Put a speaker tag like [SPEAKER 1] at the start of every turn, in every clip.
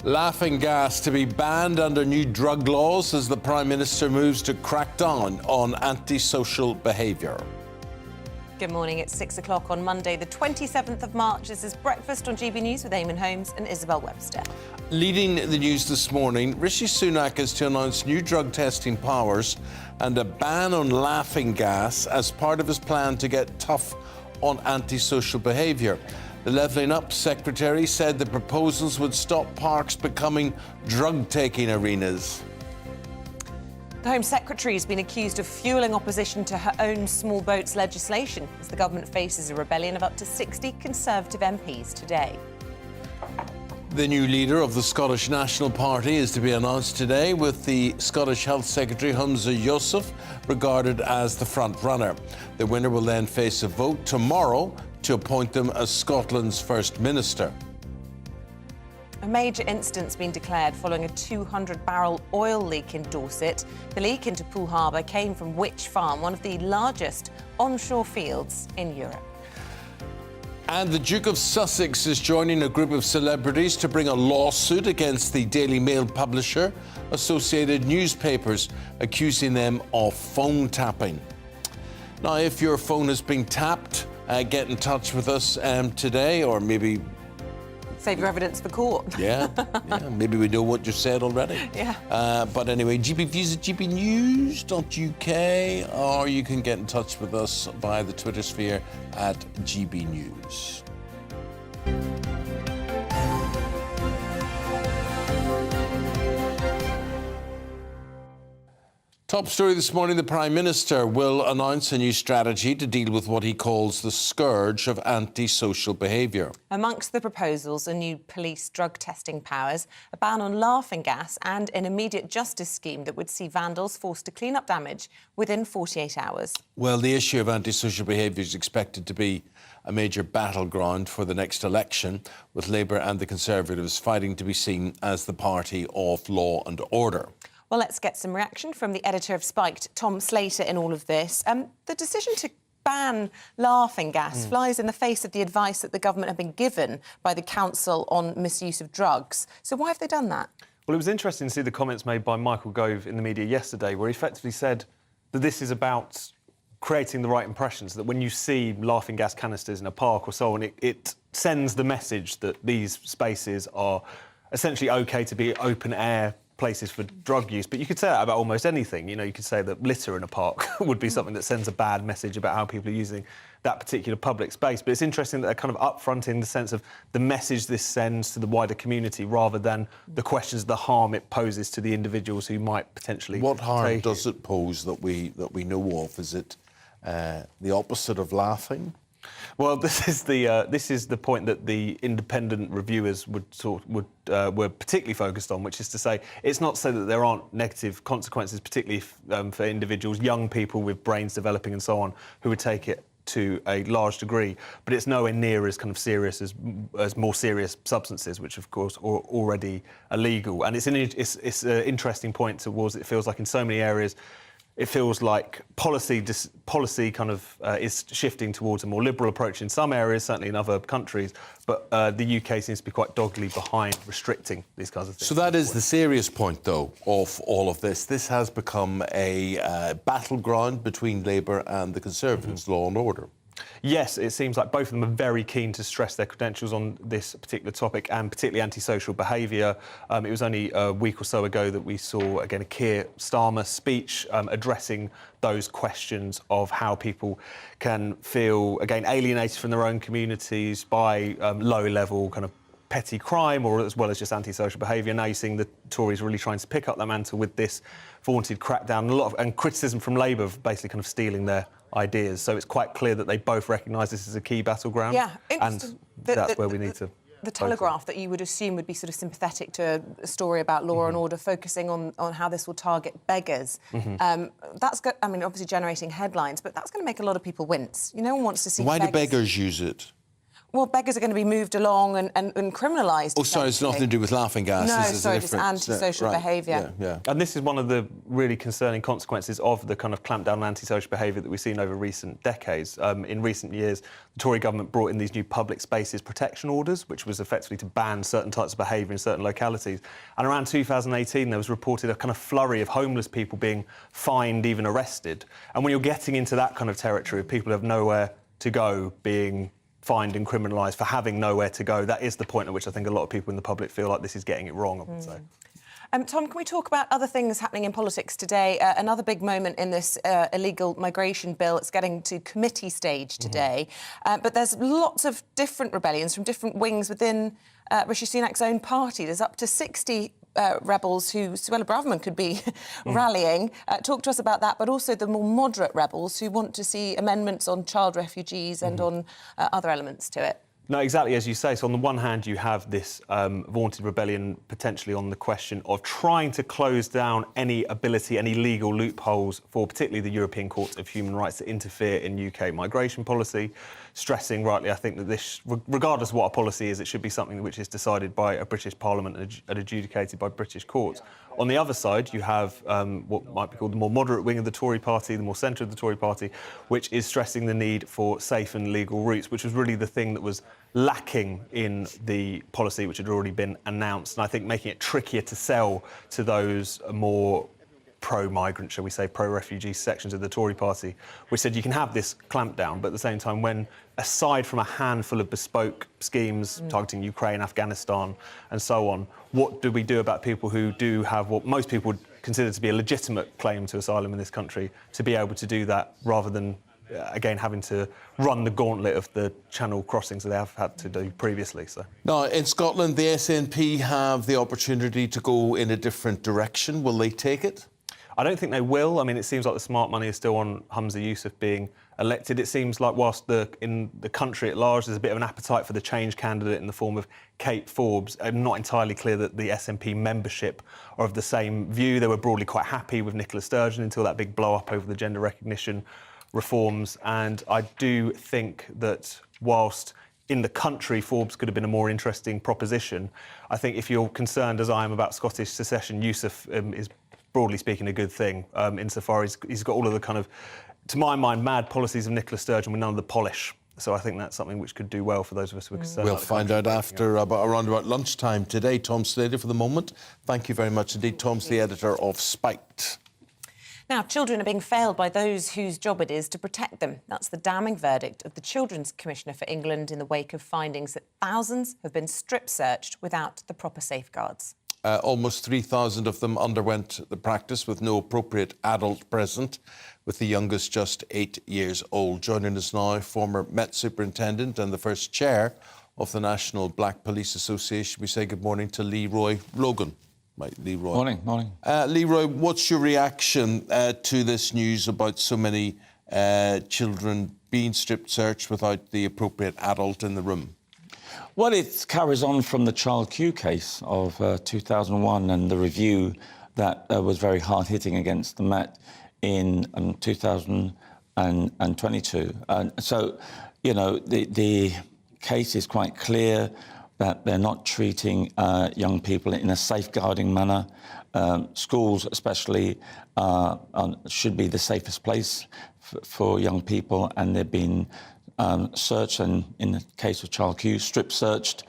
[SPEAKER 1] Laughing gas to be banned under new drug laws as the Prime Minister moves to crack down on antisocial behaviour.
[SPEAKER 2] Good morning, it's 6 o'clock on Monday, the 27th of March. This is Breakfast on GBNews with Eamonn, Holmes and Isabel Webster.
[SPEAKER 1] Leading the news this morning, Rishi Sunak is to announce new drug testing powers and a ban on laughing gas as part of his plan to get tough on antisocial behaviour. The Levelling Up Secretary said the proposals would stop parks becoming drug-taking arenas.
[SPEAKER 2] The Home Secretary has been accused of fuelling opposition to her own small boats legislation as the government faces a rebellion of up to 60 Conservative MPs today.
[SPEAKER 1] The new leader of the Scottish National Party is to be announced today, with the Scottish Health Secretary Holmes regarded as the front-runner. The winner will then face a vote tomorrow to appoint them as Scotland's First Minister.
[SPEAKER 2] A major incident's been declared following a 200-barrel oil leak in Dorset. The leak into Poole Harbour came from Witch Farm, one of the largest onshore fields in Europe.
[SPEAKER 1] And the Duke of Sussex is joining a group of celebrities to bring a lawsuit against the Daily Mail publisher, Associated Newspapers, accusing them of phone tapping. Now, if your phone has been tapped, get in touch with us today, or maybe
[SPEAKER 2] save your evidence for court.
[SPEAKER 1] Yeah, maybe we know what you said already.
[SPEAKER 2] Yeah.
[SPEAKER 1] But anyway, GBViews at gbnews.uk, or you can get in touch with us via the Twitter sphere at GBNews. Top story this morning, the Prime Minister will announce a new strategy to deal with what he calls the scourge of antisocial behaviour.
[SPEAKER 2] Amongst the proposals are new police drug testing powers, a ban on laughing gas and an immediate justice scheme that would see vandals forced to clean up damage within 48 hours.
[SPEAKER 1] Well, the issue of antisocial behaviour is expected to be a major battleground for the next election, with Labour and the Conservatives fighting to be seen as the party of law and order.
[SPEAKER 2] Well, let's get some reaction from the editor of Spiked, Tom Slater, in all of this. The decision to ban laughing gas flies in the face of the advice that the government have been given by the Council on Misuse of Drugs. So why have they done that?
[SPEAKER 3] Well, it was interesting to see the comments made by Michael Gove in the media yesterday, where he effectively said that this is about creating the right impressions, that when you see laughing gas canisters in a park or so on, it sends the message that these spaces are essentially OK to be open-air places for drug use. But you could say that about almost anything. You know, you could say that litter in a park would be something that sends a bad message about how people are using that particular public space. But it's interesting that they're kind of upfronting the sense of the message this sends to the wider community rather than the questions of the harm it poses to the individuals who might potentially
[SPEAKER 1] What harm
[SPEAKER 3] take
[SPEAKER 1] does it pose that we know of? Is it the opposite of laughing?
[SPEAKER 3] Well, this is the point that the independent reviewers were particularly focused on, which is to say, it's not so that there aren't negative consequences, particularly for individuals, young people with brains developing and so on, who would take it to a large degree, but it's nowhere near as kind of serious as more serious substances, which of course are already illegal. And it's an interesting point towards it feels like in so many areas. It feels like policy kind of is shifting towards a more liberal approach in some areas, certainly in other countries, but the UK seems to be quite doggedly behind restricting these kinds of things.
[SPEAKER 1] So that is the serious point, though, of all of this. This has become a battleground between Labour and the Conservatives, law and order.
[SPEAKER 3] Yes, it seems like both of them are very keen to stress their credentials on this particular topic, and particularly antisocial behaviour. It was only a week or so ago that we saw, again, a Keir Starmer speech addressing those questions of how people can feel, again, alienated from their own communities by low-level kind of petty crime, or as well as just antisocial behaviour. Now you're seeing the Tories really trying to pick up that mantle with this vaunted crackdown, and criticism from Labour of basically kind of stealing their ideas. So it's quite clear that they both recognise this as a key battleground.
[SPEAKER 2] Yeah,
[SPEAKER 3] and that's where we need to.
[SPEAKER 2] The Telegraph, that you would assume would be sort of sympathetic to a story about law and order, focusing on how this will target beggars. That's I mean, obviously generating headlines, but that's going to make a lot of people wince. No one wants to see.
[SPEAKER 1] Why
[SPEAKER 2] beggars.
[SPEAKER 1] do beggars use it?
[SPEAKER 2] Well, beggars are going to be moved along and criminalised.
[SPEAKER 1] Oh, sorry, it's nothing to do with laughing gas.
[SPEAKER 2] No,
[SPEAKER 1] It's
[SPEAKER 2] sorry, just antisocial behaviour.
[SPEAKER 1] Yeah.
[SPEAKER 3] And this is one of the really concerning consequences of the kind of clampdown on antisocial behaviour that we've seen over recent decades. In recent years, the Tory government brought in these new public spaces protection orders, which was effectively to ban certain types of behaviour in certain localities. And around 2018, there was reported a kind of flurry of homeless people being fined, even arrested. And when you're getting into that kind of territory of people who have nowhere to go being fined and criminalised for having nowhere to go, that is the point at which I think a lot of people in the public feel like this is getting it wrong, I would say.
[SPEAKER 2] Tom, can we talk about other things happening in politics today? Another big moment in this illegal migration bill. It's getting to committee stage today. But there's lots of different rebellions from different wings within Rishi Sunak's own party. There's up to 60 rebels who Suella Braverman could be rallying. Talk to us about that, but also the more moderate rebels who want to see amendments on child refugees and on other elements to it.
[SPEAKER 3] No, exactly as you say. So on the one hand, you have this vaunted rebellion potentially on the question of trying to close down any legal loopholes for particularly the European Court of Human Rights to interfere in UK migration policy, stressing rightly, I think, that this, regardless of what our policy is, it should be something which is decided by a British Parliament and adjudicated by British courts. On the other side, you have what might be called the more moderate wing of the Tory party, the more centre of the Tory party, which is stressing the need for safe and legal routes, which was really the thing that was lacking in the policy which had already been announced, and I think making it trickier to sell to those more pro-migrant, shall we say, pro-refugee sections of the Tory party, which said you can have this clampdown, but at the same time, when, aside from a handful of bespoke schemes targeting Ukraine, Afghanistan and so on, what do we do about people who do have what most people would consider to be a legitimate claim to asylum in this country, to be able to do that rather than again, having to run the gauntlet of the channel crossings that they have had to do previously. So.
[SPEAKER 1] Now, in Scotland, the SNP have the opportunity to go in a different direction. Will they take it?
[SPEAKER 3] I don't think they will. I mean, it seems like the smart money is still on Humza Yousaf being elected. It seems like whilst in the country at large there's a bit of an appetite for the change candidate in the form of Kate Forbes, I'm not entirely clear that the SNP membership are of the same view. They were broadly quite happy with Nicola Sturgeon until that big blow-up over the gender recognition reforms. And I do think that whilst in the country Forbes could have been a more interesting proposition, I think if you're concerned, as I am, about Scottish secession, Yousaf is broadly speaking a good thing, insofar as he's got all of the kind of, to my mind, mad policies of Nicola Sturgeon with none of the polish. So I think that's something which could do well for those of us who are concerned.
[SPEAKER 1] We'll find out after around about lunchtime today. Tom Slater for the moment. Thank you very much indeed. Tom's the editor of Spiked.
[SPEAKER 2] Now, children are being failed by those whose job it is to protect them. That's the damning verdict of the Children's Commissioner for England in the wake of findings that thousands have been strip-searched without the proper safeguards.
[SPEAKER 1] Almost 3,000 of them underwent the practice with no appropriate adult present, with the youngest just 8 years old. Joining us now, former Met Superintendent and the first chair of the National Black Police Association. We say good morning to Leroy Logan. Right, Leroy.
[SPEAKER 4] Morning.
[SPEAKER 1] Leroy, what's your reaction to this news about so many children being strip-searched without the appropriate adult in the room?
[SPEAKER 4] Well, it carries on from the Child Q case of 2001 and the review that was very hard-hitting against the Met in 2022. So, you know, the case is quite clear that they're not treating young people in a safeguarding manner. Schools especially should be the safest place for young people, and they've been searched, and in the case of Child Q, strip-searched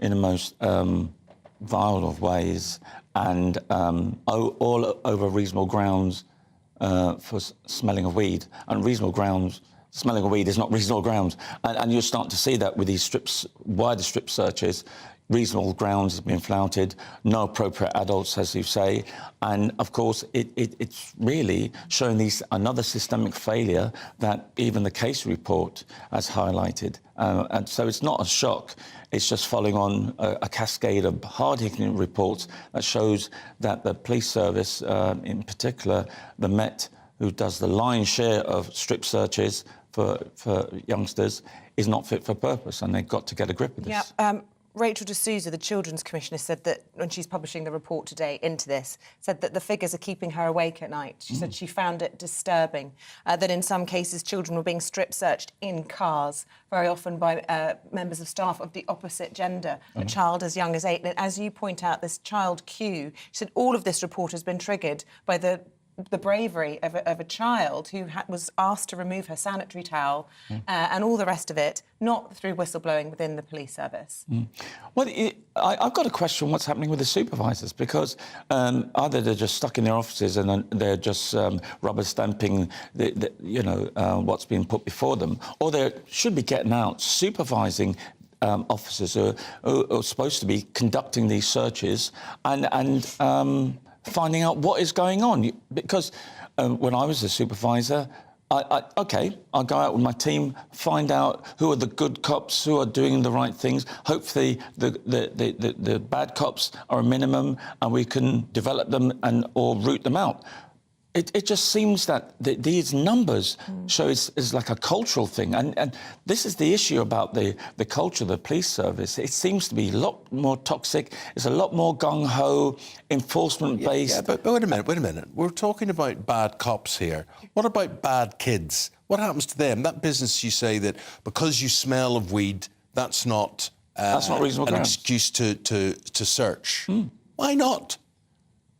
[SPEAKER 4] in the most vile of ways, and all over reasonable grounds for smelling of weed. And reasonable grounds, smelling of weed is not reasonable grounds. And you're starting to see that with these wider strip searches. Reasonable grounds have been flouted, no appropriate adults, as you say. And, of course, it's really showing another systemic failure that even the case report has highlighted. And so it's not a shock. It's just following on a cascade of hard-hitting reports that shows that the police service, in particular, the Met, who does the lion's share of strip searches for youngsters, is not fit for purpose, and they've got to get a grip of this.
[SPEAKER 2] Yeah. Rachel D'Souza, the Children's Commissioner, said that when she's publishing the report today into this, said that the figures are keeping her awake at night. She said she found it disturbing that in some cases children were being strip-searched in cars, very often by members of staff of the opposite gender, a child as young as 8. And as you point out, this child Q, she said all of this report has been triggered by the bravery of a child who was asked to remove her sanitary towel and all the rest of it, not through whistleblowing within the police service.
[SPEAKER 4] Well, I've got a question, what's happening with the supervisors? Because either they're just stuck in their offices and they're just rubber stamping what's being put before them, or they should be getting out, supervising officers who are supposed to be conducting these searches and finding out what is going on. Because when I was a supervisor, I'll go out with my team, find out who are the good cops, who are doing the right things. Hopefully the bad cops are a minimum and we can develop them or root them out. It just seems that these numbers show it's like a cultural thing. And this is the issue about the culture of the police service. It seems to be a lot more toxic. It's a lot more gung-ho, enforcement-based.
[SPEAKER 1] Yeah, but wait a minute. We're talking about bad cops here. What about bad kids? What happens to them? That business you say that because you smell of weed, that's not
[SPEAKER 4] reasonable
[SPEAKER 1] an
[SPEAKER 4] grounds.
[SPEAKER 1] excuse to search. Why not?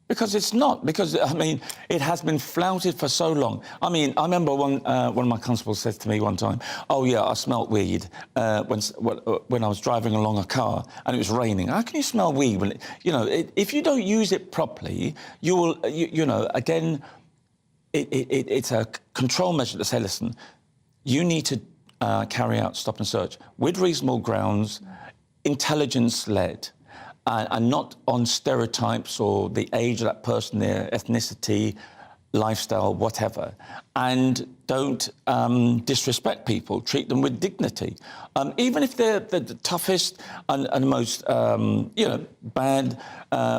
[SPEAKER 4] Because it's not. Because, I mean, it has been flouted for so long. I mean, I remember one of my constables said to me one time, oh, yeah, I smelt weed when I was driving along a car and it was raining. How can you smell weed? When if you don't use it properly, you will, again, it's a control measure to say, listen, you need to carry out stop and search with reasonable grounds, intelligence-led, and not on stereotypes or the age of that person, their ethnicity, lifestyle, whatever. And don't disrespect people, treat them with dignity. Even if they're the toughest and most, bad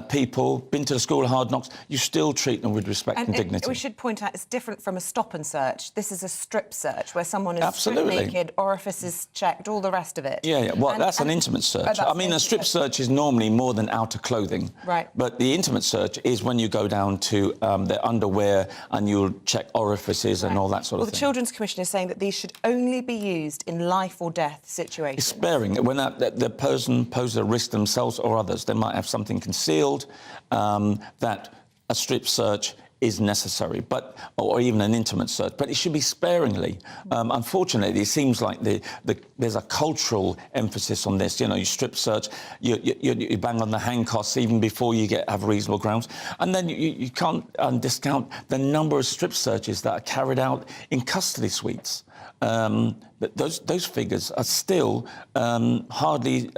[SPEAKER 4] people, been to the school of hard knocks, you still treat them with respect and dignity.
[SPEAKER 2] We should point out it's different from a stop and search. This is a strip search where someone is
[SPEAKER 4] Absolutely.
[SPEAKER 2] stripped naked, orifices checked, all the rest of it.
[SPEAKER 4] Yeah. Well, that's an intimate search. I mean, a strip search is normally more than outer clothing.
[SPEAKER 2] Right.
[SPEAKER 4] But the intimate search is when you go down to their underwear and you'll check orifices and all that sort of thing.
[SPEAKER 2] The Children's Commission is saying that these should only be used in life or death situations.
[SPEAKER 4] Sparing. When the person poses a risk to themselves or others, they might have something concealed, that a strip search is necessary, or even an intimate search, but it should be sparingly. Unfortunately, it seems like there's a cultural emphasis on this. You strip search, you bang on the handcuffs even before you have reasonable grounds, and then you can't discount the number of strip searches that are carried out in custody suites. Those figures are still hardly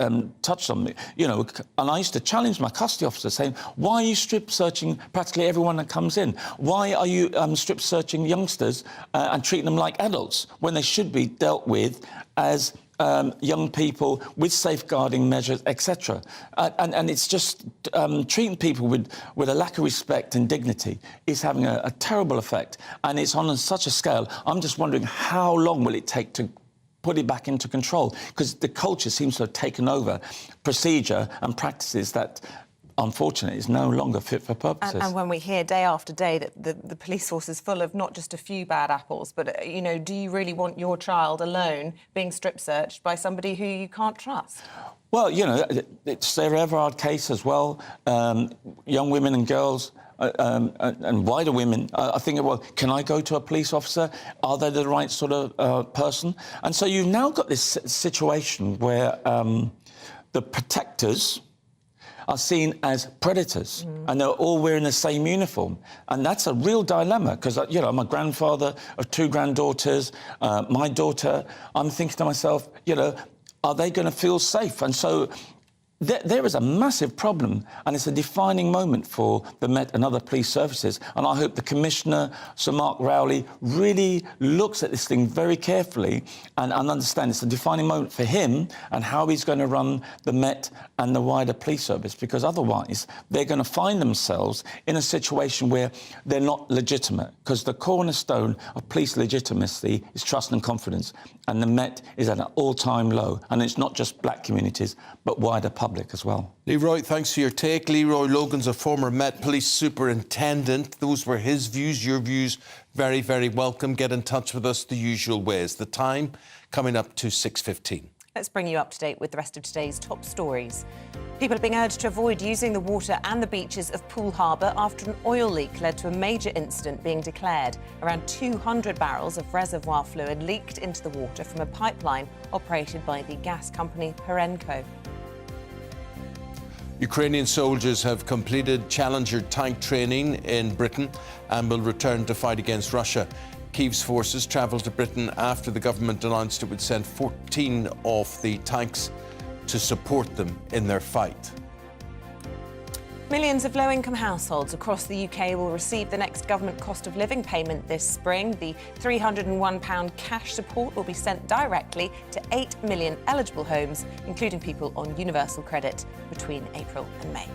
[SPEAKER 4] touched on. And I used to challenge my custody officer saying, why are you strip searching practically everyone that comes in? Why are you strip searching youngsters and treating them like adults when they should be dealt with as young people with safeguarding measures, etc. And it's just treating people with a lack of respect and dignity is having a terrible effect. And it's on such a scale. I'm just wondering how long will it take to put it back into control? Because the culture seems to have taken over procedure and practices that, unfortunately, is no longer fit for purposes.
[SPEAKER 2] And when we hear day after day that the police force is full of not just a few bad apples, but, do you really want your child alone being strip-searched by somebody who you can't trust? Well,
[SPEAKER 4] it's the Everard case as well. Young women and girls and wider women are thinking, well, can I go to a police officer? Are they the right sort of person? And so you've now got this situation where the protectors are seen as predators, and they're all wearing the same uniform. And that's a real dilemma, because, I'm a grandfather of 2 granddaughters, my daughter, I'm thinking to myself, are they going to feel safe? And so there is a massive problem, and it's a defining moment for the Met and other police services. And I hope the Commissioner, Sir Mark Rowley, really looks at this thing very carefully and understands it's a defining moment for him and how he's going to run the Met and the wider police service, because otherwise they're going to find themselves in a situation where they're not legitimate, because the cornerstone of police legitimacy is trust and confidence, and the Met is at an all-time low, and it's not just black communities but wider public as well.
[SPEAKER 1] Leroy, thanks for your take. Leroy Logan's a former Met Police Superintendent. Those were his views. Your views, very, very welcome. Get in touch with us the usual ways. The time coming up to 6:15.
[SPEAKER 2] Let's bring you up to date with the rest of today's top stories. People are being urged to avoid using the water and the beaches of Poole Harbour after an oil leak led to a major incident being declared. Around 200 barrels of reservoir fluid leaked into the water from a pipeline operated by the gas company Perenco.
[SPEAKER 1] Ukrainian soldiers have completed Challenger tank training in Britain and will return to fight against Russia. Kyiv's forces travelled to Britain after the government announced it would send 14 of the tanks to support them in their fight.
[SPEAKER 2] Millions of low-income households across the UK will receive the next government cost of living payment this spring. The £301 cash support will be sent directly to 8 million eligible homes, including people on universal credit, between April and May.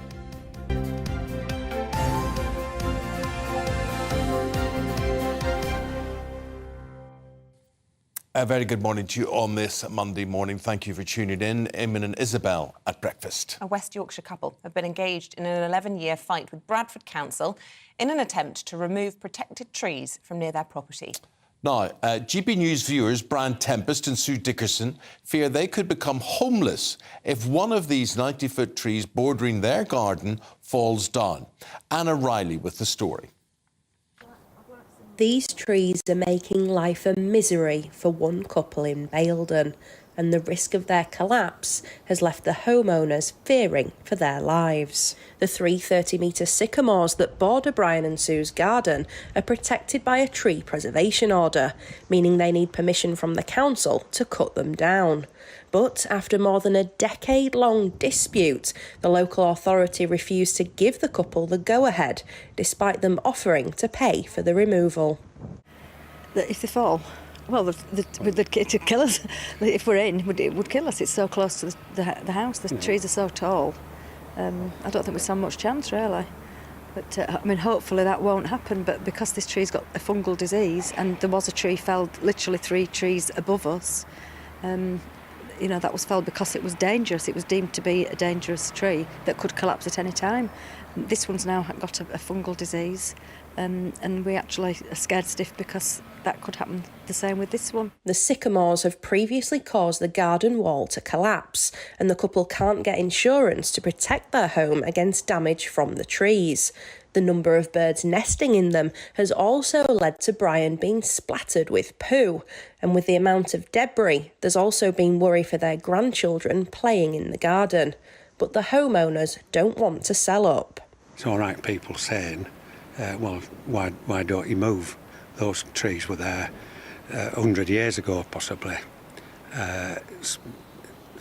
[SPEAKER 1] A very good morning to you on this Monday morning. Thank you for tuning in. Eamonn and Isabel at breakfast.
[SPEAKER 2] A West Yorkshire couple have been engaged in an 11-year fight with Bradford Council in an attempt to remove protected trees from near their property.
[SPEAKER 1] Now, GBNews viewers Brian Tempest and Sue Dickerson fear they could become homeless if one of these 90-foot trees bordering their garden falls down. Anna Riley with the story.
[SPEAKER 5] These trees are making life a misery for one couple in Baildon, and the risk of their collapse has left the homeowners fearing for their lives. The 3 30-metre sycamores that border Brian and Sue's garden are protected by a tree preservation order, meaning they need permission from the council to cut them down. But after more than a decade-long dispute, the local authority refused to give the couple the go-ahead, despite them offering to pay for the removal.
[SPEAKER 6] If they fall, well, it'd kill us. If we're in, it would kill us. It's so close to the house. The trees are so tall. I don't think we stand much chance, really. But, I mean, hopefully that won't happen. But because this tree's got a fungal disease and there was a tree felled, literally 3 trees above us, you know, that was felled because it was dangerous. It was deemed to be a dangerous tree that could collapse at any time. This one's now got a fungal disease, and we actually are scared stiff because that could happen the same with this one.
[SPEAKER 5] The sycamores have previously caused the garden wall to collapse, and the couple can't get insurance to protect their home against damage from the trees. The number of birds nesting in them has also led to Brian being splattered with poo. And with the amount of debris, there's also been worry for their grandchildren playing in the garden. But the homeowners don't want to sell up.
[SPEAKER 7] It's all right, people saying, well, why don't you move? Those trees were there 100 years ago, possibly. It's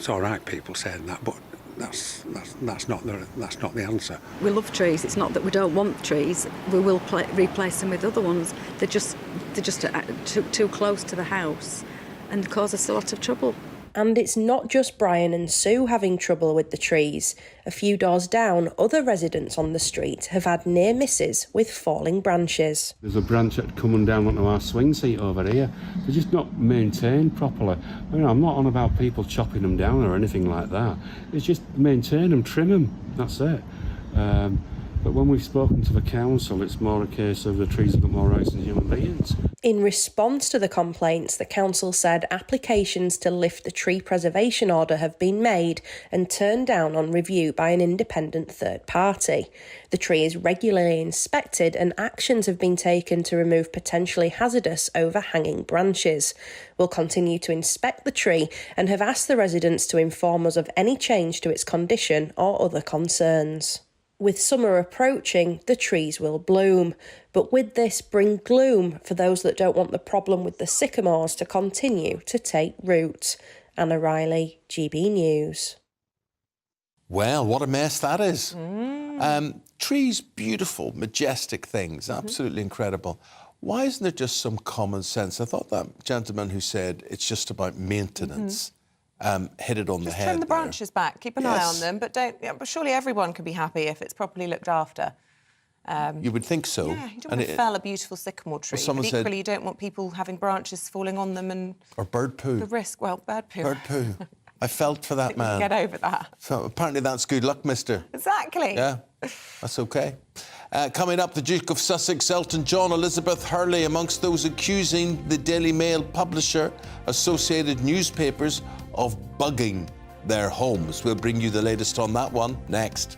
[SPEAKER 7] all right, people saying that, but that's not the answer.
[SPEAKER 6] We love trees. It's not that we don't want trees. We will replace them with other ones. They're just too close to the house and cause us a lot of trouble.
[SPEAKER 5] And it's not just Brian and Sue having trouble with the trees. A few doors down, other residents on the street have had near misses with falling branches.
[SPEAKER 8] There's a branch that's coming down onto our swing seat over here. They're just not maintained properly. I mean, I'm not on about people chopping them down or anything like that. It's just maintain them, trim them, that's it. But when we've spoken to the council, it's more a case of the trees have got more rights than human beings.
[SPEAKER 5] In response to the complaints, the council said applications to lift the tree preservation order have been made and turned down on review by an independent third party. The tree is regularly inspected and actions have been taken to remove potentially hazardous overhanging branches. We'll continue to inspect the tree and have asked the residents to inform us of any change to its condition or other concerns. With summer approaching, the trees will bloom, but with this bring gloom for those that don't want the problem with the sycamores to continue to take root. Anna Riley, GB News.
[SPEAKER 1] Well, what a mess that is. Trees, beautiful, majestic things, absolutely incredible. Why isn't there just some common sense? I thought that gentleman who said it's just about maintenance hit it on the head.
[SPEAKER 2] Trim the
[SPEAKER 1] there.
[SPEAKER 2] branches back, keep an eye on them, but don't. Yeah, but surely everyone can be happy if it's properly looked after.
[SPEAKER 1] You would think so.
[SPEAKER 2] Yeah, you don't want to fell a beautiful sycamore tree.
[SPEAKER 1] someone
[SPEAKER 2] But
[SPEAKER 1] said-
[SPEAKER 2] equally, you don't want people having branches falling on them and
[SPEAKER 1] Or bird poo.
[SPEAKER 2] the risk. Well, bird poo.
[SPEAKER 1] Bird poo. I felt for that man.
[SPEAKER 2] Get over that.
[SPEAKER 1] So apparently that's good luck, mister.
[SPEAKER 2] Exactly.
[SPEAKER 1] Yeah, that's okay. Coming up, the Duke of Sussex, Elton John, Elizabeth Hurley, amongst those accusing the Daily Mail publisher, Associated Newspapers, of bugging their homes. We'll bring you the latest on that one next.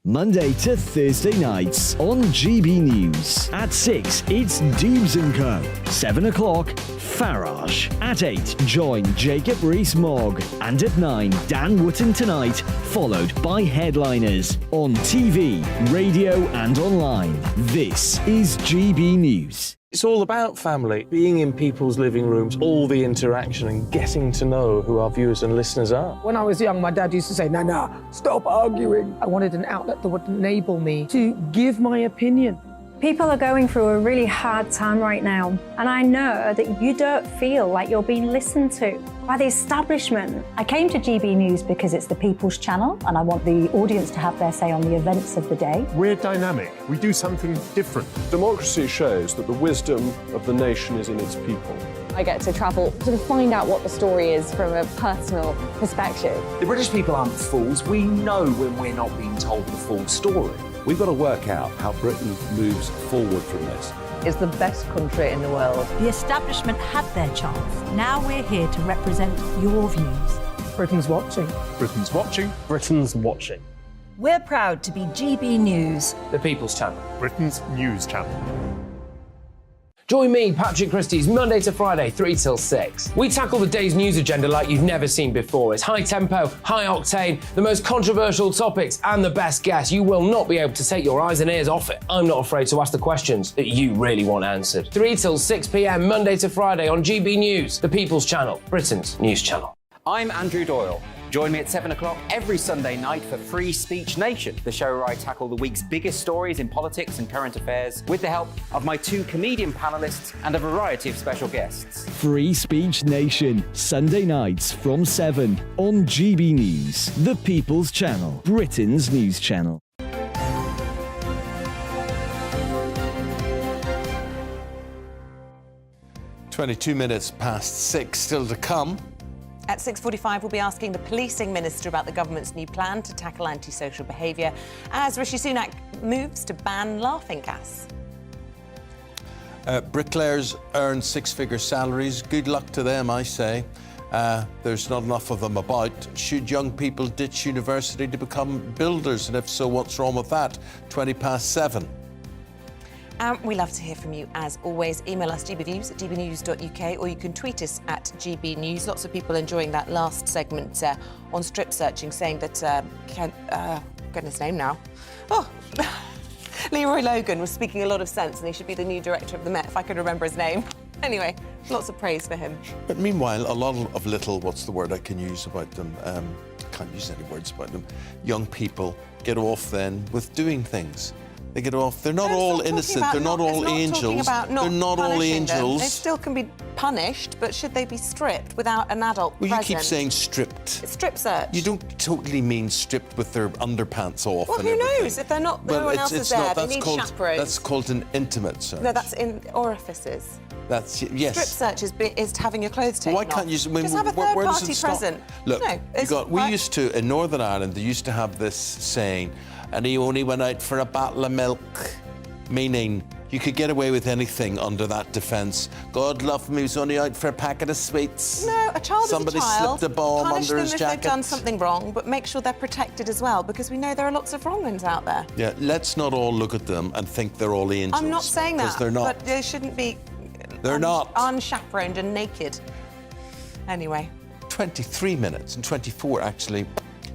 [SPEAKER 9] Monday to Thursday nights on GB News. At 6, it's Dubes & Co. 7 o'clock, Farage. At 8, join Jacob Rees-Mogg. And at 9, Dan Wootton Tonight, followed by headliners. On TV, radio and online. This is GB News.
[SPEAKER 10] It's all about family, being in people's living rooms, all the interaction and getting to know who our viewers and listeners are.
[SPEAKER 11] When I was young, my dad used to say, "Nah, stop arguing." I wanted an outlet that would enable me to give my opinion.
[SPEAKER 12] People are going through a really hard time right now, and I know that you don't feel like you're being listened to by the establishment. I came to GB News because it's the People's Channel, and I want the audience to have their say on the events of the day.
[SPEAKER 13] We're dynamic. We do something different. Democracy shows that the wisdom of the nation is in its people.
[SPEAKER 14] I get to travel to find out what the story is from a personal perspective.
[SPEAKER 15] The British people aren't fools. We know when we're not being told the full story.
[SPEAKER 16] We've got to work out how Britain moves forward from this.
[SPEAKER 17] It's the best country in the world.
[SPEAKER 18] The establishment had their chance. Now we're here to represent your views.
[SPEAKER 11] Britain's watching.
[SPEAKER 13] Britain's watching.
[SPEAKER 10] Britain's watching.
[SPEAKER 18] We're proud to be GB News.
[SPEAKER 10] The People's Channel.
[SPEAKER 13] Britain's news channel.
[SPEAKER 19] Join me, Patrick Christie's, Monday to Friday, 3 till 6. We tackle the day's news agenda like you've never seen before. It's high tempo, high octane, the most controversial topics, and the best guests. You will not be able to take your eyes and ears off it. I'm not afraid to ask the questions that you really want answered. 3 till 6 p.m, Monday to Friday on GB News, the People's Channel, Britain's news channel.
[SPEAKER 20] I'm Andrew Doyle. Join me at 7 o'clock every Sunday night for Free Speech Nation, the show where I tackle the week's biggest stories in politics and current affairs with the help of my 2 comedian panellists and a variety of special guests.
[SPEAKER 9] Free Speech Nation, Sunday nights from 7 on GB News, the People's Channel, Britain's news channel.
[SPEAKER 1] (22 still to come.
[SPEAKER 2] At 6:45, we'll be asking the policing minister about the government's new plan to tackle antisocial behaviour as Rishi Sunak moves to ban laughing gas.
[SPEAKER 1] Bricklayers earn 6-figure salaries. Good luck to them, I say. There's not enough of them about. Should young people ditch university to become builders? And if so, what's wrong with that? 7:20.
[SPEAKER 2] We love to hear from you, as always. Email us gbnews@gbnews.uk, or you can tweet us at GBnews. Lots of people enjoying that last segment on strip searching, saying that, goodness his name now. Oh, Leroy Logan was speaking a lot of sense, and he should be the new director of the Met, if I could remember his name. Anyway, lots of praise for him.
[SPEAKER 1] But meanwhile, a lot of little, what's the word I can use about them? I can't use any words about them. Young people get off then with doing things. They get off. They're not all innocent. They're not all angels. They're not all angels.
[SPEAKER 2] They still can be punished, but should they be stripped without an adult present?
[SPEAKER 1] Well, you keep saying stripped.
[SPEAKER 2] It's strip search.
[SPEAKER 1] You don't totally mean stripped with their underpants off.
[SPEAKER 2] Well,
[SPEAKER 1] and
[SPEAKER 2] who
[SPEAKER 1] everything.
[SPEAKER 2] knows? If they're not, no one else is there. They need chaperones.
[SPEAKER 1] That's called an intimate search.
[SPEAKER 2] No, that's in orifices.
[SPEAKER 1] That's yes.
[SPEAKER 2] Strip search is having your clothes taken
[SPEAKER 1] Why can't you
[SPEAKER 2] just have a third party present?
[SPEAKER 1] Look,
[SPEAKER 2] no,
[SPEAKER 1] we used to in Northern Ireland. They used to have this saying, and he only went out for a bottle of milk. Meaning, you could get away with anything under that defence. God love me, he was only out for a packet of sweets.
[SPEAKER 2] No, a child
[SPEAKER 1] Somebody
[SPEAKER 2] is a child.
[SPEAKER 1] slipped a bomb
[SPEAKER 2] Punish
[SPEAKER 1] under
[SPEAKER 2] them
[SPEAKER 1] his
[SPEAKER 2] if
[SPEAKER 1] jacket.
[SPEAKER 2] they've done something wrong, but make sure they're protected as well, because we know there are lots of wrong ones out there.
[SPEAKER 1] Yeah, let's not all look at them and think they're all angels.
[SPEAKER 2] I'm not saying that,
[SPEAKER 1] because they're not.
[SPEAKER 2] but they shouldn't be.
[SPEAKER 1] They're not
[SPEAKER 2] unchaperoned and naked. Anyway.
[SPEAKER 1] 23 minutes and 24 actually.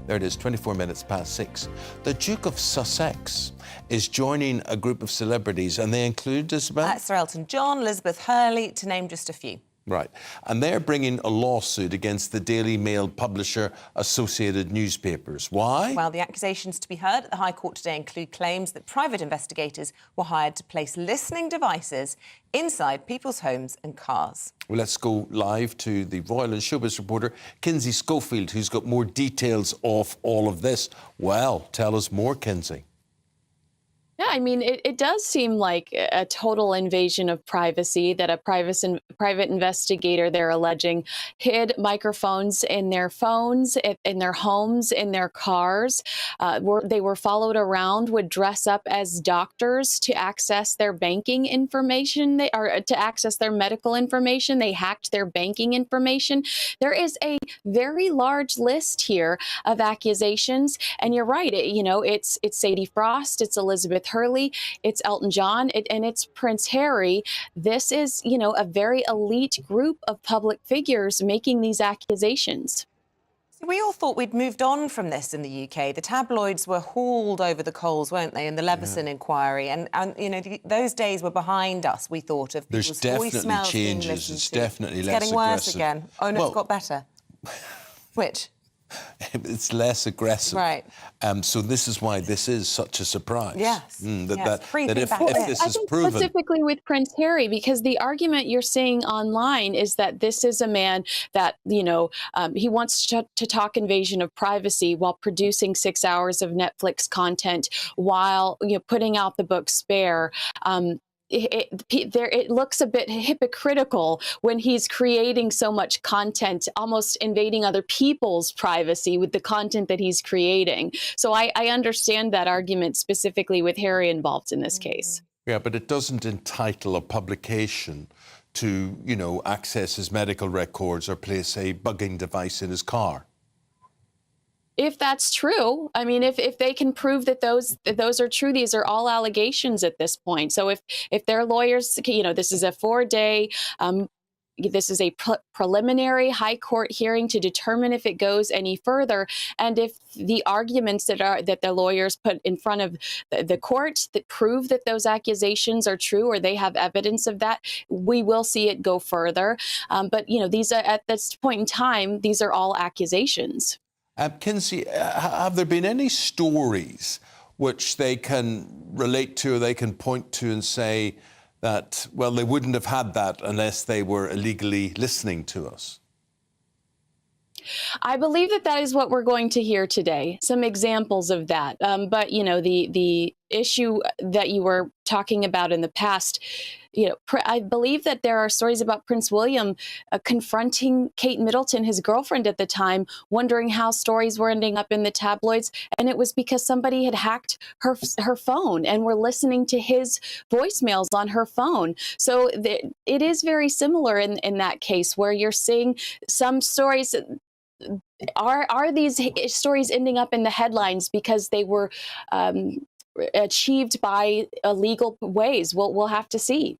[SPEAKER 1] There it is, 24 minutes past 6. The Duke of Sussex is joining a group of celebrities, and they include, Isabel?
[SPEAKER 2] Sir Elton John, Elizabeth Hurley, to name just a few.
[SPEAKER 1] Right. And they're bringing a lawsuit against the Daily Mail publisher Associated Newspapers. Why?
[SPEAKER 2] Well, the accusations to be heard at the High Court today include claims that private investigators were hired to place listening devices inside people's homes and cars.
[SPEAKER 1] Well, let's go live to the Royal and Showbiz reporter, Kinsey Schofield, who's got more details of all of this. Well, tell us more, Kinsey.
[SPEAKER 21] Yeah, I mean, it does seem like a total invasion of privacy that a private investigator, they're alleging, hid microphones in their phones, in their homes, in their cars. They were followed around, would dress up as doctors to access their banking information, or to access their medical information. They hacked their banking information. There is a very large list here of accusations. And you're right, it's Sadie Frost, it's Elizabeth Hurley, it's Elton John, and it's Prince Harry. This is, a very elite group of public figures making these accusations.
[SPEAKER 2] We all thought we'd moved on from this in the UK. The tabloids were hauled over the coals, weren't they, in the Levison inquiry? And those days were behind us, we thought, of people's
[SPEAKER 1] There's definitely
[SPEAKER 2] voicemails being
[SPEAKER 1] changes.
[SPEAKER 2] listened
[SPEAKER 1] It's
[SPEAKER 2] to.
[SPEAKER 1] definitely
[SPEAKER 2] It's
[SPEAKER 1] less
[SPEAKER 2] getting worse
[SPEAKER 1] aggressive.
[SPEAKER 2] again. Oh, no, it's got better. Which?
[SPEAKER 1] It's less aggressive.
[SPEAKER 2] Right.
[SPEAKER 1] So this is why this is such a surprise.
[SPEAKER 2] Yes.
[SPEAKER 1] That if this
[SPEAKER 21] I
[SPEAKER 1] is
[SPEAKER 21] think
[SPEAKER 1] proven...
[SPEAKER 21] specifically with Prince Harry, because the argument you're seeing online is that this is a man that, he wants to talk invasion of privacy while producing 6 hours of Netflix content, while putting out the book Spare. It looks a bit hypocritical when he's creating so much content, almost invading other people's privacy with the content that he's creating. So I understand that argument specifically with Harry involved in this case.
[SPEAKER 1] Yeah, but it doesn't entitle a publication to, access his medical records or place a bugging device in his car.
[SPEAKER 21] If that's true, I mean, if they can prove that those are true, these are all allegations at this point. So if their lawyers, this is a 4-day, this is a preliminary high court hearing to determine if it goes any further, and if the arguments that the lawyers put in front of the court that prove that those accusations are true, or they have evidence of that, we will see it go further. But these are, at this point in time, these are all accusations.
[SPEAKER 1] Kinsey, have there been any stories which they can relate to, or they can point to and say that, well, they wouldn't have had that unless they were illegally listening to us?
[SPEAKER 21] I believe that is what we're going to hear today, some examples of that. But, the issue that you were talking about in the past, I believe that there are stories about Prince William confronting Kate Middleton, his girlfriend at the time, wondering how stories were ending up in the tabloids. And it was because somebody had hacked her phone and were listening to his voicemails on her phone. So it is very similar in that case, where you're seeing some stories. Are these stories ending up in the headlines because they were achieved by illegal ways? We'll have to see.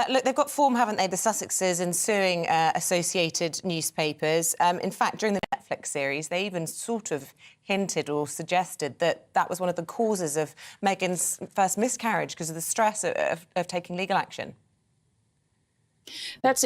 [SPEAKER 2] Look, they've got form, haven't they, the Sussexes, in suing Associated Newspapers. In fact, during the Netflix series, they even sort of hinted or suggested that was one of the causes of Meghan's first miscarriage, because of the stress of taking legal action.
[SPEAKER 21] That's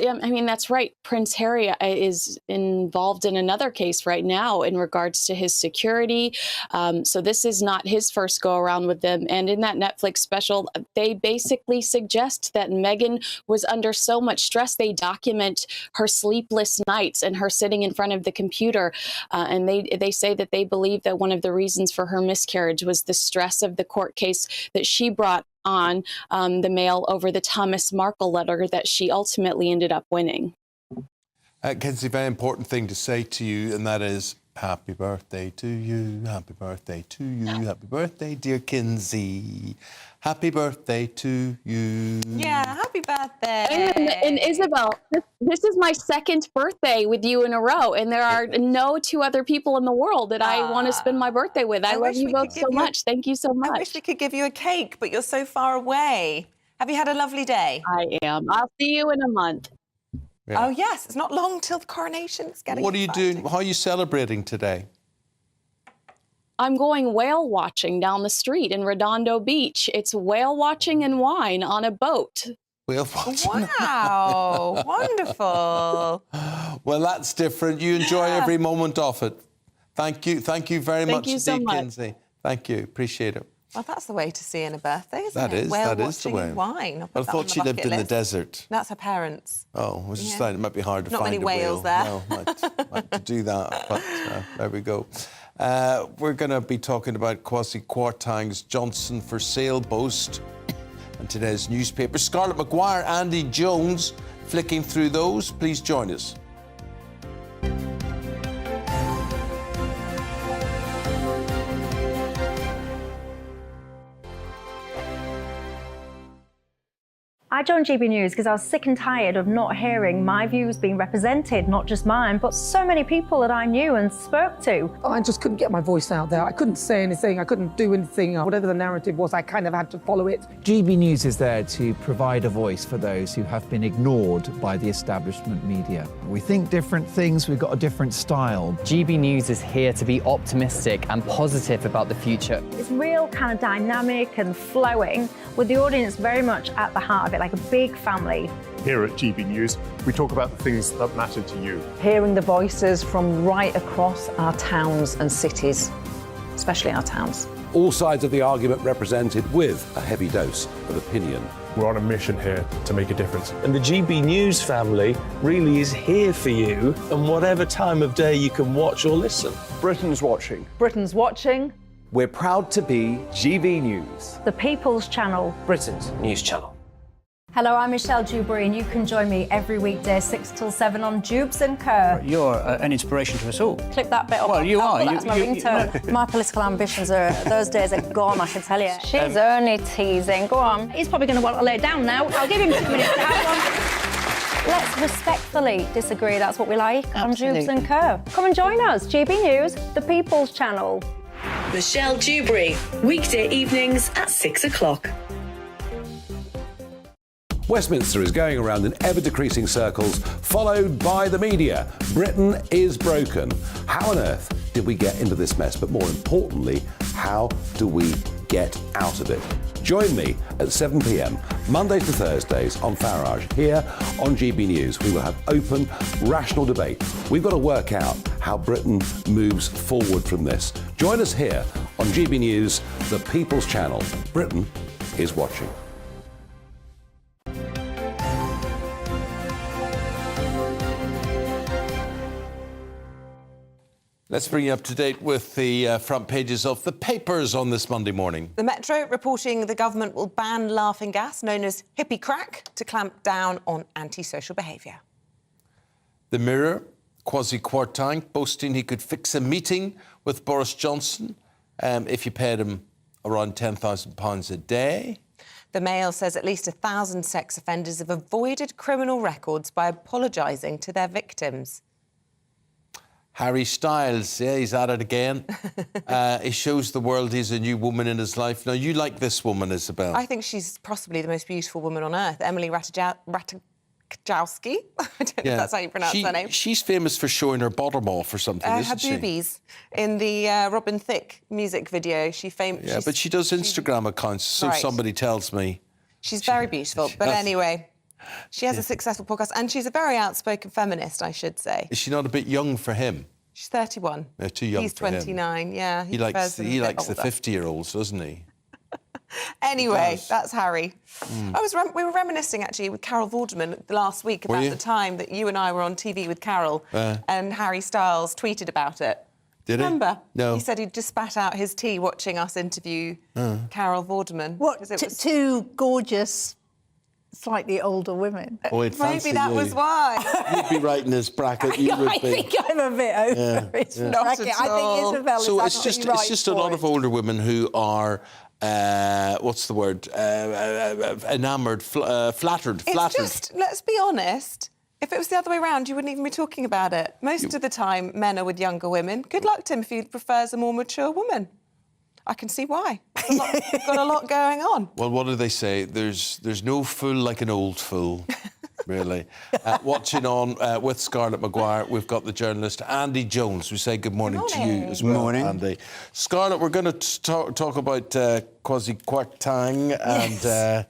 [SPEAKER 21] right. Prince Harry is involved in another case right now in regards to his security. So this is not his first go around with them. And in that Netflix special, they basically suggest that Meghan was under so much stress. They document her sleepless nights and her sitting in front of the computer. And they say that they believe that one of the reasons for her miscarriage was the stress of the court case that she brought on the Mail over the Thomas Markle letter that she ultimately ended up winning.
[SPEAKER 1] Kinsey, very important thing to say to you, and that is, happy birthday to you, happy birthday to you, happy birthday, dear Kinsey. Happy birthday to you.
[SPEAKER 2] Yeah, happy birthday.
[SPEAKER 21] And Isabel, this is my second birthday with you in a row, and there are no two other people in the world that I want to spend my birthday with. I love you both so much. Thank you so much.
[SPEAKER 2] I wish we could give you a cake, but you're so far away. Have you had a lovely day?
[SPEAKER 21] I am. I'll see you in a month.
[SPEAKER 1] Yeah.
[SPEAKER 2] Oh, yes. It's not long till the coronation. It's getting
[SPEAKER 1] What are you
[SPEAKER 2] exciting.
[SPEAKER 1] doing? How are you celebrating today?
[SPEAKER 21] I'm going whale watching down the street in Redondo Beach. It's whale watching and wine on a boat.
[SPEAKER 1] Whale watching.
[SPEAKER 2] Wow, wonderful.
[SPEAKER 1] Well, that's different. You enjoy every moment of it. Thank you very much
[SPEAKER 21] you so
[SPEAKER 1] indeed,
[SPEAKER 21] much.
[SPEAKER 1] Kinsey. Thank you. Appreciate it.
[SPEAKER 2] Well, that's the way to see in a birthday, isn't it?
[SPEAKER 1] That is the way.
[SPEAKER 2] And wine.
[SPEAKER 1] I thought she lived in the desert.
[SPEAKER 2] That's her parents.
[SPEAKER 1] Oh, I was just saying it might be hard to
[SPEAKER 2] Not
[SPEAKER 1] find
[SPEAKER 2] many
[SPEAKER 1] a
[SPEAKER 2] whales
[SPEAKER 1] whale.
[SPEAKER 2] there.
[SPEAKER 1] No, might to do that, but there we go. We're going to be talking about Kwasi Kwarteng's Johnson for Sale boast and today's newspaper. Scarlett Maguire, Andy Jones, flicking through those. Please join us.
[SPEAKER 12] I joined GB News because I was sick and tired of not hearing my views being represented, not just mine, but so many people that I knew and spoke to.
[SPEAKER 11] I just couldn't get my voice out there. I couldn't say anything. I couldn't do anything. Whatever the narrative was, I kind of had to follow it.
[SPEAKER 3] GB News is there to provide a voice for those who have been ignored by the establishment media. We think different things, we've got a different style.
[SPEAKER 22] GB News is here to be optimistic and positive about the future.
[SPEAKER 12] It's real kind of dynamic and flowing, with the audience very much at the heart of it, like a big family.
[SPEAKER 13] Here at GB News, we talk about the things that matter to you.
[SPEAKER 17] Hearing the voices from right across our towns and cities, especially our towns.
[SPEAKER 16] All sides of the argument represented with a heavy dose of opinion.
[SPEAKER 10] We're on a mission here to make a difference. And the GB News family really is here for you, and whatever time of day you can watch or listen.
[SPEAKER 13] Britain's watching.
[SPEAKER 17] Britain's watching.
[SPEAKER 15] We're proud to be GB News.
[SPEAKER 12] The People's Channel.
[SPEAKER 19] Britain's news channel.
[SPEAKER 12] Hello, I'm Michelle Dewberry, and you can join me every weekday 6 till 7 on Jubes and Co.
[SPEAKER 23] You're an inspiration to us all.
[SPEAKER 12] Clip that bit off.
[SPEAKER 23] Well, you are.
[SPEAKER 12] That's my ringtone. My political ambitions those days are gone, I can tell you. She's only teasing. Go on. He's probably going to want to lay down now. I'll give him 2 minutes to have one. Let's respectfully disagree. That's what we like on Jubes and Co. Come and join us. GB News, the People's Channel.
[SPEAKER 24] Michelle Dewberry, weekday evenings at 6 o'clock.
[SPEAKER 16] Westminster is going around in ever-decreasing circles, followed by the media. Britain is broken. How on earth did we get into this mess? But more importantly, how do we get out of it? Join me at 7 p.m, Mondays to Thursdays on Farage, here on GB News. We will have open, rational debate. We've got to work out how Britain moves forward from this. Join us here on GB News, the People's Channel. Britain is watching.
[SPEAKER 1] Let's bring you up to date with the front pages of the papers on this Monday morning.
[SPEAKER 2] The Metro reporting the government will ban laughing gas, known as hippie crack, to clamp down on antisocial behaviour. The Mirror, Kwasi Kwarteng boasting he could fix a meeting with Boris Johnson if you paid him around £10,000 a day. The Mail says at least 1,000 sex offenders have avoided criminal records by apologising to their victims. Harry Styles, yeah, he's at it again. He shows the world he's a new woman in his life. Now, you like this woman, Isabel. I think she's possibly the most beautiful woman on earth, Emily Ratajkowski. I don't know if that's how you pronounce her name.
[SPEAKER 1] She's famous for showing her bottom off or something, isn't she?
[SPEAKER 2] Her boobies in the Robin Thicke music video.
[SPEAKER 1] Yeah, but she does Instagram accounts, so somebody tells me.
[SPEAKER 2] She's very beautiful. But anyway, she has a successful podcast, and she's a very outspoken feminist, I should say.
[SPEAKER 1] Is she not a bit young for him?
[SPEAKER 2] She's 31.
[SPEAKER 1] They're too young
[SPEAKER 2] He's
[SPEAKER 1] for him.
[SPEAKER 2] 29, yeah.
[SPEAKER 1] He likes the
[SPEAKER 2] older.
[SPEAKER 1] 50-year-olds, doesn't he?
[SPEAKER 2] Anyway, that's Harry. We were reminiscing, actually, with Carol Vorderman last week about the time that you and I were on TV with Carol, and Harry Styles tweeted about it.
[SPEAKER 1] Did he?
[SPEAKER 2] Remember?
[SPEAKER 1] No.
[SPEAKER 2] He said he'd just spat out his tea watching us interview Carol Vorderman.
[SPEAKER 25] What, two gorgeous, slightly older women?
[SPEAKER 2] Maybe that was why.
[SPEAKER 1] You'd be right in this bracket, you would be.
[SPEAKER 25] I think I'm a bit over his bracket. I think Isabel is
[SPEAKER 1] so
[SPEAKER 25] absolutely right
[SPEAKER 1] it's just a lot of older women who are, what's the word, enamoured, flattered.
[SPEAKER 2] It's just, let's be honest, if it was the other way around, you wouldn't even be talking about it. Most of the time, men are with younger women. Good luck to him if he prefers a more mature woman. I can see why. Got a lot going on.
[SPEAKER 1] Well, what do they say? There's no fool like an old fool. Really. Watching on with Scarlett Maguire, we've got the journalist Andy Jones. We say good morning to you as well, Andy. Scarlett, we're going to talk about Kwasi Kwarteng and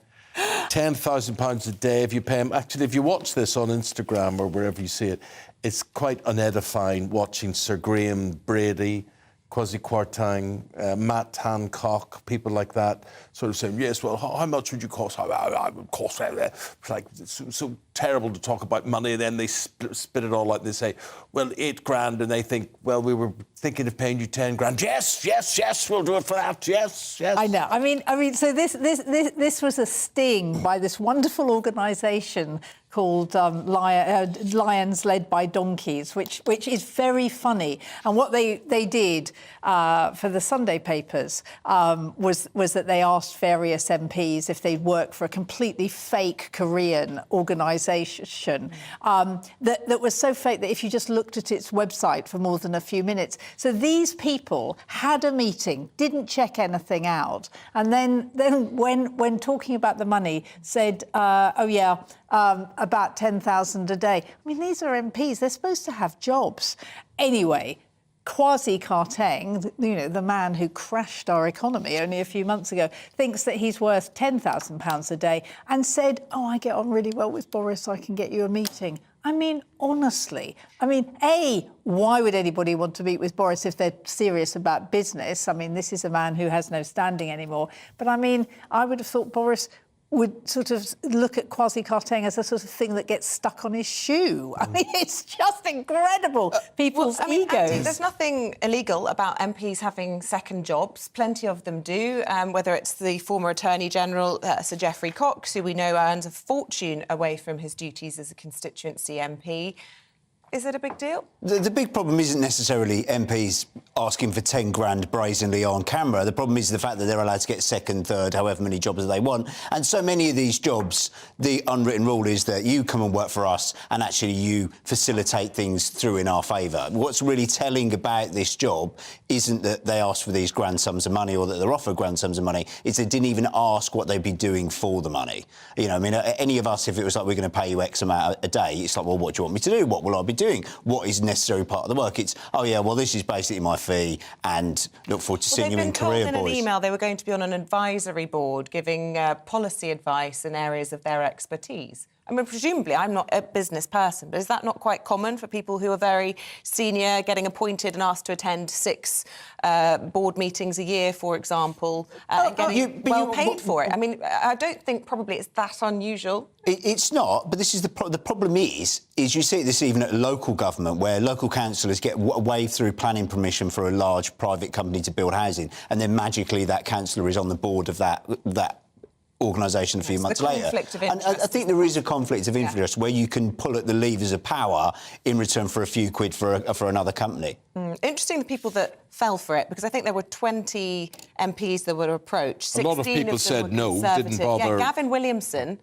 [SPEAKER 1] £10,000 a day if you pay him. Actually, if you watch this on Instagram or wherever you see it, it's quite unedifying watching Sir Graham Brady, Kwasi Kwarteng, Matt Hancock, people like that, sort of saying, yes, well, how much would you cost? I would cost... It's like, it's so terrible to talk about money, and then they spit it all out and they say, well, £8,000, and they think, well, we were thinking of paying you 10 grand. Yes, yes, yes, we'll do it for that, yes, yes.
[SPEAKER 25] I know. I mean, so this was a sting by this wonderful organisation called Lions Led by Donkeys, which is very funny. And what they did for the Sunday papers was that they asked various MPs if they'd work for a completely fake Korean organisation that was so fake that if you just looked at its website for more than a few minutes. So these people had a meeting, didn't check anything out, and then when talking about the money, said, oh yeah, about 10,000 a day. I mean, these are MPs. They're supposed to have jobs. Anyway, Kwasi Kwarteng, you know, the man who crashed our economy only a few months ago, thinks that he's worth £10,000 a day and said, oh, I get on really well with Boris, I can get you a meeting. I mean, honestly, I mean, A, why would anybody want to meet with Boris if they're serious about business? I mean, this is a man who has no standing anymore. But I mean, I would have thought Boris would sort of look at Kwasi Kwarteng as a sort of thing that gets stuck on his shoe. I mean, it's just incredible, people's egos.
[SPEAKER 2] Andy, there's nothing illegal about MPs having second jobs. Plenty of them do, whether it's the former Attorney General, Sir Geoffrey Cox, who we know earns a fortune away from his duties as a constituency MP. Is it a big deal?
[SPEAKER 4] The big problem isn't necessarily MPs asking for 10 grand brazenly on camera. The problem is the fact that they're allowed to get second, third, however many jobs they want. And so many of these jobs, the unwritten rule is that you come and work for us and actually you facilitate things through in our favour. What's really telling about this job isn't that they asked for these grand sums of money or that they're offered grand sums of money. It's they didn't even ask what they'd be doing for the money. You know, I mean, any of us, if it was like, we're going to pay you X amount a day, it's like, well, what do you want me to do? What will I be doing? What is necessary part of the work? It's, oh yeah, well, this is basically my fee and look forward to seeing you in career, boys.
[SPEAKER 2] They've been told in an email they were going to be on an advisory board giving policy advice in areas of their expertise. I mean, presumably, I'm not a business person, but is that not quite common for people who are very senior, getting appointed and asked to attend 6 board meetings a year, for example, and getting paid for it? I mean, I don't think probably it's that unusual.
[SPEAKER 4] It's not, but this is the problem is you see this even at local government, where local councillors get waived through planning permission for a large private company to build housing, and then magically that councillor is on the board of that organisation a few months later. And I think there is a conflict of interest where you can pull at the levers of power in return for a few quid for another company.
[SPEAKER 2] Interesting, the people that fell for it, because I think there were 20 MPs that were approached.
[SPEAKER 1] A lot of people said no, didn't bother.
[SPEAKER 2] Yeah, Gavin Williamson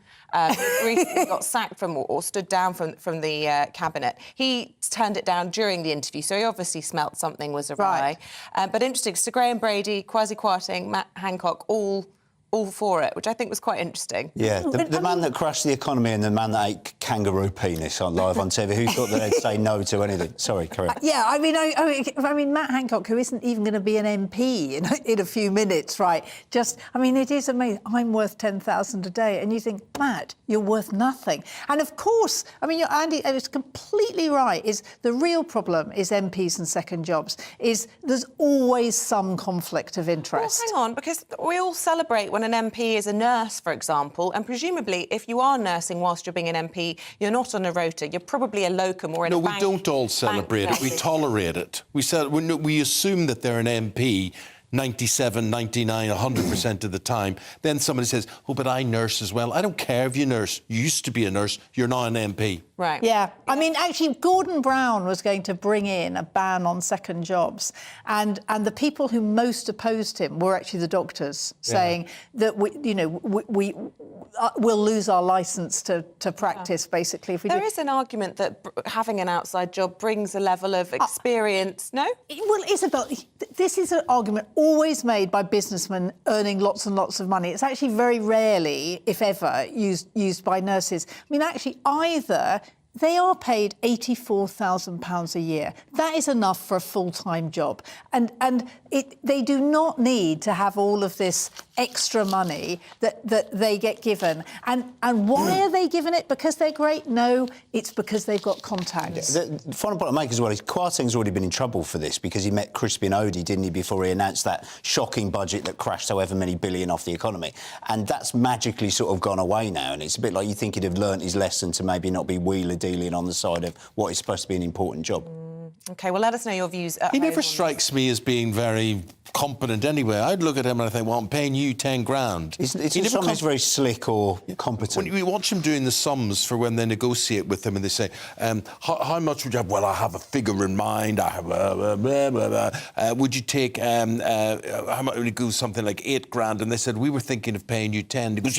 [SPEAKER 2] recently got sacked from or stood down from the cabinet. He turned it down during the interview, so he obviously smelt something was awry. Right. But interesting, Sir Graham Brady, Kwasi Kwarteng, Matt Hancock, all for it, which I think was quite interesting.
[SPEAKER 4] Yeah, the man that crashed the economy and the man that ate kangaroo penis on live on TV, who thought that they'd say no to anything? Sorry, carry on.
[SPEAKER 25] Yeah, I mean, Matt Hancock, who isn't even going to be an MP in a few minutes, right? I mean, it is amazing. I'm worth 10,000 a day, and you think, Matt, you're worth nothing. And of course, I mean, Andy is completely right. Is the real problem is MPs and second jobs? Is there's always some conflict of interest?
[SPEAKER 2] Well, hang on, because we all celebrate when an MP is a nurse, for example, and presumably if you are nursing whilst you're being an MP, you're not on a rota, you're probably a locum or in a bank.
[SPEAKER 1] No, we don't all celebrate it, we tolerate it. We assume that they're an MP 97, 99, 100% of the time. Then somebody says, oh, but I nurse as well. I don't care if you nurse. You used to be a nurse. You're now an MP.
[SPEAKER 2] Right.
[SPEAKER 25] Yeah. I mean, actually, Gordon Brown was going to bring in a ban on second jobs. And the people who most opposed him were actually the doctors, saying that, we'll lose our licence to practice, basically. If we
[SPEAKER 2] There is an argument that having an outside job brings a level of experience, no?
[SPEAKER 25] Well, Isabel, this is an argument always made by businessmen earning lots and lots of money. It's actually very rarely, if ever, used by nurses. I mean, actually, either they are paid £84,000 a year. That is enough for a full-time job. And they do not need to have all of this extra money that they get given. And why are they given it? Because they're great? No, it's because they've got contacts.
[SPEAKER 4] The final point I make as well is Kwarteng's already been in trouble for this because he met Crispin Odey, didn't he, before he announced that shocking budget that crashed however many billion off the economy. And that's magically sort of gone away now. And it's a bit like you think he'd have learnt his lesson to maybe not be wheeler-dealing on the side of what is supposed to be an important job.
[SPEAKER 2] OK, well, let us know your views at
[SPEAKER 1] He
[SPEAKER 2] home
[SPEAKER 1] never
[SPEAKER 2] on
[SPEAKER 1] strikes me as being very competent anyway. I'd look at him and I think, well, I'm paying you 10 grand.
[SPEAKER 4] It's something very slick or competent.
[SPEAKER 1] When you watch him doing the sums for when they negotiate with him and they say, how much would you have? Well, I have a figure in mind. I have blah, blah, blah. Would you take, how much would it go, something like 8 grand? And they said, we were thinking of paying you 10. He goes,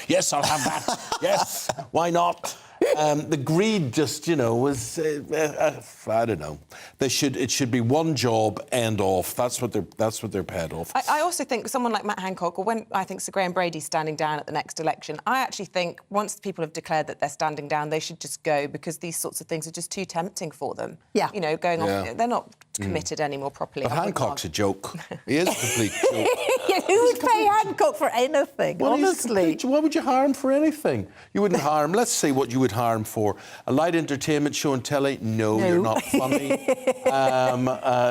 [SPEAKER 1] yes, I'll have that. Yes, why not? The greed just, was, I don't know. It should be one job, end off. That's what they're paid off.
[SPEAKER 2] I also think someone like Matt Hancock, or when I think Sir Graham Brady's standing down at the next election, I actually think once people have declared that they're standing down, they should just go because these sorts of things are just too tempting for them.
[SPEAKER 25] Yeah.
[SPEAKER 2] Going off, they're not committed anymore properly.
[SPEAKER 1] But Hancock's a joke. He is a complete joke.
[SPEAKER 25] Yeah, who would pay Hancock for anything, honestly?
[SPEAKER 1] Why would you hire him for anything? You wouldn't hire him. Let's say what you would hire him for. A light entertainment show on telly? No, you're not funny.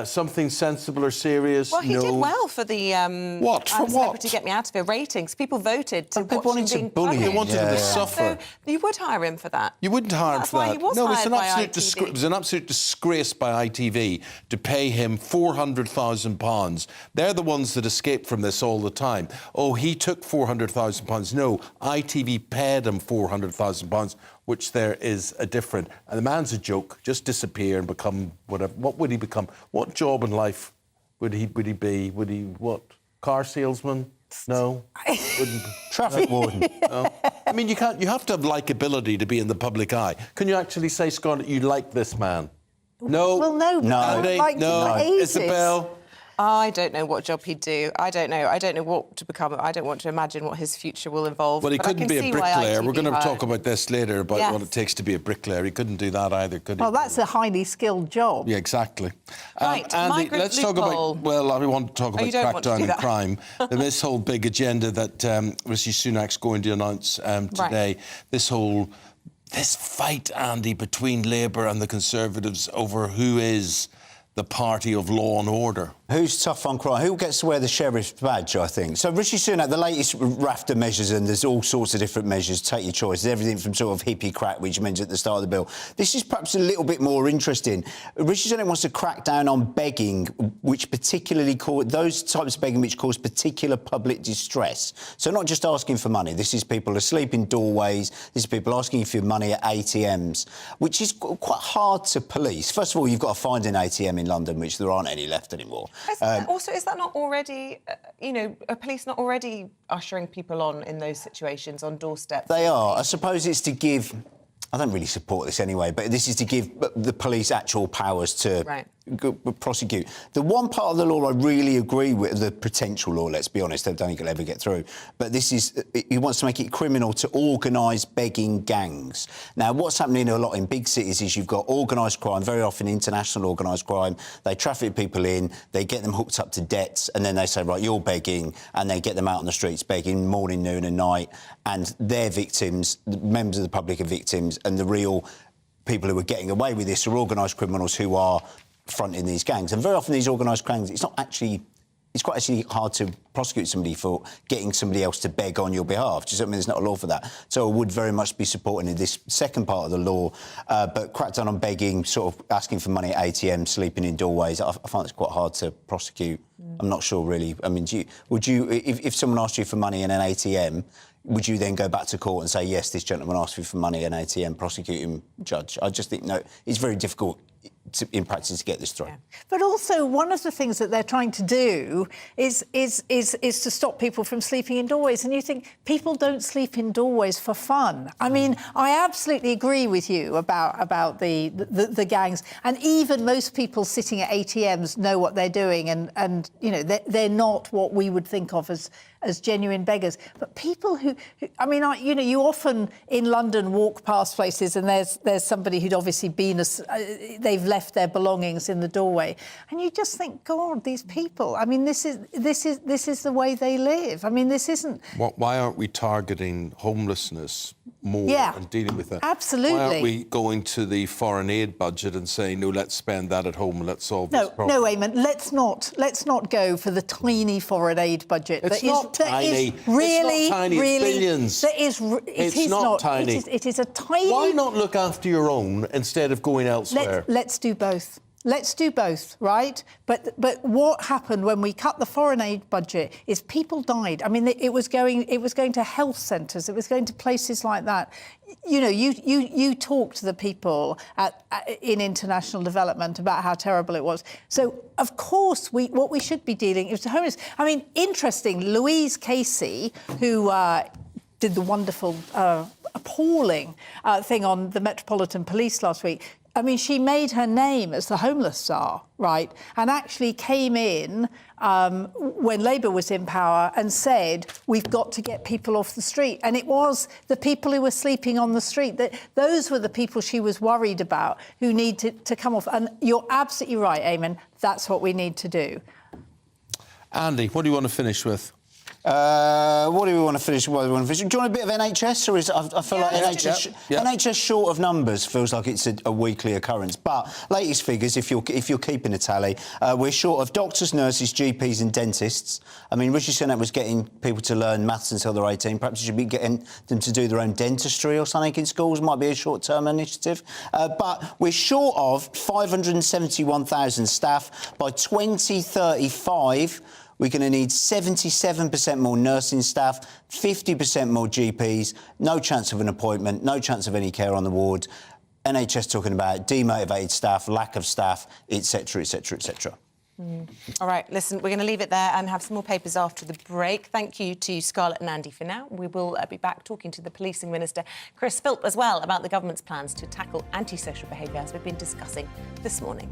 [SPEAKER 1] Something sensible or serious?
[SPEAKER 2] Well, he
[SPEAKER 1] no.
[SPEAKER 2] did well for the
[SPEAKER 1] what? For
[SPEAKER 2] Celebrity
[SPEAKER 1] what?
[SPEAKER 2] Get Me Out of Here ratings. People voted to watch him being
[SPEAKER 1] bully. They wanted him to suffer.
[SPEAKER 2] So you would hire him for that.
[SPEAKER 1] You wouldn't hire him
[SPEAKER 2] That's
[SPEAKER 1] for
[SPEAKER 2] why
[SPEAKER 1] that.
[SPEAKER 2] he was
[SPEAKER 1] No,
[SPEAKER 2] hired by
[SPEAKER 1] it was an absolute disgrace by ITV to pay him £400,000. They're the ones that escape from this all the time. Oh, he took £400,000. No, ITV paid him £400,000, which there is a difference. And the man's a joke. Just disappear and become whatever. What would he become? What job in life would he be? Would he what? Car salesman? No. Wouldn't.
[SPEAKER 4] Traffic warden.
[SPEAKER 1] No. I mean, you can't. You have to have likability to be in the public eye. Can you actually say, Scarlett, you like this man? No.
[SPEAKER 25] Well, no.
[SPEAKER 1] Andy,
[SPEAKER 25] Like
[SPEAKER 1] no. Isabel.
[SPEAKER 2] I don't know what job he'd do. I don't know. I don't know what to become. I don't want to imagine what his future will involve.
[SPEAKER 1] Well, he couldn't be a bricklayer. We're going to talk about this later, about
[SPEAKER 2] Yes.
[SPEAKER 1] what it takes to be a bricklayer. He couldn't do that either, could he?
[SPEAKER 25] Well, that's a highly skilled job.
[SPEAKER 1] Yeah, exactly.
[SPEAKER 2] Right,
[SPEAKER 1] Andy,
[SPEAKER 2] migrant
[SPEAKER 1] let's talk
[SPEAKER 2] loophole.
[SPEAKER 1] about... Well, I want to talk about
[SPEAKER 2] you don't want to
[SPEAKER 1] crackdown
[SPEAKER 2] do
[SPEAKER 1] on
[SPEAKER 2] that.
[SPEAKER 1] crime. This whole big agenda that Rishi Sunak's going to announce today.
[SPEAKER 2] Right.
[SPEAKER 1] This fight, Andy, between Labour and the Conservatives over who is the party of law and order.
[SPEAKER 4] Who's tough on crime? Who gets to wear the sheriff's badge, I think? So Rishi Sunak, the latest raft of measures, and there's all sorts of different measures, take your choice. There's everything from sort of hippie crack, which means at the start of the bill. This is perhaps a little bit more interesting. Rishi Sunak wants to crack down on begging, which particularly those types of begging which cause particular public distress. So not just asking for money. This is people asleep in doorways. This is people asking for money at ATMs, which is quite hard to police. First of all, you've got to find an ATM in London, which there aren't any left anymore.
[SPEAKER 2] Also, is that not already, are police not already ushering people on in those situations on doorsteps?
[SPEAKER 4] They are. I suppose it's to give... I don't really support this anyway, but this is to give the police actual powers to prosecute. The one part of the law I really agree with, the potential law, let's be honest, I don't think it'll ever get through, but this is, he wants to make it criminal to organise begging gangs. Now, what's happening a lot in big cities is you've got organised crime, very often international organised crime. They traffic people in, they get them hooked up to debts, and then they say, right, you're begging, and they get them out on the streets begging morning, noon and night, and they're victims, the members of the public are victims, and the real people who are getting away with this are organised criminals who are fronting these gangs. And very often these organised gangs, it's quite actually hard to prosecute somebody for getting somebody else to beg on your behalf. Just, I mean, there's not a law for that. So I would very much be supporting this second part of the law, but crack down on begging, sort of asking for money at ATMs, sleeping in doorways, I find it's quite hard to prosecute. I'm not sure, really. I mean, would you, if someone asked you for money in an ATM, would you then go back to court and say, yes, this gentleman asked you for money in an ATM, prosecute him, judge? I just think, no, it's very difficult. in practice to get this through.
[SPEAKER 25] But also, one of the things that they're trying to do is to stop people from sleeping in doorways. And you think people don't sleep in doorways for fun. I mean, I absolutely agree with you about the gangs. And even most people sitting at ATMs know what they're doing, and you know, they're not what we would think of as genuine beggars. But people who I mean, you know, you often in London walk past places and there's somebody who'd obviously been they've left their belongings in the doorway, and you just think, God, these people. I mean, this is the way they live. I mean, this isn't.
[SPEAKER 1] Why aren't we targeting homelessness more and dealing with that?
[SPEAKER 25] Absolutely.
[SPEAKER 1] Why aren't we going to the foreign aid budget and saying, no, let's spend that at home and let's solve this problem?
[SPEAKER 25] No, Eamonn, let's not go for the tiny foreign aid budget.
[SPEAKER 1] It's not tiny.
[SPEAKER 25] It's not tiny.
[SPEAKER 1] It's billions.
[SPEAKER 25] It's not tiny. It is a tiny.
[SPEAKER 1] Why not look after your own instead of going elsewhere?
[SPEAKER 25] Let's do both. Let's do both, right? But what happened when we cut the foreign aid budget is people died. I mean, it was going to health centres, it was going to places like that. You know, you talk to the people in international development about how terrible it was. So of course, what we should be dealing is the homeless. I mean, interesting. Louise Casey, who did the wonderful, appalling thing on the Metropolitan Police last week. I mean, she made her name as the homeless czar, right? And actually came in when Labour was in power and said, we've got to get people off the street. And it was the people who were sleeping on the street, those were the people she was worried about, who need to come off. And you're absolutely right, Eamonn, that's what we need to do.
[SPEAKER 1] Andy, what do you want to finish with?
[SPEAKER 4] What do we want to finish? Do you want a bit of NHS, or I feel like NHS short of numbers feels like it's a weekly occurrence. But latest figures, if you're keeping a tally, we're short of doctors, nurses, GPs, and dentists. I mean, Rishi Sunak was getting people to learn maths until they're 18. Perhaps you should be getting them to do their own dentistry or something in schools. Might be a short-term initiative. But we're short of 571,000 staff by 2035. We're going to need 77% more nursing staff, 50% more GPs, no chance of an appointment, no chance of any care on the ward. NHS talking about demotivated staff, lack of staff, etc., etc., etc.
[SPEAKER 2] All right, listen, we're going to leave it there and have some more papers after the break. Thank you to Scarlett and Andy for now. We will be back talking to the Policing Minister, Chris Philp, as well, about the government's plans to tackle antisocial behaviour, as we've been discussing this morning.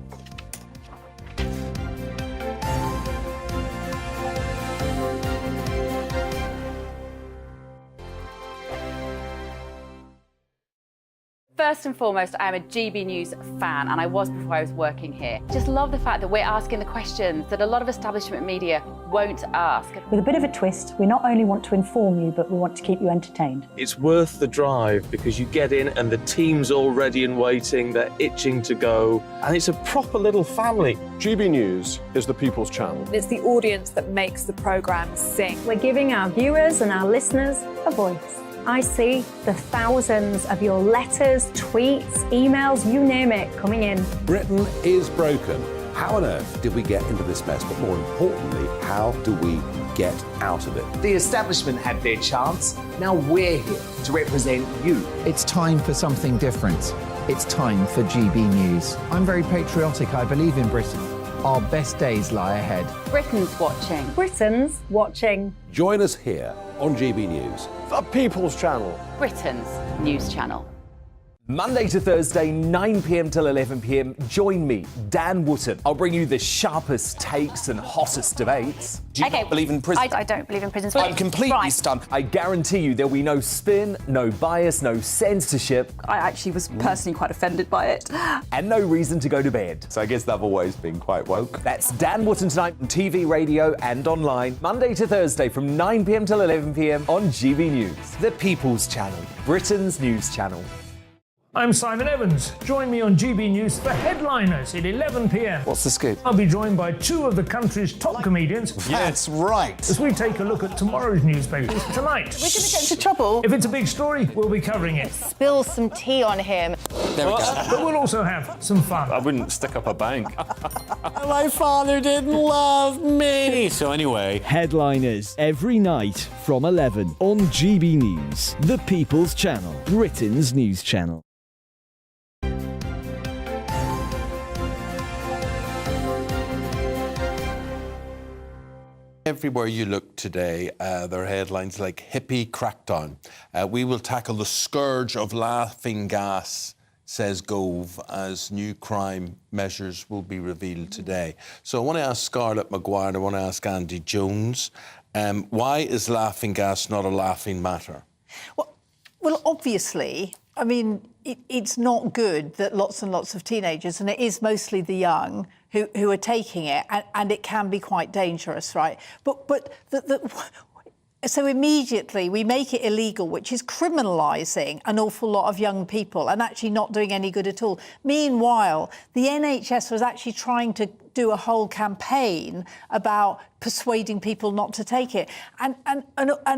[SPEAKER 5] First and foremost, I am a GB News fan, and I was before I was working here. Just love the fact that we're asking the questions that a lot of establishment media won't ask.
[SPEAKER 12] With a bit of a twist, we not only want to inform you, but we want to keep you entertained.
[SPEAKER 10] It's worth the drive because you get in and the team's all ready and waiting, they're itching to go, and it's a proper little family.
[SPEAKER 13] GB News is the People's Channel.
[SPEAKER 6] It's the audience that makes the programme sing.
[SPEAKER 12] We're giving our viewers and our listeners a voice. I see the thousands of your letters, tweets, emails, you name it, coming in.
[SPEAKER 16] Britain is broken. How on earth did we get into this mess? But more importantly, how do we get out of it?
[SPEAKER 15] The establishment had their chance. Now we're here to represent you.
[SPEAKER 3] It's time for something different. It's time for GB News. I'm very patriotic. I believe in Britain. Our best days lie ahead.
[SPEAKER 5] Britain's watching.
[SPEAKER 12] Britain's watching.
[SPEAKER 16] Join us here on GB News.
[SPEAKER 13] The People's Channel.
[SPEAKER 5] Britain's news channel.
[SPEAKER 15] Monday to Thursday, 9 p.m. till 11 p.m. Join me, Dan Wootton. I'll bring you the sharpest takes and hottest debates. Do you not believe in prisons?
[SPEAKER 5] I don't believe in prisons.
[SPEAKER 15] I'm completely stunned. I guarantee you there'll be no spin, no bias, no censorship.
[SPEAKER 6] I actually was personally quite offended by it.
[SPEAKER 15] And no reason to go to bed.
[SPEAKER 7] So I guess they've always been quite woke.
[SPEAKER 15] That's Dan Wootton tonight on TV, radio and online. Monday to Thursday from 9 p.m. till 11 p.m. on GB News. The People's Channel, Britain's news channel.
[SPEAKER 8] I'm Simon Evans. Join me on GB News for Headliners at 11 p.m.
[SPEAKER 7] What's the scoop?
[SPEAKER 8] I'll be joined by two of the country's top comedians.
[SPEAKER 7] That's right.
[SPEAKER 8] As we take a look at tomorrow's newspapers tonight.
[SPEAKER 6] We're going to get into trouble.
[SPEAKER 8] If it's a big story, we'll be covering it.
[SPEAKER 6] Spill some tea on him.
[SPEAKER 7] There we go.
[SPEAKER 8] But we'll also have some fun.
[SPEAKER 7] I wouldn't stick up a bank. My father didn't love me. So anyway.
[SPEAKER 9] Headliners every night from 11 on GB News, the People's Channel, Britain's news channel.
[SPEAKER 1] Everywhere you look today, there are headlines like hippie crackdown. We will tackle the scourge of laughing gas, says Gove, as new crime measures will be revealed today. So I want to ask Scarlett Maguire and I want to ask Andy Jones, why is laughing gas not a laughing matter?
[SPEAKER 25] Well, obviously, I mean, it's not good that lots and lots of teenagers, and it is mostly the young, who are taking it, and it can be quite dangerous, right? So immediately we make it illegal, which is criminalising an awful lot of young people and actually not doing any good at all. Meanwhile, the NHS was actually trying to do a whole campaign about persuading people not to take it. And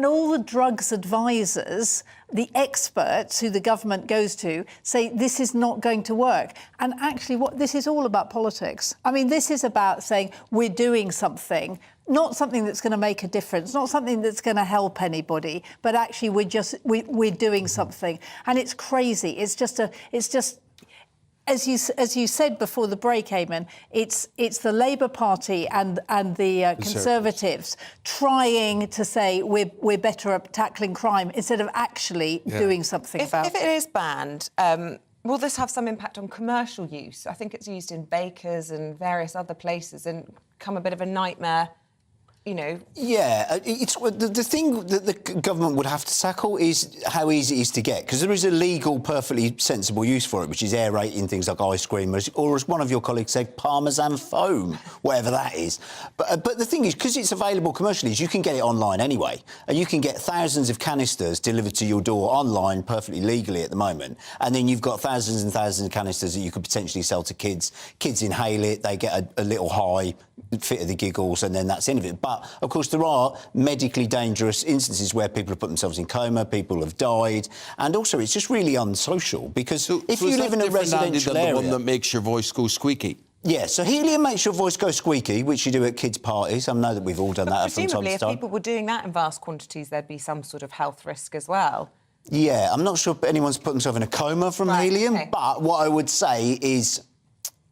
[SPEAKER 25] all the drugs advisors, the experts who the government goes to, say this is not going to work. And actually, this is all about politics. I mean, this is about saying we're doing something, not something that's going to make a difference, not something that's going to help anybody, but actually we're doing something. And it's crazy. It's just as you said before the break, Eamonn, it's the Labour Party and the Conservatives trying to say we're better at tackling crime instead of actually doing something about it.
[SPEAKER 2] If it is banned, will this have some impact on commercial use? I think it's used in bakers and various other places and become a bit of a nightmare. You know.
[SPEAKER 4] Yeah, it's the thing that the government would have to tackle is how easy it is to get, because there is a legal, perfectly sensible use for it, which is aerating things like ice cream, or as one of your colleagues said, Parmesan foam, whatever that is. But the thing is, because it's available commercially, is you can get it online anyway, and you can get thousands of canisters delivered to your door online perfectly legally at the moment, and then you've got thousands and thousands of canisters that you could potentially sell to kids. Kids inhale it, they get a little high, fit of the giggles, and then that's the end of it. But of course, there are medically dangerous instances where people have put themselves in coma, people have died, and also it's just really unsocial, because if you live in a residential area,
[SPEAKER 1] the one that makes your voice go squeaky.
[SPEAKER 4] Yeah, so helium makes your voice go squeaky, which you do at kids' parties. I know that we've all done that from time to time.
[SPEAKER 2] Presumably, if people were doing that in vast quantities, there'd be some sort of health risk as well.
[SPEAKER 4] Yeah, I'm not sure anyone's put themselves in a coma from helium, but what I would say is...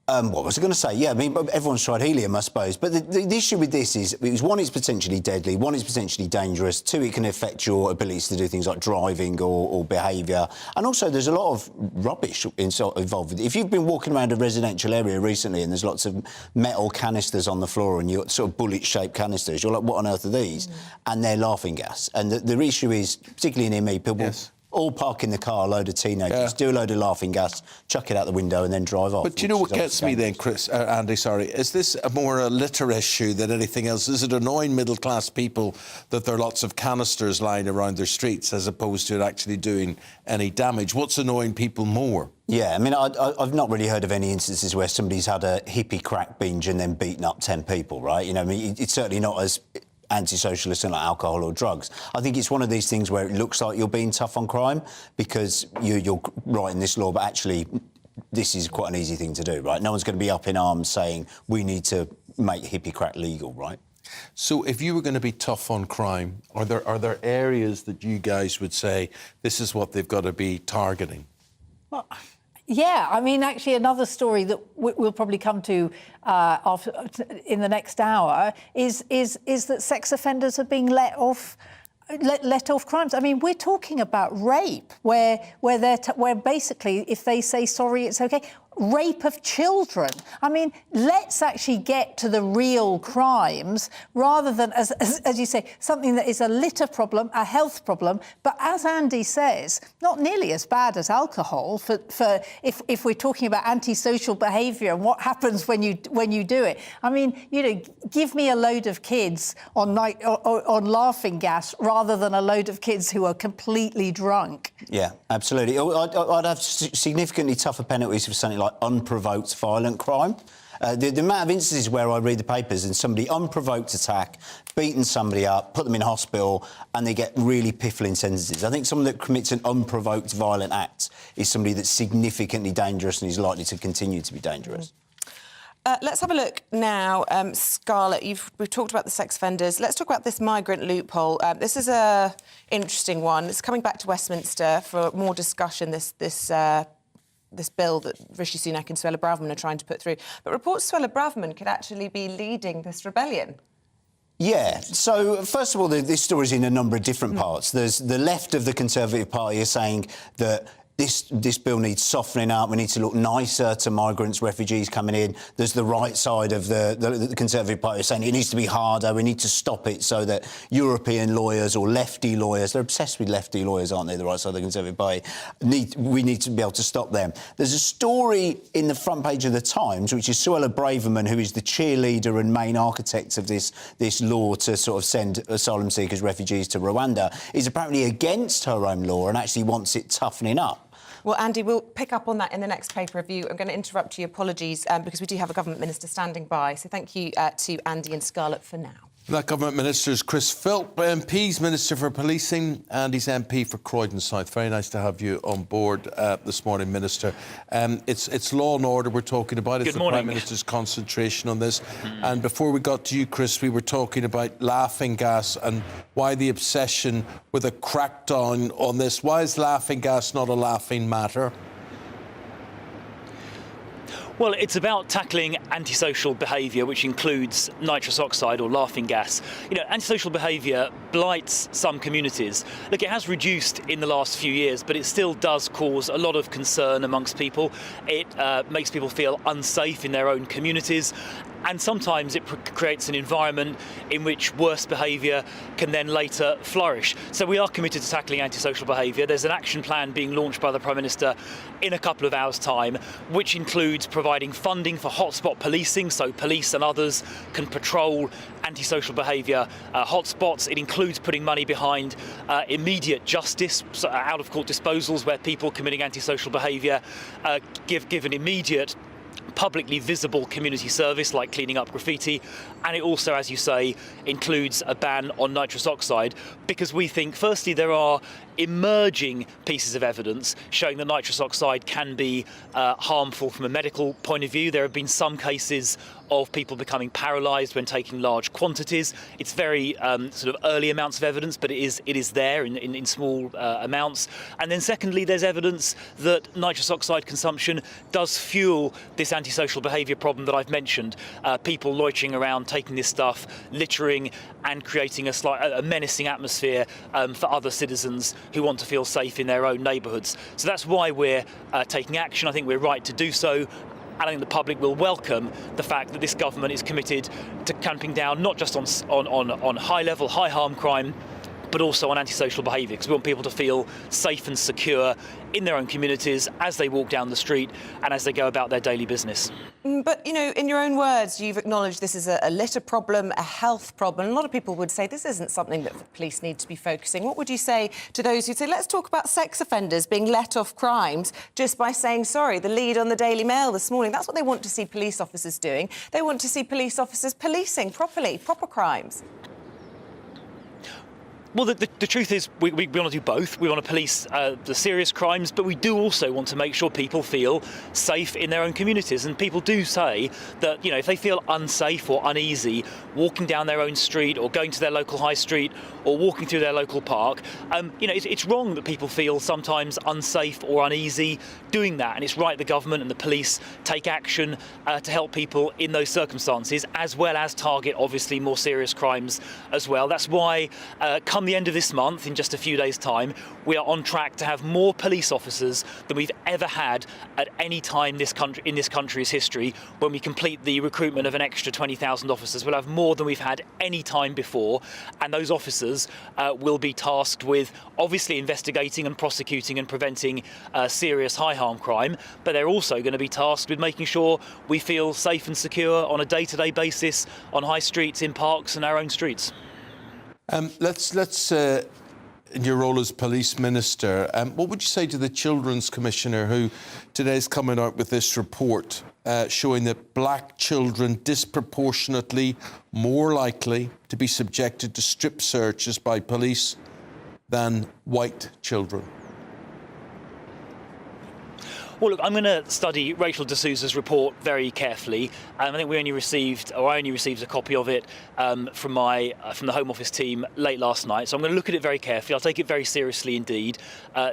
[SPEAKER 4] what was I going to say? Yeah, I mean, everyone's tried helium, I suppose. But the issue with this is, one, it's potentially deadly. One, it's potentially dangerous. Two, it can affect your abilities to do things like driving or behaviour. And also, there's a lot of rubbish involved with it. If you've been walking around a residential area recently and there's lots of metal canisters on the floor and you're sort of bullet-shaped canisters, you're like, what on earth are these? And they're laughing gas. And the issue is, particularly near me, people... Yes. All park in the car, a load of teenagers, do a load of laughing gas, chuck it out the window and then drive off.
[SPEAKER 1] But do you know what gets me then, Andy, is this more a litter issue than anything else? Is it annoying middle-class people that there are lots of canisters lying around their streets as opposed to it actually doing any damage? What's annoying people more?
[SPEAKER 4] Yeah, I mean, I've not really heard of any instances where somebody's had a hippie crack binge and then beaten up 10 people, right? You know, I mean, it's certainly not as... anti-socialist and like alcohol or drugs. I think it's one of these things where it looks like you're being tough on crime because you're writing this law, but actually this is quite an easy thing to do, right? No one's going to be up in arms saying we need to make hippie crack legal, right?
[SPEAKER 1] So if you were going to be tough on crime, are there areas that you guys would say this is what they've got to be targeting?
[SPEAKER 25] Well, yeah, I mean, actually, another story that we'll probably come to in the next hour is that sex offenders are being let off crimes. I mean, we're talking about rape, where basically, if they say sorry, it's okay. Rape of children. I mean, let's actually get to the real crimes rather than, as you say, something that is a litter problem, a health problem. But as Andy says, not nearly as bad as alcohol. For if we're talking about antisocial behaviour and what happens when you do it. I mean, you know, give me a load of kids on laughing gas rather than a load of kids who are completely drunk.
[SPEAKER 4] Yeah, absolutely. I'd have significantly tougher penalties for something like unprovoked violent crime. The amount of instances where I read the papers and somebody unprovoked attack, beaten somebody up, put them in hospital, and they get really piffling sentences. I think someone that commits an unprovoked violent act is somebody that's significantly dangerous and is likely to continue to be dangerous.
[SPEAKER 2] Let's have a look now. Scarlett, we've talked about the sex offenders. Let's talk about this migrant loophole. This is an interesting one. It's coming back to Westminster for more discussion, this bill that Rishi Sunak and Suella Braverman are trying to put through. But reports Suella Braverman could actually be leading this rebellion.
[SPEAKER 4] Yeah. So, first of all, this story's in a number of different parts. There's the left of the Conservative Party are saying that this bill needs softening up. We need to look nicer to migrants, refugees coming in. There's the right side of the Conservative Party saying it needs to be harder. We need to stop it so that European lawyers or lefty lawyers, they're obsessed with lefty lawyers, aren't they, the right side of the Conservative Party, we need to be able to stop them. There's a story in the front page of the Times, which is Suella Braverman, who is the cheerleader and main architect of this law to sort of send asylum seekers, refugees to Rwanda, is apparently against her own law and actually wants it toughening up.
[SPEAKER 2] Well, Andy, we'll pick up on that in the next paper review. I'm going to interrupt you. Apologies, because we do have a government minister standing by. So thank you to Andy and Scarlett for now.
[SPEAKER 1] That government minister is Chris Philp, MP's Minister for Policing, and he's MP for Croydon South. Very nice to have you on board this morning, Minister. It's law and order we're talking about. It's
[SPEAKER 11] Good morning.
[SPEAKER 1] the Prime Minister's concentration on this. And before we got to you, Chris, we were talking about laughing gas and why the obsession with a crackdown on this. Why is laughing gas not a laughing matter?
[SPEAKER 11] Well, it's about tackling antisocial behaviour, which includes nitrous oxide or laughing gas. You know, antisocial behaviour blights some communities. Look, it has reduced in the last few years, but it still does cause a lot of concern amongst people. It makes people feel unsafe in their own communities. And sometimes it creates an environment in which worse behaviour can then later flourish. So we are committed to tackling antisocial behaviour. There's an action plan being launched by the Prime Minister in a couple of hours' time, which includes providing funding for hotspot policing, so police and others can patrol antisocial behaviour hotspots. It includes putting money behind immediate justice, so out-of-court disposals where people committing antisocial behaviour give an immediate publicly visible community service like cleaning up graffiti, and it also, as you say, includes a ban on nitrous oxide, because we think firstly there are emerging pieces of evidence showing that nitrous oxide can be harmful from a medical point of view. There have been some cases of people becoming paralysed when taking large quantities. It's very sort of early amounts of evidence, but it is there in small amounts. And then secondly, there's evidence that nitrous oxide consumption does fuel this antisocial behaviour problem that I've mentioned. People loitering around, taking this stuff, littering and creating a menacing atmosphere for other citizens who want to feel safe in their own neighbourhoods. So that's why we're taking action. I think we're right to do so. And I think the public will welcome the fact that this government is committed to clamping down not just on high-level, high-harm crime, but also on antisocial behaviour, because we want people to feel safe and secure in their own communities as they walk down the street and as they go about their daily business.
[SPEAKER 2] But, you know, in your own words, you've acknowledged this is a litter problem, a health problem. A lot of people would say this isn't something that the police need to be focusing. What would you say to those who say, let's talk about sex offenders being let off crimes just by saying sorry? The lead on the Daily Mail this morning, that's what they want to see police officers doing. They want to see police officers policing properly, proper crimes.
[SPEAKER 11] Well, the truth is we want to do both. We want to police the serious crimes, but we do also want to make sure people feel safe in their own communities. And people do say that, you know, if they feel unsafe or uneasy walking down their own street or going to their local high street or walking through their local park, you know, it's wrong that people feel sometimes unsafe or uneasy doing that. And it's right the government and the police take action to help people in those circumstances, as well as target, obviously, more serious crimes as well. That's why come the end of this month, in just a few days' time, we are on track to have more police officers than we've ever had at any time in this country's history. When we complete the recruitment of an extra 20,000 officers, we'll have more than we've had any time before, and those officers will be tasked with obviously investigating and prosecuting and preventing serious high-harm crime, but they're also going to be tasked with making sure we feel safe and secure on a day-to-day basis on high streets, in parks and our own streets.
[SPEAKER 1] Let's in your role as police minister, what would you say to the Children's Commissioner who today is coming out with this report showing that black children disproportionately more likely to be subjected to strip searches by police than white children?
[SPEAKER 11] Well, look, I'm going to study Rachel de Souza's report very carefully. I think I only received a copy of it from the Home Office team late last night. So I'm going to look at it very carefully. I'll take it very seriously indeed.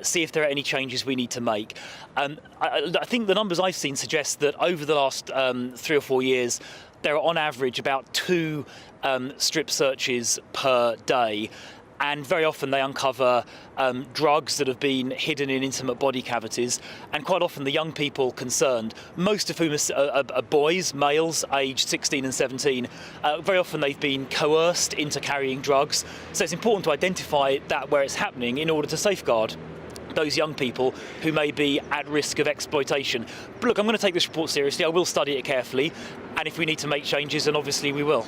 [SPEAKER 11] See if there are any changes we need to make. I think the numbers I've seen suggest that over the last 3 or 4 years, there are on average about 2 strip searches per day. And very often they uncover drugs that have been hidden in intimate body cavities, and quite often the young people concerned, most of whom are boys, males, aged 16 and 17, very often they've been coerced into carrying drugs. So it's important to identify that where it's happening in order to safeguard those young people who may be at risk of exploitation. But look, I'm going to take this report seriously. I will study it carefully, and if we need to make changes, then obviously we will.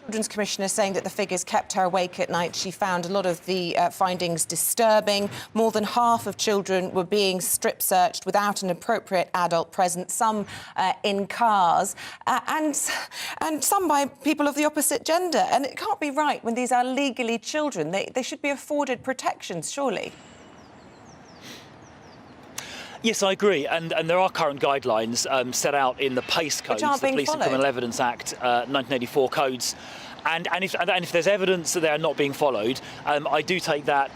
[SPEAKER 2] Children's Commissioner saying that the figures kept her awake at night. She found a lot of the findings disturbing. More than half of children were being strip searched without an appropriate adult present, some in cars, and some by people of the opposite gender. And it can't be right when these are legally children. They should be afforded protections, surely.
[SPEAKER 11] Yes, I agree, and there are current guidelines set out in the PACE codes, the Police and Criminal Evidence Act 1984 codes, and if there's evidence that they are not being followed, I do take that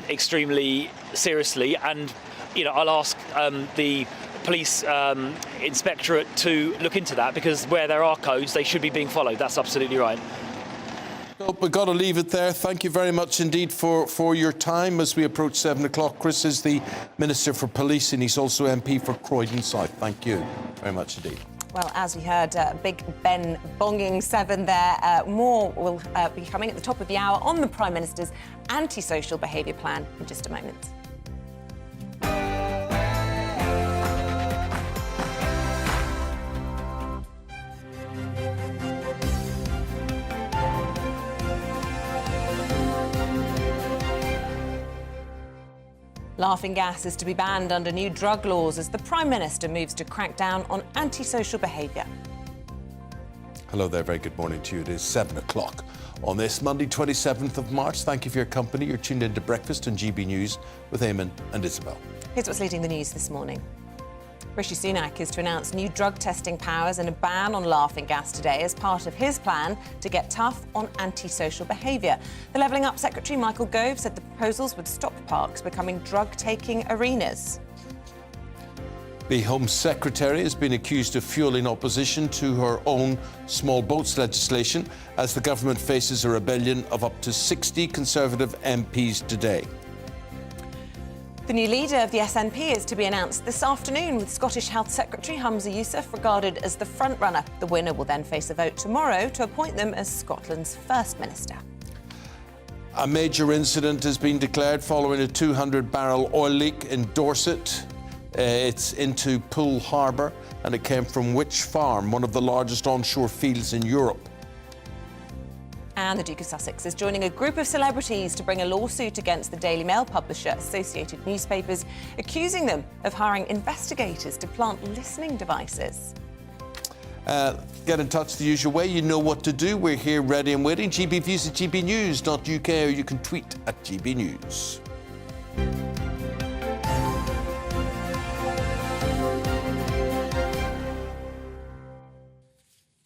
[SPEAKER 11] extremely seriously, and I'll ask the police inspectorate to look into that, because where there are codes, they should be being followed. That's absolutely right.
[SPEAKER 1] We've got to leave it there. Thank you very much indeed for your time as we approach 7 o'clock. Chris is the Minister for Police and he's also MP for Croydon South. Thank you very much indeed.
[SPEAKER 2] Well, as we heard, Big Ben bonging 7 there. More will be coming at the top of the hour on the Prime Minister's antisocial behaviour plan in just a moment. Laughing gas is to be banned under new drug laws as the Prime Minister moves to crack down on antisocial behaviour.
[SPEAKER 1] Hello there, very good morning to you. It is 7 o'clock on this Monday, 27th of March. Thank you for your company. You're tuned into Breakfast on GB News with Eamonn and Isabel.
[SPEAKER 2] Here's what's leading the news this morning. Rishi Sunak is to announce new drug testing powers and a ban on laughing gas today as part of his plan to get tough on antisocial behaviour. The Levelling Up Secretary Michael Gove said the proposals would stop parks becoming drug-taking arenas.
[SPEAKER 1] The Home Secretary has been accused of fuelling opposition to her own small boats legislation as the government faces a rebellion of up to 60 Conservative MPs today.
[SPEAKER 2] The new leader of the SNP is to be announced this afternoon, with Scottish Health Secretary Humza Yousaf regarded as the front-runner. The winner will then face a vote tomorrow to appoint them as Scotland's First Minister.
[SPEAKER 1] A major incident has been declared following a 200-barrel oil leak in Dorset. It's into Poole Harbour, and it came from Witch Farm, one of the largest onshore fields in Europe.
[SPEAKER 2] And the Duke of Sussex is joining a group of celebrities to bring a lawsuit against the Daily Mail publisher Associated Newspapers, accusing them of hiring investigators to plant listening devices.
[SPEAKER 1] Get in touch the usual way. You know what to do. We're here ready and waiting. GB Views at gbnews.uk, or you can tweet at GB News.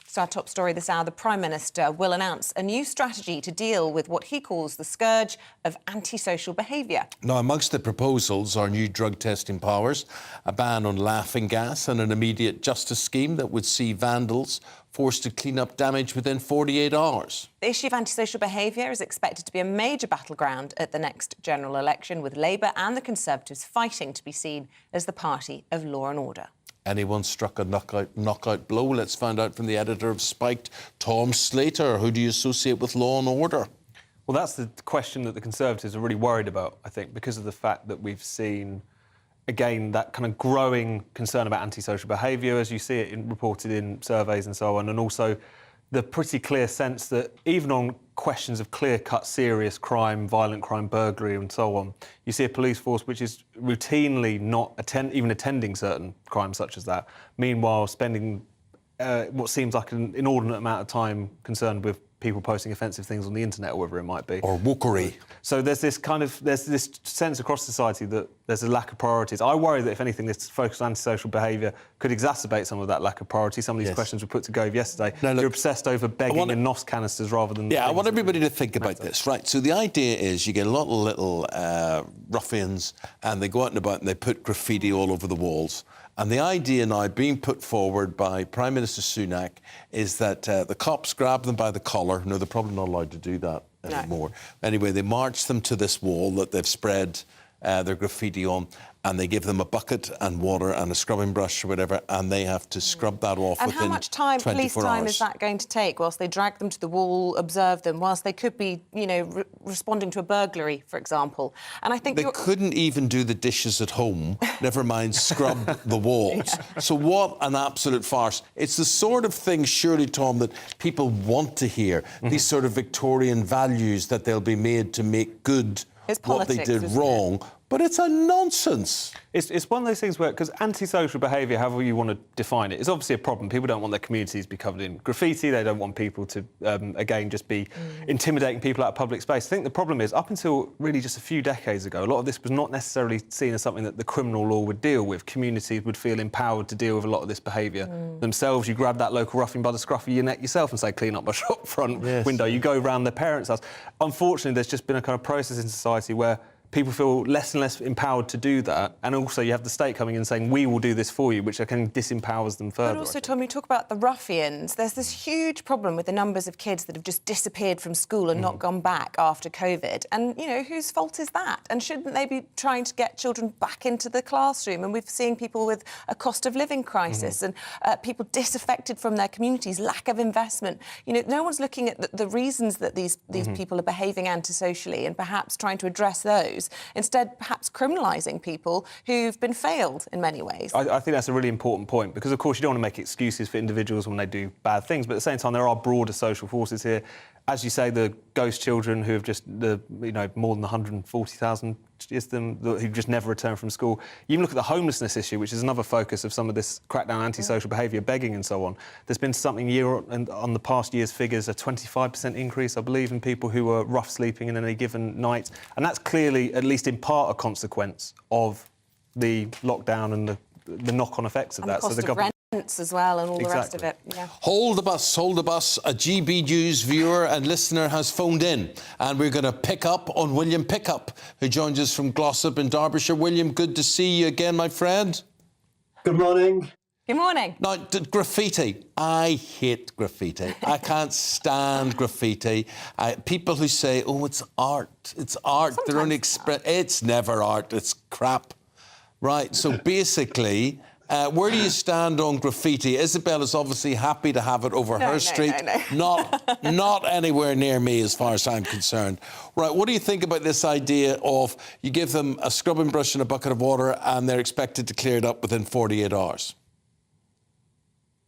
[SPEAKER 2] So our top story this hour, the Prime Minister will announce a new strategy to deal with what he calls the scourge of antisocial behaviour.
[SPEAKER 1] Now, amongst the proposals are new drug testing powers, a ban on laughing gas and an immediate justice scheme that would see vandals forced to clean up damage within 48 hours.
[SPEAKER 2] The issue of antisocial behaviour is expected to be a major battleground at the next general election, with Labour and the Conservatives fighting to be seen as the party of law and order.
[SPEAKER 1] Anyone struck a knockout blow? Let's find out from the editor of Spiked, Tom Slater. Who do you associate with law and order?
[SPEAKER 14] Well, that's the question that the Conservatives are really worried about, I think, because of the fact that we've seen, again, that kind of growing concern about antisocial behaviour, as you see it reported in surveys and so on, and also the pretty clear sense that even on questions of clear-cut, serious crime, violent crime, burglary and so on, you see a police force which is routinely not even attending certain crimes such as that, meanwhile spending what seems like an inordinate amount of time concerned with people posting offensive things on the internet or whatever it might be.
[SPEAKER 1] Or wokery.
[SPEAKER 14] So there's this sense across society that there's a lack of priorities. I worry that if anything, this focus on antisocial behaviour could exacerbate some of that lack of priority. Some of these questions were put to Gove yesterday. You're obsessed over begging and NOS canisters rather than...
[SPEAKER 1] Yeah, I want everybody to think about this, right? So the idea is you get a lot of little ruffians and they go out and about and they put graffiti all over the walls. And the idea now being put forward by Prime Minister Sunak is that the cops grab them by the collar. No, they're probably not allowed to do that anymore. Anyway, they march them to this wall that they've spread their graffiti on, and they give them a bucket and water and a scrubbing brush or whatever, and they have to scrub that off
[SPEAKER 2] and
[SPEAKER 1] within 24 hours.
[SPEAKER 2] how much time, police time, is that going to take whilst they drag them to the wall, observe them, whilst they could be, you know, responding to a burglary, for example? And I think
[SPEAKER 1] they couldn't even do the dishes at home, never mind scrub the walls. So what an absolute farce. It's the sort of thing, surely, Tom, that people want to hear, these sort of Victorian values that they'll be made to make good what they did wrong. But it's a nonsense.
[SPEAKER 14] It's one of those things where, because antisocial behaviour, however you want to define it, is obviously a problem. People don't want their communities to be covered in graffiti. They don't want people to, again, just be intimidating people out of public space. I think the problem is, up until really just a few decades ago, a lot of this was not necessarily seen as something that the criminal law would deal with. Communities would feel empowered to deal with a lot of this behaviour themselves. You grab that local ruffian by the scruff of your neck yourself and say, clean up my shop front window. You go round their parents' house. Unfortunately, there's just been a kind of process in society where people feel less and less empowered to do that, and also you have the state coming in and saying, we will do this for you, which I think disempowers them further.
[SPEAKER 2] But also, Tom, you talk about the ruffians. There's this huge problem with the numbers of kids that have just disappeared from school and not gone back after COVID. And, you know, whose fault is that? And shouldn't they be trying to get children back into the classroom? And we've seen people with a cost of living crisis and people disaffected from their communities, lack of investment. You know, no one's looking at the reasons that these people are behaving antisocially and perhaps trying to address those. Instead, perhaps criminalising people who've been failed in many ways.
[SPEAKER 14] I think that's a really important point, because, of course, you don't want to make excuses for individuals when they do bad things, but at the same time, there are broader social forces here. As you say, the ghost children who have just, more than 140,000 is them, who just never return from school. You even look at the homelessness issue, which is another focus of some of this crackdown antisocial behaviour, begging and so on. There's been something on the past year's figures, a 25% increase, I believe, in people who are rough sleeping in any given night. And that's clearly, at least in part, a consequence of the lockdown and the knock-on effects of that.
[SPEAKER 2] The cost of rents as well and all the rest of it. Yeah.
[SPEAKER 1] Hold the bus, hold the bus. A GB News viewer and listener has phoned in, and we're going to pick up on William Pickup, who joins us from Glossop in Derbyshire. William, good to see you again, my friend.
[SPEAKER 17] Good morning.
[SPEAKER 2] Good morning.
[SPEAKER 1] Now, graffiti. I hate graffiti. I can't stand graffiti. People who say, oh, it's art. It's art. Their own express. It's never art. It's crap. Right, so basically, where do you stand on graffiti? Isabel is obviously happy to have it over her street.
[SPEAKER 2] No.
[SPEAKER 1] Not anywhere near me, as far as I'm concerned. Right, what do you think about this idea of you give them a scrubbing brush and a bucket of water and they're expected to clear it up within 48 hours?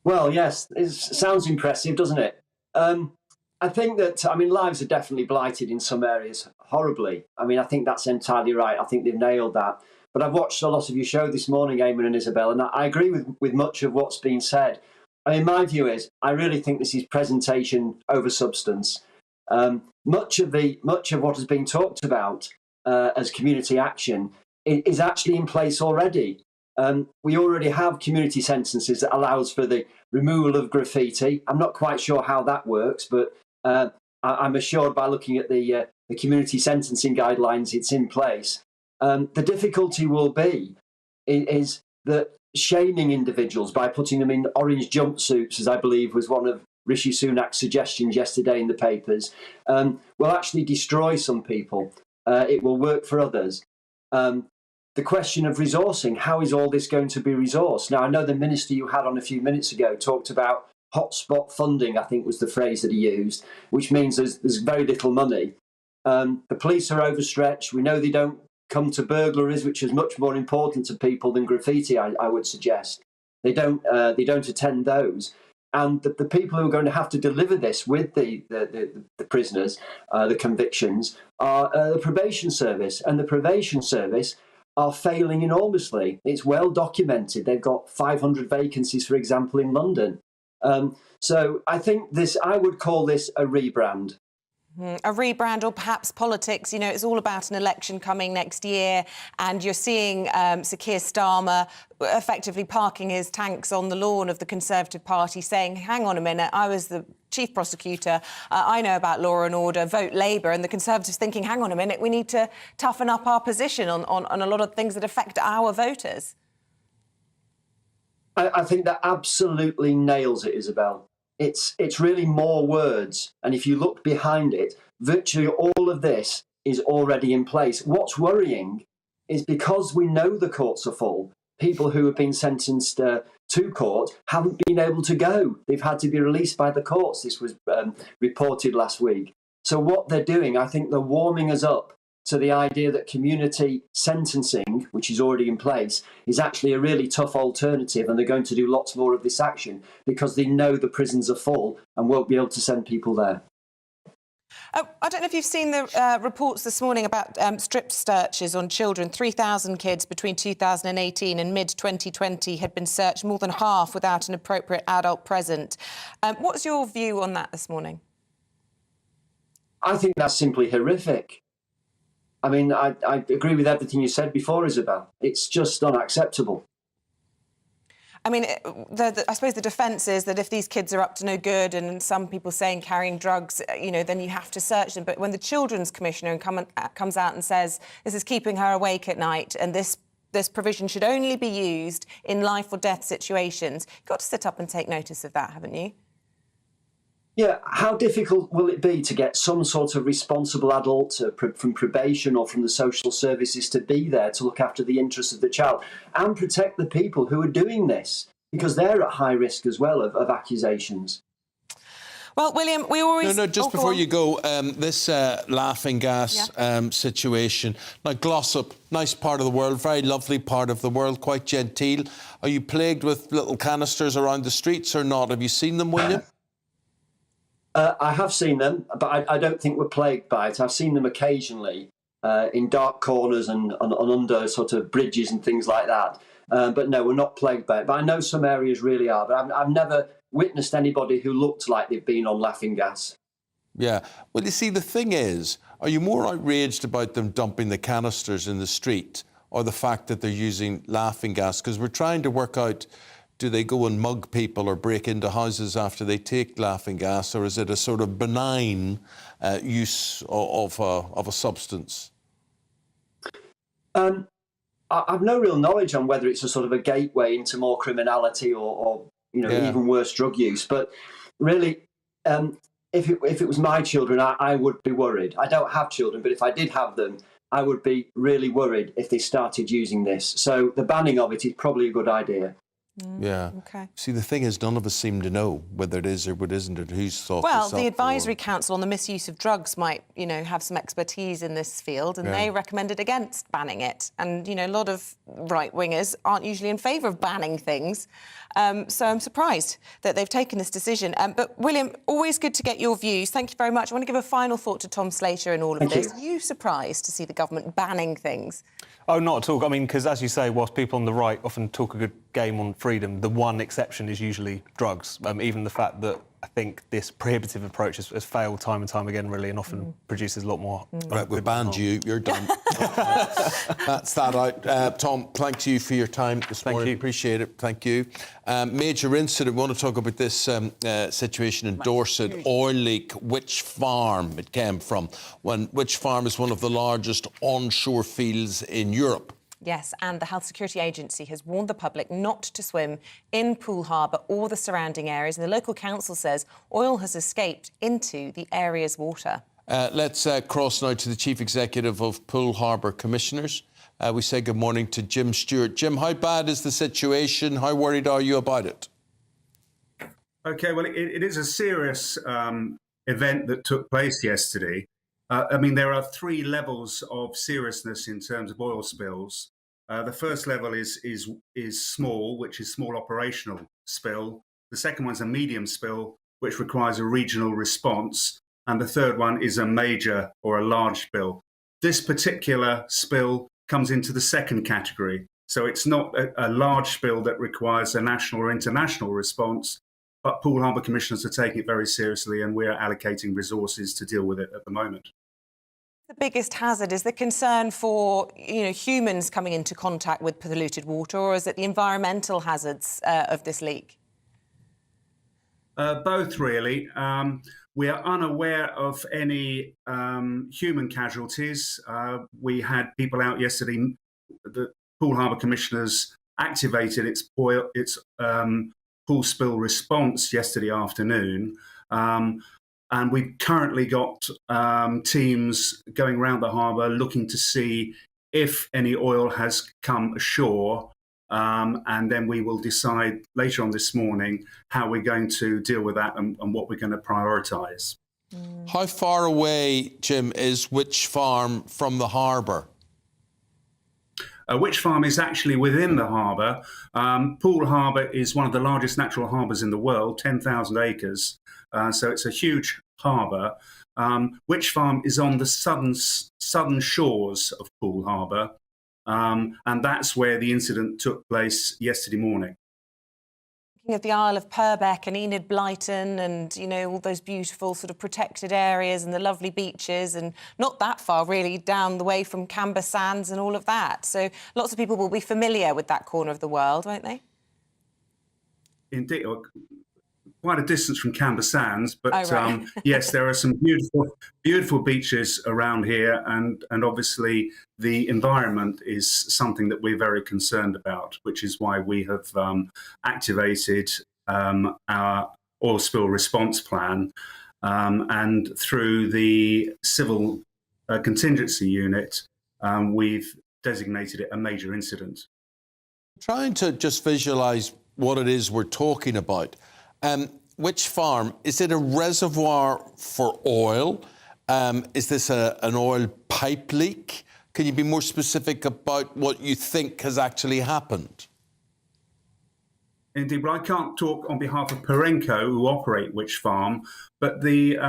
[SPEAKER 17] Well, yes, it sounds impressive, doesn't it? I think that, lives are definitely blighted in some areas, horribly. I think that's entirely right. I think they've nailed that. But I've watched a lot of your show this morning, Eamonn and Isabel, and I agree with much of what's been said. My view is, I really think this is presentation over substance. Much of what has been talked about as community action is actually in place already. We already have community sentences that allows for the removal of graffiti. I'm not quite sure how that works, but I'm assured by looking at the community sentencing guidelines, it's in place. The difficulty will be is that shaming individuals by putting them in orange jumpsuits, as I believe was one of Rishi Sunak's suggestions yesterday in the papers, will actually destroy some people. It will work for others. The question of resourcing, how is all this going to be resourced? Now, I know the minister you had on a few minutes ago talked about hotspot funding, I think was the phrase that he used, which means there's very little money. The police are overstretched. We know they don't come to burglaries, which is much more important to people than graffiti, I would suggest. They don't attend those. And the people who are going to have to deliver this with the prisoners, the convictions, are the probation service. And the probation service are failing enormously. It's well documented. They've got 500 vacancies, for example, in London. So I think I would call this a rebrand.
[SPEAKER 2] A rebrand, or perhaps politics. You know, it's all about an election coming next year, and you're seeing Sir Keir Starmer effectively parking his tanks on the lawn of the Conservative Party, saying, hang on a minute, I was the chief prosecutor, I know about law and order, vote Labour, and the Conservatives thinking, hang on a minute, we need to toughen up our position on a lot of things that affect our voters.
[SPEAKER 17] I think that absolutely nails it, Isabel. It's really more words. And if you look behind it, virtually all of this is already in place. What's worrying is because we know the courts are full, people who have been sentenced to court haven't been able to go. They've had to be released by the courts. This was reported last week. So what they're doing, I think they're warming us up to the idea that community sentencing, which is already in place, is actually a really tough alternative, and they're going to do lots more of this action because they know the prisons are full and won't be able to send people there.
[SPEAKER 2] I don't know if you've seen the reports this morning about strip searches on children. 3,000 kids between 2018 and mid-2020 had been searched, more than half without an appropriate adult present. What's your view on that this morning?
[SPEAKER 17] I think that's simply horrific. I mean, I agree with everything you said before, Isabel. It's just unacceptable.
[SPEAKER 2] I mean, I suppose the defence is that if these kids are up to no good, and some people saying carrying drugs, you know, then you have to search them. But when the Children's Commissioner comes out and says this is keeping her awake at night and this provision should only be used in life or death situations, you've got to sit up and take notice of that, haven't you?
[SPEAKER 17] Yeah, how difficult will it be to get some sort of responsible adult from probation or from the social services to be there to look after the interests of the child and protect the people who are doing this, because they're at high risk as well of accusations?
[SPEAKER 2] Well, William, we always...
[SPEAKER 1] No, just before you go, this laughing gas situation. Now, Glossop, nice part of the world, very lovely part of the world, quite genteel. Are you plagued with little canisters around the streets or not? Have you seen them, William?
[SPEAKER 17] I have seen them, but I don't think we're plagued by it. I've seen them occasionally in dark corners and under sort of bridges and things like that. But no, we're not plagued by it. But I know some areas really are. But I've never witnessed anybody who looked like they've been on laughing gas.
[SPEAKER 1] Yeah. Well, you see, the thing is, are you more outraged about them dumping the canisters in the street or the fact that they're using laughing gas? Because we're trying to work out, do they go and mug people or break into houses after they take laughing gas, or is it a sort of benign use of a substance?
[SPEAKER 17] I've no real knowledge on whether it's a sort of a gateway into more criminality or you know, even worse drug use. But really, if it was my children, I would be worried. I don't have children, but if I did have them, I would be really worried if they started using this. So the banning of it is probably a good idea.
[SPEAKER 1] Yeah.
[SPEAKER 2] Okay.
[SPEAKER 1] See, the thing is, none of us seem to know whether it is or what isn't, or who's thought
[SPEAKER 2] Well,
[SPEAKER 1] this
[SPEAKER 2] the
[SPEAKER 1] up
[SPEAKER 2] Advisory Council on the Misuse of Drugs might, you know, have some expertise in this field, and they recommended against banning it. And, you know, a lot of right-wingers aren't usually in favour of banning things. So I'm surprised that they've taken this decision. But, William, always good to get your views. Thank you very much. I want to give a final thought to Tom Slater in all of this. Are you surprised to see the government banning things?
[SPEAKER 14] Oh, not at all. I mean, because as you say, whilst people on the right often talk a good game on freedom, the one exception is usually drugs. Even the fact that I think this prohibitive approach has failed time and time again, really, and often produces a lot more.
[SPEAKER 1] Right, we've banned you. You're done. That's that out. Tom, thanks you for your time this morning. Thank you. Appreciate it. Thank you. Major incident. We want to talk about this situation in Dorset. Oil leak. Which farm it came from? Which farm is one of the largest onshore fields in Europe?
[SPEAKER 2] Yes, and the Health Security Agency has warned the public not to swim in Poole Harbour or the surrounding areas. And the local council says oil has escaped into the area's water.
[SPEAKER 1] Let's cross now to the Chief Executive of Poole Harbour Commissioners. We say good morning to Jim Stewart. Jim, how bad is the situation? How worried are you about it?
[SPEAKER 18] OK, well, it is a serious event that took place yesterday. I mean, there are three levels of seriousness in terms of oil spills. The first level is small, which is small operational spill. The second one's a medium spill, which requires a regional response. And the third one is a major or a large spill. This particular spill comes into the second category. So it's not a large spill that requires a national or international response, but Poole Harbour commissioners are taking it very seriously, and we're allocating resources to deal with it at the moment.
[SPEAKER 2] The biggest hazard is the concern for humans coming into contact with polluted water, or is it the environmental hazards of this leak?
[SPEAKER 18] Both, really. We are unaware of any human casualties. We had people out yesterday. The Poole Harbour commissioners activated its pool spill response yesterday afternoon. And we've currently got teams going around the harbour looking to see if any oil has come ashore. And then we will decide later on this morning how we're going to deal with that and what we're going to prioritise.
[SPEAKER 1] How far away, Jim, is Witch Farm from the harbour?
[SPEAKER 18] Witch Farm is actually within the harbour. Poole Harbour is one of the largest natural harbours in the world, 10,000 acres. So it's a huge harbour. Witch Farm is on the southern shores of Poole Harbour. And that's where the incident took place yesterday morning.
[SPEAKER 2] Thinking of the Isle of Purbeck and Enid Blyton and, all those beautiful sort of protected areas and the lovely beaches, and not that far really down the way from Camber Sands and all of that. So lots of people will be familiar with that corner of the world, won't they?
[SPEAKER 18] Indeed. Quite a distance from Camber Sands, but
[SPEAKER 2] right.
[SPEAKER 18] yes, there are some beautiful beaches around here, and obviously the environment is something that we're very concerned about, which is why we have activated our oil spill response plan, and through the civil contingency unit, we've designated it a major incident.
[SPEAKER 1] Trying to just visualise what it is we're talking about. Witch Farm, is it a reservoir for oil? Is this an oil pipe leak? Can you be more specific about what you think has actually happened?
[SPEAKER 18] Indeed, but I can't talk on behalf of Perenco, who operate Witch Farm, but the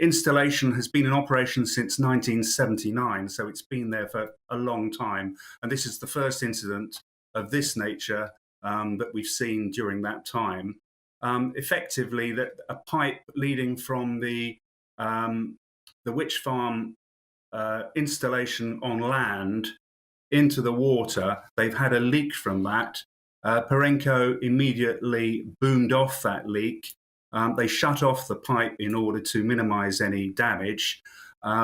[SPEAKER 18] installation has been in operation since 1979, so it's been there for a long time. And this is the first incident of this nature that we've seen during that time. Effectively, that a pipe leading from the Witch Farm installation on land into the water, they've had a leak from that. Perenco immediately boomed off that leak. They shut off the pipe in order to minimise any damage.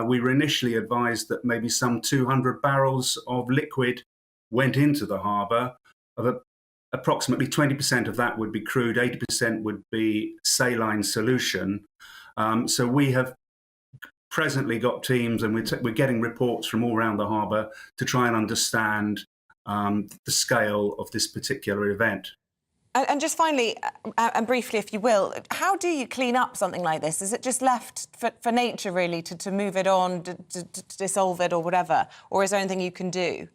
[SPEAKER 18] We were initially advised that maybe some 200 barrels of liquid went into the harbour. Approximately 20% of that would be crude, 80% would be saline solution. So we have presently got teams, and we're getting reports from all around the harbour to try and understand the scale of this particular event.
[SPEAKER 2] And just finally, and briefly, if you will, how do you clean up something like this? Is it just left for nature, really, to move it on, to dissolve it or whatever? Or is there anything you can do?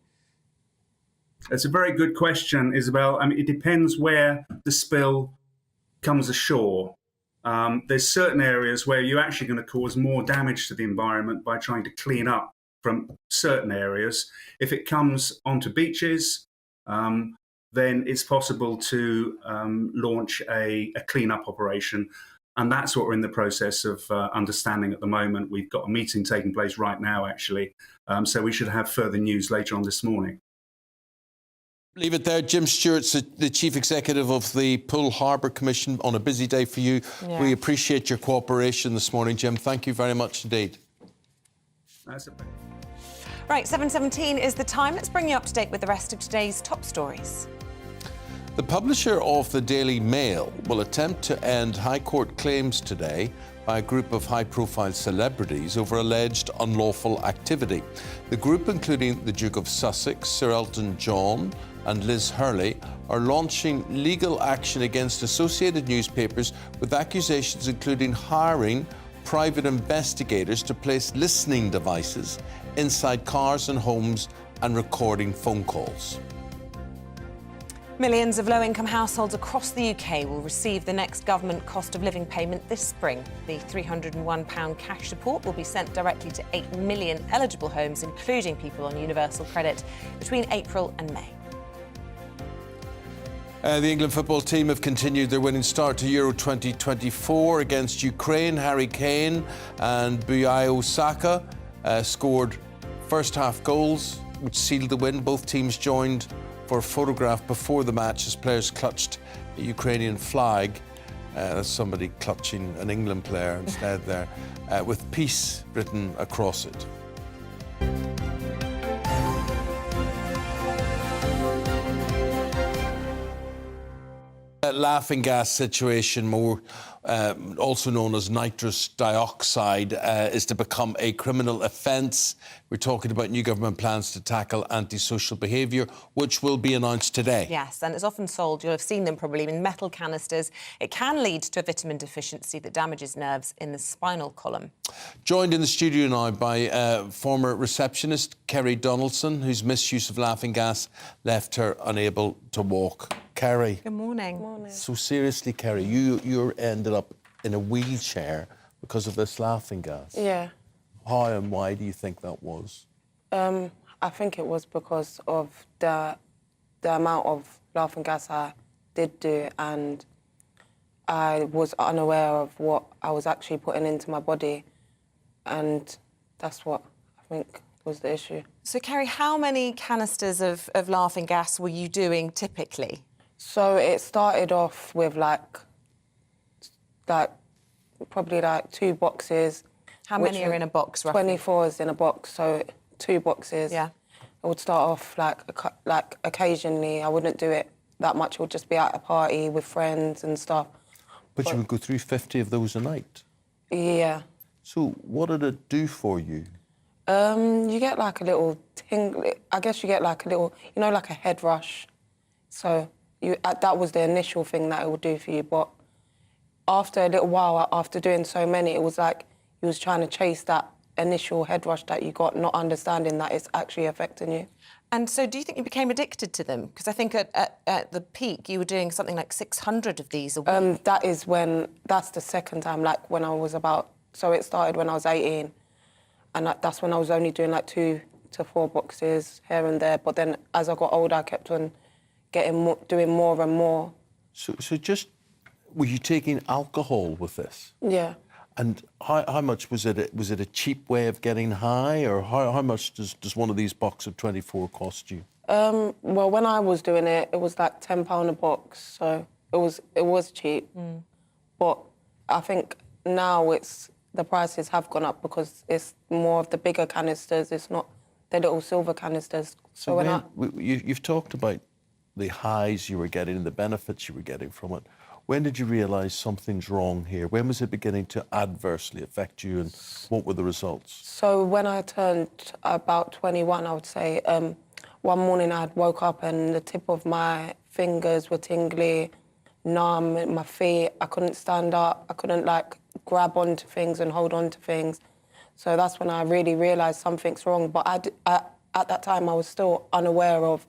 [SPEAKER 18] It's a very good question, Isabel. I mean, it depends where the spill comes ashore. There's certain areas where you're actually going to cause more damage to the environment by trying to clean up from certain areas. If it comes onto beaches, then it's possible to launch a clean-up operation. And that's what we're in the process of understanding at the moment. We've got a meeting taking place right now, actually. So we should have further news later on this morning.
[SPEAKER 1] Leave it there. Jim Stewart's the Chief Executive of the Poole Harbour Commission on a busy day for you. Yeah. We appreciate your cooperation this morning, Jim. Thank you very much indeed.
[SPEAKER 18] That's a pleasure.
[SPEAKER 2] Right, 7:17 is the time. Let's bring you up to date with the rest of today's top stories.
[SPEAKER 1] The publisher of the Daily Mail will attempt to end High Court claims today by a group of high-profile celebrities over alleged unlawful activity. The group, including the Duke of Sussex, Sir Elton John and Liz Hurley, are launching legal action against associated newspapers with accusations including hiring private investigators to place listening devices inside cars and homes and recording phone calls.
[SPEAKER 2] Millions of low-income households across the UK will receive the next government cost of living payment this spring. The £301 cash support will be sent directly to 8 million eligible homes, including people on universal credit, between April and May.
[SPEAKER 1] The England football team have continued their winning start to Euro 2024 against Ukraine. Harry Kane and Bukayo Saka scored first-half goals, which sealed the win. Both teams joined for a photograph before the match as players clutched a Ukrainian flag. That's somebody clutching an England player instead there, with peace written across it. Laughing gas situation, also known as nitrous dioxide, is to become a criminal offence. We're talking about new government plans to tackle antisocial behaviour, which will be announced today.
[SPEAKER 2] Yes, and it's often sold, you'll have seen them probably, in metal canisters. It can lead to a vitamin deficiency that damages nerves in the spinal column. Joined in the studio now by former receptionist Kerry Donaldson, whose misuse of laughing gas left her unable to walk. Kerry. Good morning. Good morning.
[SPEAKER 1] So seriously, Kerry, you ended up in a wheelchair because of this laughing gas.
[SPEAKER 19] Yeah.
[SPEAKER 1] How and why do you think that was?
[SPEAKER 19] I think it was because of the amount of laughing gas I did do, and I was unaware of what I was actually putting into my body, and that's what I think was the issue.
[SPEAKER 2] So, Kerry, how many canisters of laughing gas were you doing typically?
[SPEAKER 19] So it started off with probably 2 boxes.
[SPEAKER 2] How many are in a box, roughly?
[SPEAKER 19] 24 is in a box, so 2 boxes.
[SPEAKER 2] Yeah.
[SPEAKER 19] I would start off like occasionally. I wouldn't do it that much. It would just be at a party with friends and stuff.
[SPEAKER 1] But you would go through 50 of those a night?
[SPEAKER 19] Yeah.
[SPEAKER 1] So what did it do for you?
[SPEAKER 19] You get like a little tingle. I guess you get like a little, like a head rush. So that was the initial thing that it would do for you. But after a little while, after doing so many, it was like you was trying to chase that initial head rush that you got, not understanding that it's actually affecting you.
[SPEAKER 2] And so do you think you became addicted to them? Because I think at the peak, you were doing something like 600 of these a week.
[SPEAKER 19] That's the second time, like when I was so it started when I was 18, and that's when I was only doing like 2 to 4 boxes here and there. But then as I got older, I kept on doing more and more.
[SPEAKER 1] So were you taking alcohol with this?
[SPEAKER 19] Yeah.
[SPEAKER 1] And how much was it? Was it a cheap way of getting high, or how much does one of these boxes of 24 cost you?
[SPEAKER 19] Well, when I was doing it, it was like £10 a box, so it was cheap. But I think now the prices have gone up because it's more of the bigger canisters. It's not the little silver canisters. So
[SPEAKER 1] you've talked about the highs you were getting and the benefits you were getting from it. When did you realise something's wrong here? When was it beginning to adversely affect you, and what were the results? So
[SPEAKER 19] when I turned about 21, I would say, one morning I had woke up and the tip of my fingers were tingly, numb, my feet, I couldn't stand up, I couldn't grab onto things and hold on to things. So that's when I really realised something's wrong. But at that time, I was still unaware of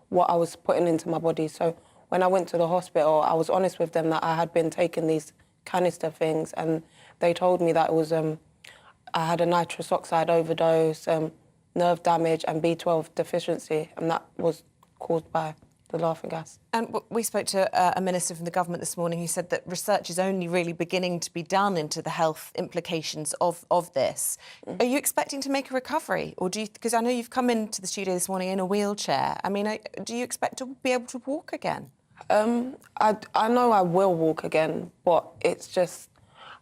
[SPEAKER 19] what I was putting into my body. So when I went to the hospital, I was honest with them that I had been taking these canister things, and they told me that it was I had a nitrous oxide overdose, nerve damage and B12 deficiency, and that was caused by the laughing gas.
[SPEAKER 2] And we spoke to a minister from the government this morning who said that research is only really beginning to be done into the health implications of this. Are you expecting to make a recovery? Or because I know you've come into the studio this morning in a wheelchair. I mean, do you expect to be able to walk again?
[SPEAKER 19] I know I will walk again, but it's just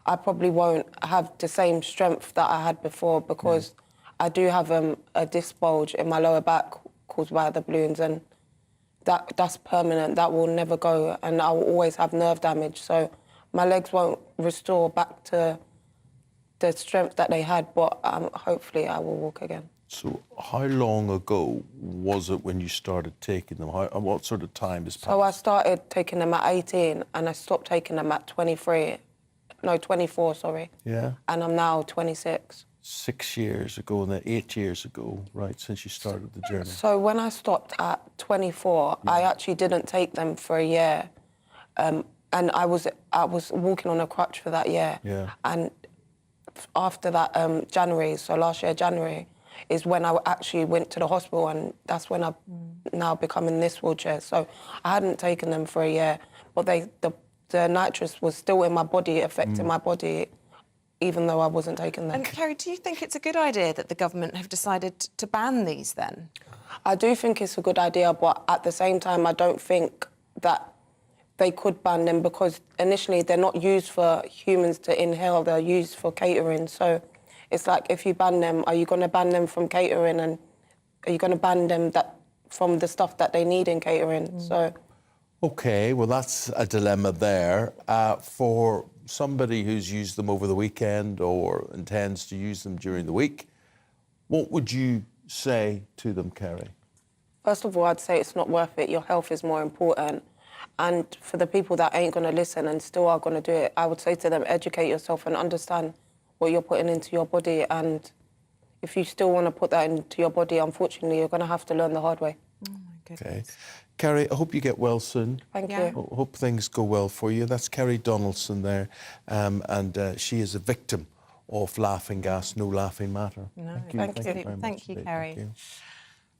[SPEAKER 19] I probably won't have the same strength that I had before because I do have a disc bulge in my lower back caused by the balloons, and that's permanent. That will never go, and I will always have nerve damage. So my legs won't restore back to the strength that they had, but hopefully I will walk again.
[SPEAKER 1] So how long ago was it when you started taking them? What sort of time has passed?
[SPEAKER 19] So I started taking them at 18 and I stopped taking them at 24, sorry.
[SPEAKER 1] Yeah.
[SPEAKER 19] And I'm now 26.
[SPEAKER 1] 6 years ago and then 8 years ago, right, since you started the journey.
[SPEAKER 19] So when I stopped at 24, I actually didn't take them for a year. And I was walking on a crutch for that year.
[SPEAKER 1] Yeah.
[SPEAKER 19] And after that, January, so last year, January, is when I actually went to the hospital, and that's when I now become in this wheelchair. So I hadn't taken them for a year, but the nitrous was still in my body, affecting my body, even though I wasn't taking them.
[SPEAKER 2] And Kerry, do you think it's a good idea that the government have decided to ban these then?
[SPEAKER 19] I do think it's a good idea, but at the same time, I don't think that they could ban them because initially they're not used for humans to inhale, they're used for catering. So it's like, if you ban them, are you going to ban them from catering, and are you going to ban them from the stuff that they need in catering? So.
[SPEAKER 1] OK, well, that's a dilemma there. For somebody who's used them over the weekend or intends to use them during the week, what would you say to them, Kerry?
[SPEAKER 19] First of all, I'd say it's not worth it. Your health is more important. And for the people that ain't going to listen and still are going to do it, I would say to them, educate yourself and understand what you're putting into your body. And if you still want to put that into your body, unfortunately, you're going to have to learn the hard way.
[SPEAKER 2] Oh, my goodness.
[SPEAKER 1] OK. Kerry, I hope you get well soon.
[SPEAKER 19] Thank you.
[SPEAKER 1] I hope things go well for you. That's Kerry Donaldson there, and she is a victim of laughing gas, no laughing matter.
[SPEAKER 2] No,
[SPEAKER 1] Thank you.
[SPEAKER 2] Thank you, Kerry.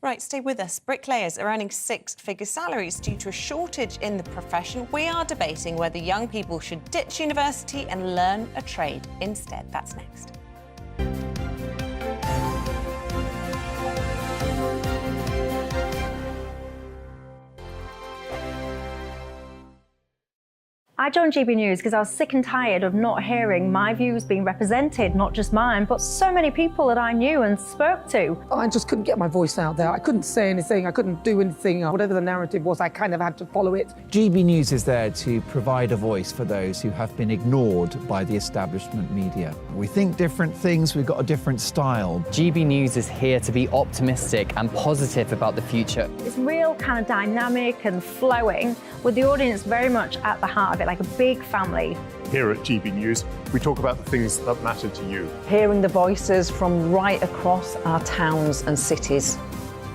[SPEAKER 2] Right, stay with us. Bricklayers are earning six-figure salaries due to a shortage in the profession. We are debating whether young people should ditch university and learn a trade instead. That's next.
[SPEAKER 12] I joined GB News because I was sick and tired of not hearing my views being represented, not just mine, but so many people that I knew and spoke to.
[SPEAKER 20] I just couldn't get my voice out there. I couldn't say anything. I couldn't do anything. Whatever the narrative was, I kind of had to follow it.
[SPEAKER 3] GB News is there to provide a voice for those who have been ignored by the establishment media. We think different things, we've got a different style.
[SPEAKER 21] GB News is here to be optimistic and positive about the future.
[SPEAKER 12] It's real kind of dynamic and flowing, with the audience very much at the heart of it, like a big family.
[SPEAKER 13] Here at GB News, we talk about the things that matter to you.
[SPEAKER 22] Hearing the voices from right across our towns and cities,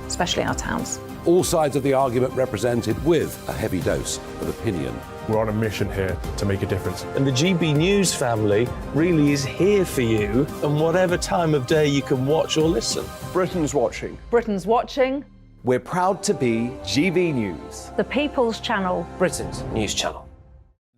[SPEAKER 22] especially our towns.
[SPEAKER 16] All sides of the argument represented with a heavy dose of opinion.
[SPEAKER 10] We're on a mission here to make a difference. And the GB News family really is here for you, and whatever time of day you can watch or listen.
[SPEAKER 13] Britain's watching.
[SPEAKER 22] Britain's watching.
[SPEAKER 15] We're proud to be GB News,
[SPEAKER 12] The People's Channel.
[SPEAKER 15] Britain's news channel.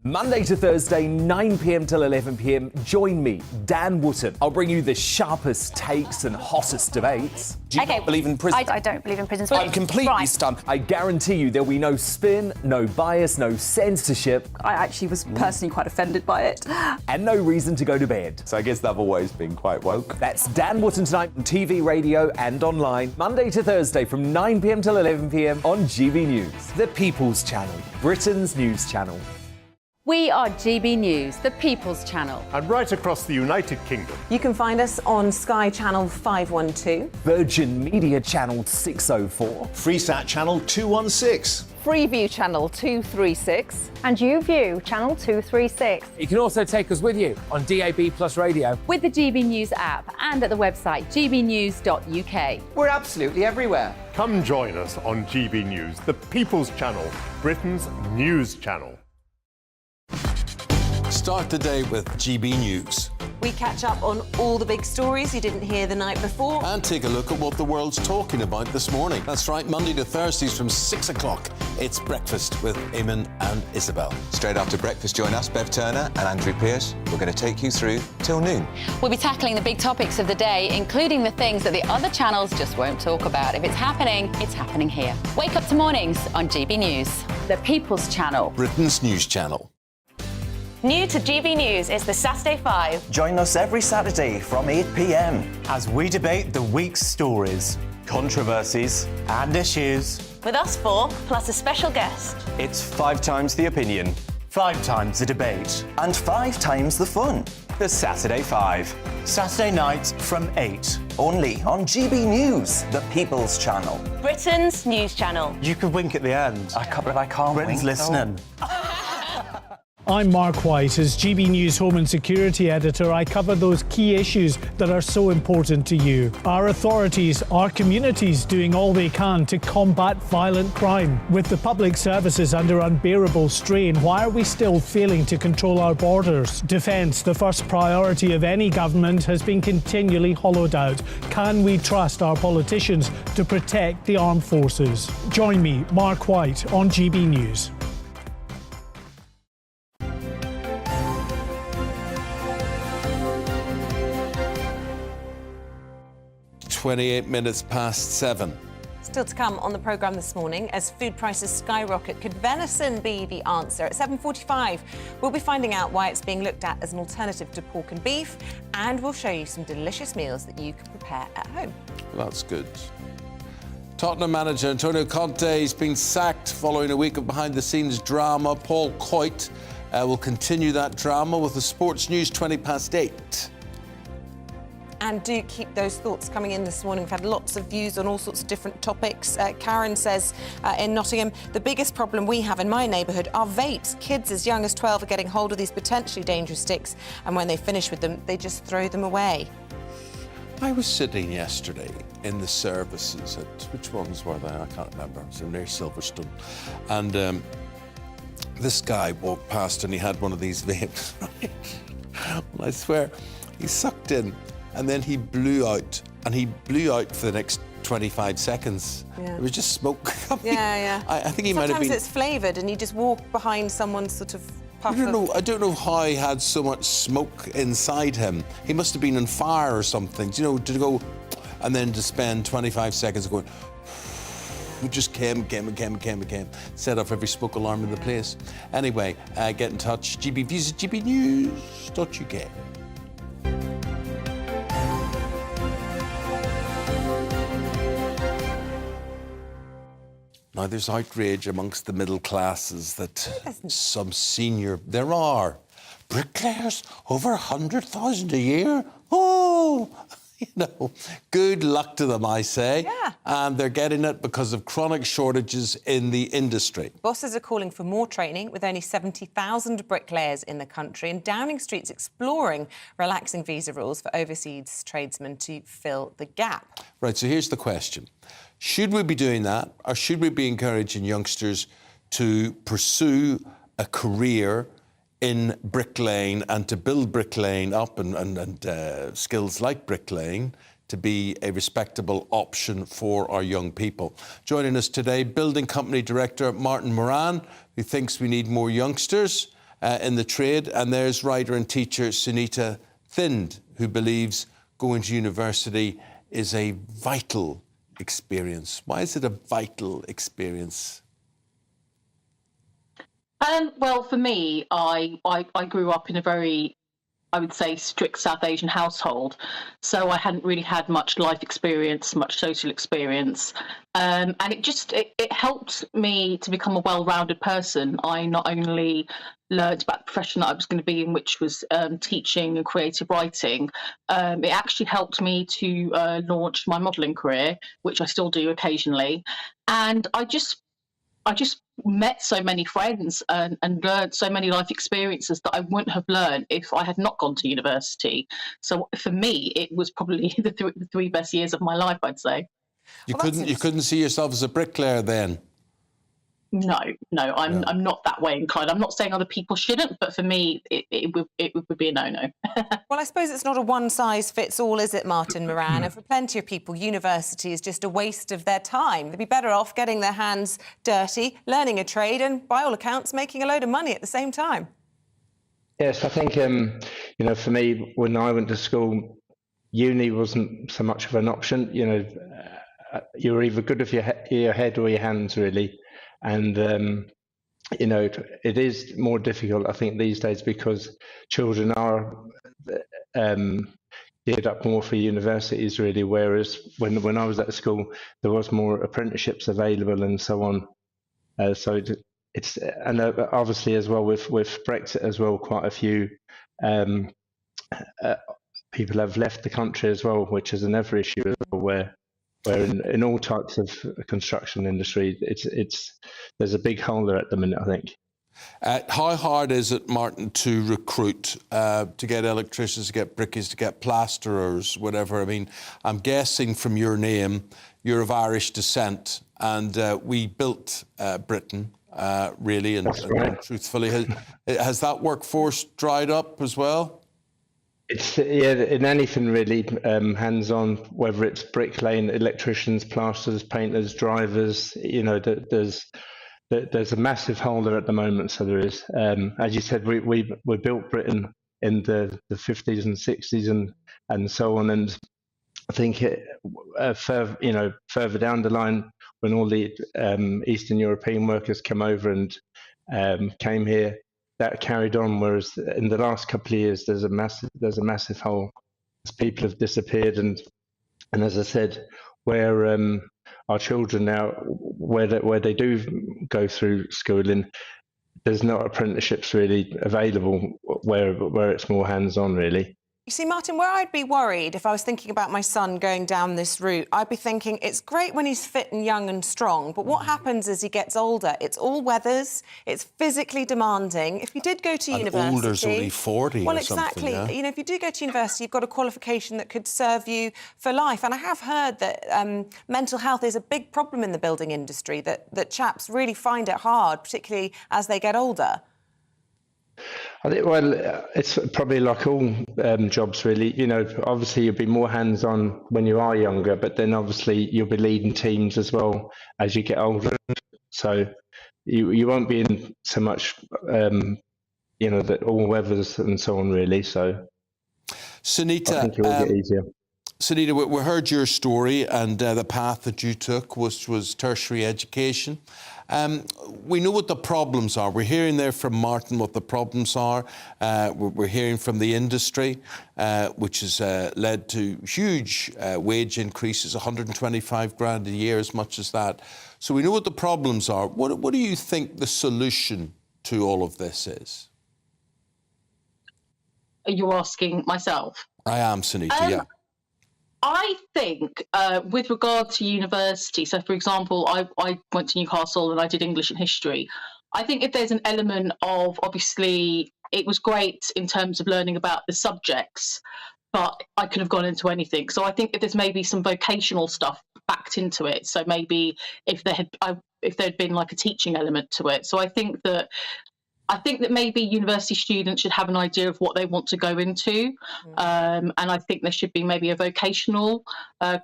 [SPEAKER 15] Monday to Thursday, 9 p.m. till 11 p.m. Join me, Dan Wootton. I'll bring you the sharpest takes and hottest debates.
[SPEAKER 23] Do you not believe in prison?
[SPEAKER 12] I don't believe in prisons.
[SPEAKER 23] I'm completely stunned.
[SPEAKER 15] I guarantee you there'll be no spin, no bias, no censorship.
[SPEAKER 6] I actually was personally quite offended by it.
[SPEAKER 15] And no reason to go to bed.
[SPEAKER 24] So I guess they've always been quite woke.
[SPEAKER 15] That's Dan Wootton tonight on TV, radio and online. Monday to Thursday from 9 p.m. till 11 p.m. on GB News. The People's Channel, Britain's news channel.
[SPEAKER 5] We are GB News, the People's Channel.
[SPEAKER 13] And right across the United Kingdom.
[SPEAKER 2] You can find us on Sky Channel 512.
[SPEAKER 15] Virgin Media Channel 604.
[SPEAKER 26] Freesat Channel 216.
[SPEAKER 22] Freeview Channel 236.
[SPEAKER 12] And YouView Channel 236.
[SPEAKER 27] You can also take us with you on DAB Plus Radio.
[SPEAKER 5] With the GB News app and at the website gbnews.uk.
[SPEAKER 26] We're absolutely everywhere.
[SPEAKER 13] Come join us on GB News, the People's Channel, Britain's news channel.
[SPEAKER 1] Start the day with GB News.
[SPEAKER 2] We catch up on all the big stories you didn't hear the night before.
[SPEAKER 1] And take a look at what the world's talking about this morning. That's right, Monday to Thursdays from 6 o'clock. It's Breakfast with Eamonn and Isabel.
[SPEAKER 26] Straight after breakfast, join us, Bev Turner and Andrew Pearce. We're going to take you through till noon.
[SPEAKER 5] We'll be tackling the big topics of the day, including the things that the other channels just won't talk about. If it's happening here. Wake up to mornings on GB News, the People's Channel.
[SPEAKER 1] Britain's news channel.
[SPEAKER 28] New to GB News is the Saturday 5.
[SPEAKER 29] Join us every Saturday from 8 p.m. as we debate the week's stories, controversies and issues.
[SPEAKER 28] With us four, plus a special guest.
[SPEAKER 29] It's 5 times the opinion, 5 times the debate, and 5 times the fun. The Saturday 5. Saturday nights from 8. Only on GB News, the People's Channel.
[SPEAKER 28] Britain's news channel.
[SPEAKER 29] You could wink at the end. I can't Britain's wink. listening.
[SPEAKER 4] I'm Mark White. As GB News Home and Security Editor, I cover those key issues that are so important to you. Are authorities, our communities doing all they can to combat violent crime? With the public services under unbearable strain, why are we still failing to control our borders? Defence, the first priority of any government, has been continually hollowed out. Can we trust our politicians to protect the armed forces? Join me, Mark White, on GB News.
[SPEAKER 1] 28 minutes past 7.
[SPEAKER 2] Still to come on the programme this morning, as food prices skyrocket, could venison be the answer? At 7:45, we'll be finding out why it's being looked at as an alternative to pork and beef, and we'll show you some delicious meals that you can prepare at home.
[SPEAKER 1] That's good. Tottenham manager Antonio Conte has been sacked following a week of behind-the-scenes drama. Paul Coyte will continue that drama with the sports news 20 past 8.
[SPEAKER 2] And do keep those thoughts coming in this morning. We've had lots of views on all sorts of different topics. Karen says in Nottingham, the biggest problem we have in my neighbourhood are vapes. Kids as young as 12 are getting hold of these potentially dangerous sticks, and when they finish with them, they just throw them away.
[SPEAKER 1] I was sitting yesterday in the services at, which ones were they? I can't remember. It was near Silverstone. And this guy walked past and he had one of these vapes, right? I swear, he sucked in and then he blew out. And he blew out for the next 25 seconds.
[SPEAKER 2] Yeah.
[SPEAKER 1] It was just smoke coming.
[SPEAKER 2] Yeah.
[SPEAKER 1] I think he might have been...
[SPEAKER 2] Sometimes it's flavoured and you just walk behind someone's sort of puff
[SPEAKER 1] I don't know how he had so much smoke inside him. He must have been on fire or something, you know, to go and then to spend 25 seconds going, it just came, set off every smoke alarm in the place. Anyway, get in touch, gbviews at gbnews.uk. Now, there's outrage amongst the middle classes that some senior... There are. Bricklayers, over 100,000 a year? Oh, you know, good luck to them, I say.
[SPEAKER 2] Yeah.
[SPEAKER 1] And they're getting it because of chronic shortages in the industry.
[SPEAKER 2] Bosses are calling for more training, with only 70,000 bricklayers in the country, and Downing Street's exploring relaxing visa rules for overseas tradesmen to fill the gap.
[SPEAKER 1] Right, so here's the question. Should we be doing that, or should we be encouraging youngsters to pursue a career in bricklaying and to build bricklaying up and skills like bricklaying to be a respectable option for our young people? Joining us today, building company director Martin Moran, who thinks we need more youngsters in the trade, and there's writer and teacher Sunita Thind, who believes going to university is a vital experience. Why is it a vital experience?
[SPEAKER 7] Well, for me, I grew up in a very, I would say, strict South Asian household. So I hadn't really had much life experience, much social experience. And it helped me to become a well-rounded person. I not only learned about the profession that I was going to be in, which was teaching and creative writing. It actually helped me to launch my modelling career, which I still do occasionally. And I just met so many friends and learned so many life experiences that I wouldn't have learned if I had not gone to university. So for me, it was probably the three best years of my life, I'd say.
[SPEAKER 1] You couldn't see yourself as a bricklayer then?
[SPEAKER 7] No, I'm not that way inclined. I'm not saying other people shouldn't, but for me, it would be a no-no.
[SPEAKER 2] Well, I suppose it's not a one-size-fits-all, is it, Martin Moran? And for plenty of people, university is just a waste of their time. They'd be better off getting their hands dirty, learning a trade, and by all accounts, making a load of money at the same time.
[SPEAKER 8] Yes, I think, for me, when I went to school, uni wasn't so much of an option. You were either good with your head or your hands, really. And, it is more difficult, I think, these days because children are geared up more for universities, really, whereas when I was at school, there was more apprenticeships available and so on. So it's and obviously as well with Brexit as well, quite a few people have left the country as well, which is another issue as well, where in all types of construction industry, there's a big hole there at the minute, I think.
[SPEAKER 1] How hard is it, Martin, to recruit, to get electricians, to get brickies, to get plasterers, whatever? I mean, I'm guessing from your name, you're of Irish descent, and we built Britain, really, and truthfully. Has that workforce dried up as well?
[SPEAKER 8] It's in anything really, hands-on, whether it's bricklaying, electricians, plasterers, painters, drivers. You know, there's a massive hole there at the moment. So there is, as you said, we built Britain in the 50s and 60s and so on. And I think further down the line, when all the Eastern European workers come over and came here, that carried on. Whereas in the last couple of years, there's a massive hole as people have disappeared. And as I said, where our children now, where they do go through schooling, there's not apprenticeships really available where it's more hands-on really.
[SPEAKER 2] You see, Martin, where I'd be worried if I was thinking about my son going down this route, I'd be thinking it's great when he's fit and young and strong, but what happens as he gets older? It's all weathers, it's physically demanding. If you did go to university...
[SPEAKER 1] older's only 40
[SPEAKER 2] well,
[SPEAKER 1] or something,
[SPEAKER 2] exactly.
[SPEAKER 1] yeah?
[SPEAKER 2] You know, if you do go to university, you've got a qualification that could serve you for life. And I have heard that mental health is a big problem in the building industry, that chaps really find it hard, particularly as they get older.
[SPEAKER 8] I think, well, it's probably like all jobs, really. You know, obviously you'll be more hands-on when you are younger, but then obviously you'll be leading teams as well as you get older. So you won't be in so much, you know, that all weathers and so on, really. So
[SPEAKER 1] Sunita,
[SPEAKER 8] I think it will get easier.
[SPEAKER 1] Sunita, we heard your story and the path that you took, which was tertiary education. We know what the problems are. We're hearing there from Martin what the problems are. We're hearing from the industry, which has led to huge wage increases, 125 grand a year, as much as that. So we know what the problems are. What do you think the solution to all of this is?
[SPEAKER 7] Are you asking myself?
[SPEAKER 1] I am, Sunita, yeah.
[SPEAKER 7] I think with regard to university, so for example, I went to Newcastle and I did English and history. I think if there's an element of, obviously, it was great in terms of learning about the subjects, but I could have gone into anything. So I think if there's maybe some vocational stuff backed into it, so maybe if there had been like a teaching element to it. So I think that maybe university students should have an idea of what they want to go into. And I think there should be maybe a vocational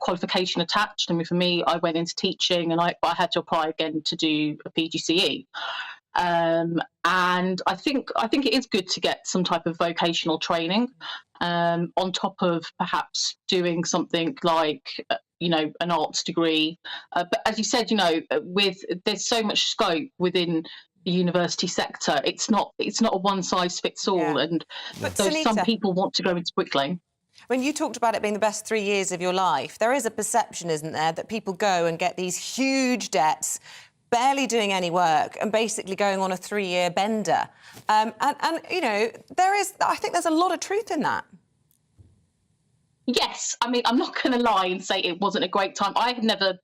[SPEAKER 7] qualification attached. I mean, for me, I went into teaching and I had to apply again to do a PGCE. And I think it is good to get some type of vocational training on top of perhaps doing something like, you know, an arts degree. But as you said, you know, there's so much scope within the university sector. It's not a one size fits all, and
[SPEAKER 2] But
[SPEAKER 7] so
[SPEAKER 2] Sunita,
[SPEAKER 7] some people want to go into bricklaying.
[SPEAKER 2] When you talked about it being the best 3 years of your life, there is a perception, isn't there, that people go and get these huge debts, barely doing any work, and basically going on a 3-year bender. And you know, I think there's a lot of truth in that.
[SPEAKER 7] Yes, I mean, I'm not going to lie and say it wasn't a great time. I'd never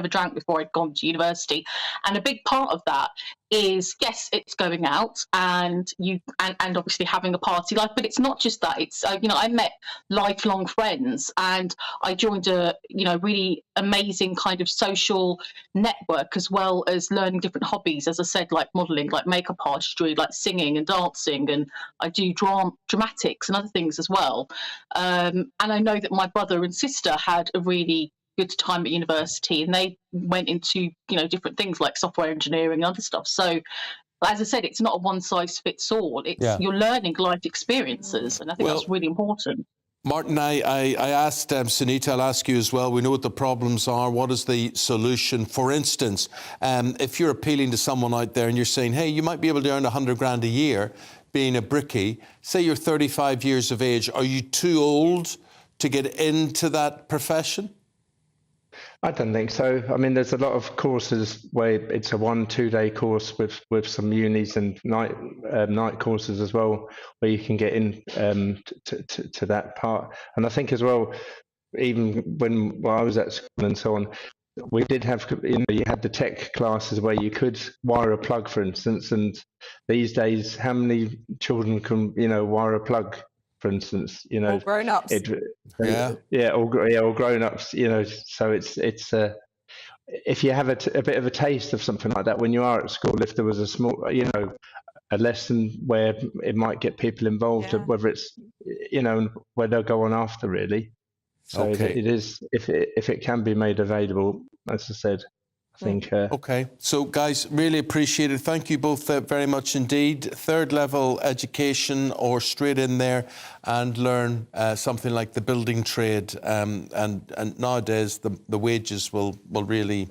[SPEAKER 7] drank before I'd gone to university, and a big part of that is, yes, it's going out and obviously having a party life, but it's not just that. It's you know, I met lifelong friends and I joined a, you know, really amazing kind of social network, as well as learning different hobbies, as I said, like modelling, like makeup artistry, like singing and dancing, and I do dramatics and other things as well. And I know that my brother and sister had a really good time at university, and they went into, you know, different things like software engineering and other stuff. So as I said, it's not a one size fits all. It's you're learning life experiences, and I think that's really important.
[SPEAKER 1] Martin, I asked Sunita, I'll ask you as well. We know what the problems are. What is the solution? For instance, if you're appealing to someone out there and you're saying, hey, you might be able to earn 100 grand a year being a brickie, say you're 35 years of age, are you too old to get into that profession?
[SPEAKER 8] I don't think so. I mean, there's a lot of courses where it's a 1-2 day course with some unis and night courses as well, where you can get in to that part. And I think as well, even when I was at school and so on, we did have, you had the tech classes where you could wire a plug, for instance, and these days, how many children can, wire a plug, for instance,
[SPEAKER 2] All grown-ups.
[SPEAKER 8] All grown-ups, so it's if you have a bit of a taste of something like that when you are at school, if there was a small, a lesson where it might get people involved, whether it's, where they'll go on after, really. So it is, if it can be made available, as I said, I think.
[SPEAKER 1] Okay, so guys, really appreciate it. Thank you both very much indeed. Third level education or straight in there and learn something like the building trade. And nowadays the wages will really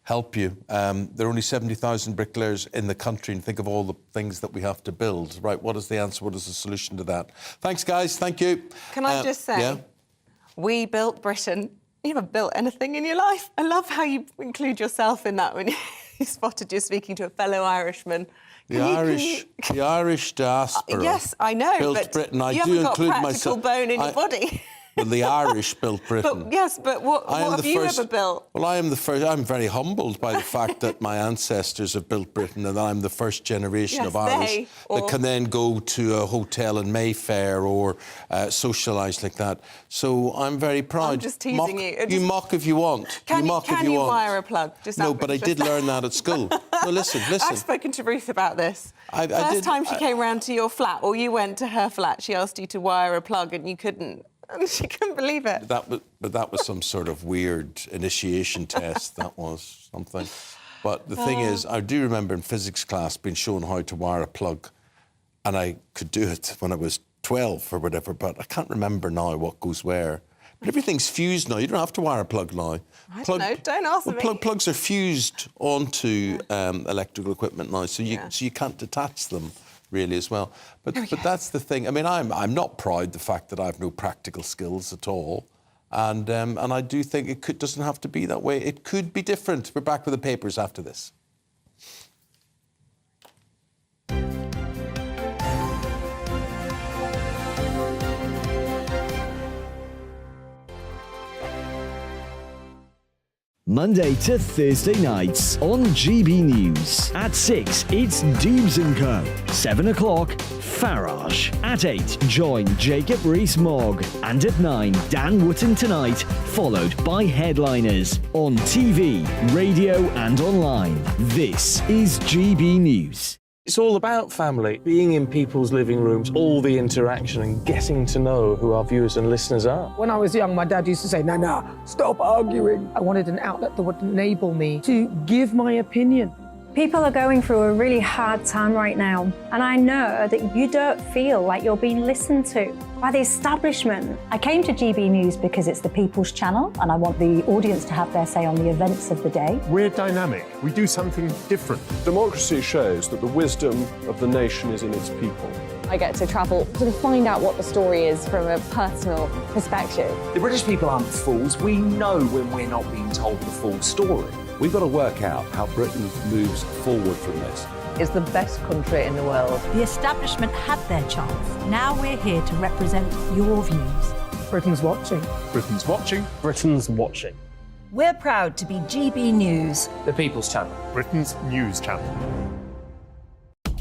[SPEAKER 1] help you. There are only 70,000 bricklayers in the country, and think of all the things that we have to build. Right, what is the answer? What is the solution to that? Thanks, guys. Thank you.
[SPEAKER 2] Can I just say, we built Britain. You haven't built anything in your life. I love how you include yourself in that when you spotted you speaking to a fellow Irishman.
[SPEAKER 1] The Irish diaspora.
[SPEAKER 2] Yes, I know,
[SPEAKER 1] built
[SPEAKER 2] but
[SPEAKER 1] Britain.
[SPEAKER 2] you haven't got practical bone in your body.
[SPEAKER 1] Well, the Irish built Britain.
[SPEAKER 2] But what have you ever built?
[SPEAKER 1] Well, I am the first. I'm very humbled by the fact that my ancestors have built Britain, and I'm the first generation of Irish that can then go to a hotel in Mayfair or socialise like that. So I'm very proud.
[SPEAKER 2] I'm just teasing you.
[SPEAKER 1] You mock if you want.
[SPEAKER 2] Can you wire a plug?
[SPEAKER 1] No, but I did learn that at school. No, listen.
[SPEAKER 2] I've spoken to Ruth about this. First time she came round to your flat, or you went to her flat, she asked you to wire a plug and you couldn't. And she couldn't believe it.
[SPEAKER 1] But that was some sort of weird initiation test. That was something. But the thing is, I do remember in physics class being shown how to wire a plug, and I could do it when I was 12 or whatever, but I can't remember now what goes where. But everything's fused now. You don't have to wire a plug now.
[SPEAKER 2] I don't know. Don't ask me.
[SPEAKER 1] Plugs are fused onto electrical equipment now, so you can't detach them really as well. But that's the thing. I mean, I'm not proud the fact that I have no practical skills at all, and I do think it doesn't have to be that way. It could be different. We're back with the papers after this.
[SPEAKER 3] Monday to Thursday nights on GB News. At 6, it's Dubes & Co. 7 o'clock, Farage. At 8, join Jacob Rees-Mogg. And at 9, Dan Wootton Tonight, followed by Headliners. On TV, radio and online. This is GB News.
[SPEAKER 10] It's all about family, being in people's living rooms, all the interaction and getting to know who our viewers and listeners are.
[SPEAKER 9] When I was young, my dad used to say, Nana, stop arguing. I wanted an outlet that would enable me to give my opinion.
[SPEAKER 12] People are going through a really hard time right now, and I know that you don't feel like you're being listened to by the establishment. I came to GB News because it's the People's Channel, and I want the audience to have their say on the events of the day.
[SPEAKER 13] We're dynamic. We do something different. Democracy shows that the wisdom of the nation is in its people.
[SPEAKER 11] I get to travel to find out what the story is from a personal perspective.
[SPEAKER 15] The British people aren't fools. We know when we're not being told the full story.
[SPEAKER 16] We've got to work out how Britain moves forward from this.
[SPEAKER 22] It's the best country in the world.
[SPEAKER 14] The establishment had their chance. Now we're here to represent your views.
[SPEAKER 9] Britain's watching.
[SPEAKER 13] Britain's watching.
[SPEAKER 10] Britain's watching.
[SPEAKER 14] We're proud to be GB News.
[SPEAKER 27] The People's Channel.
[SPEAKER 13] Britain's news channel.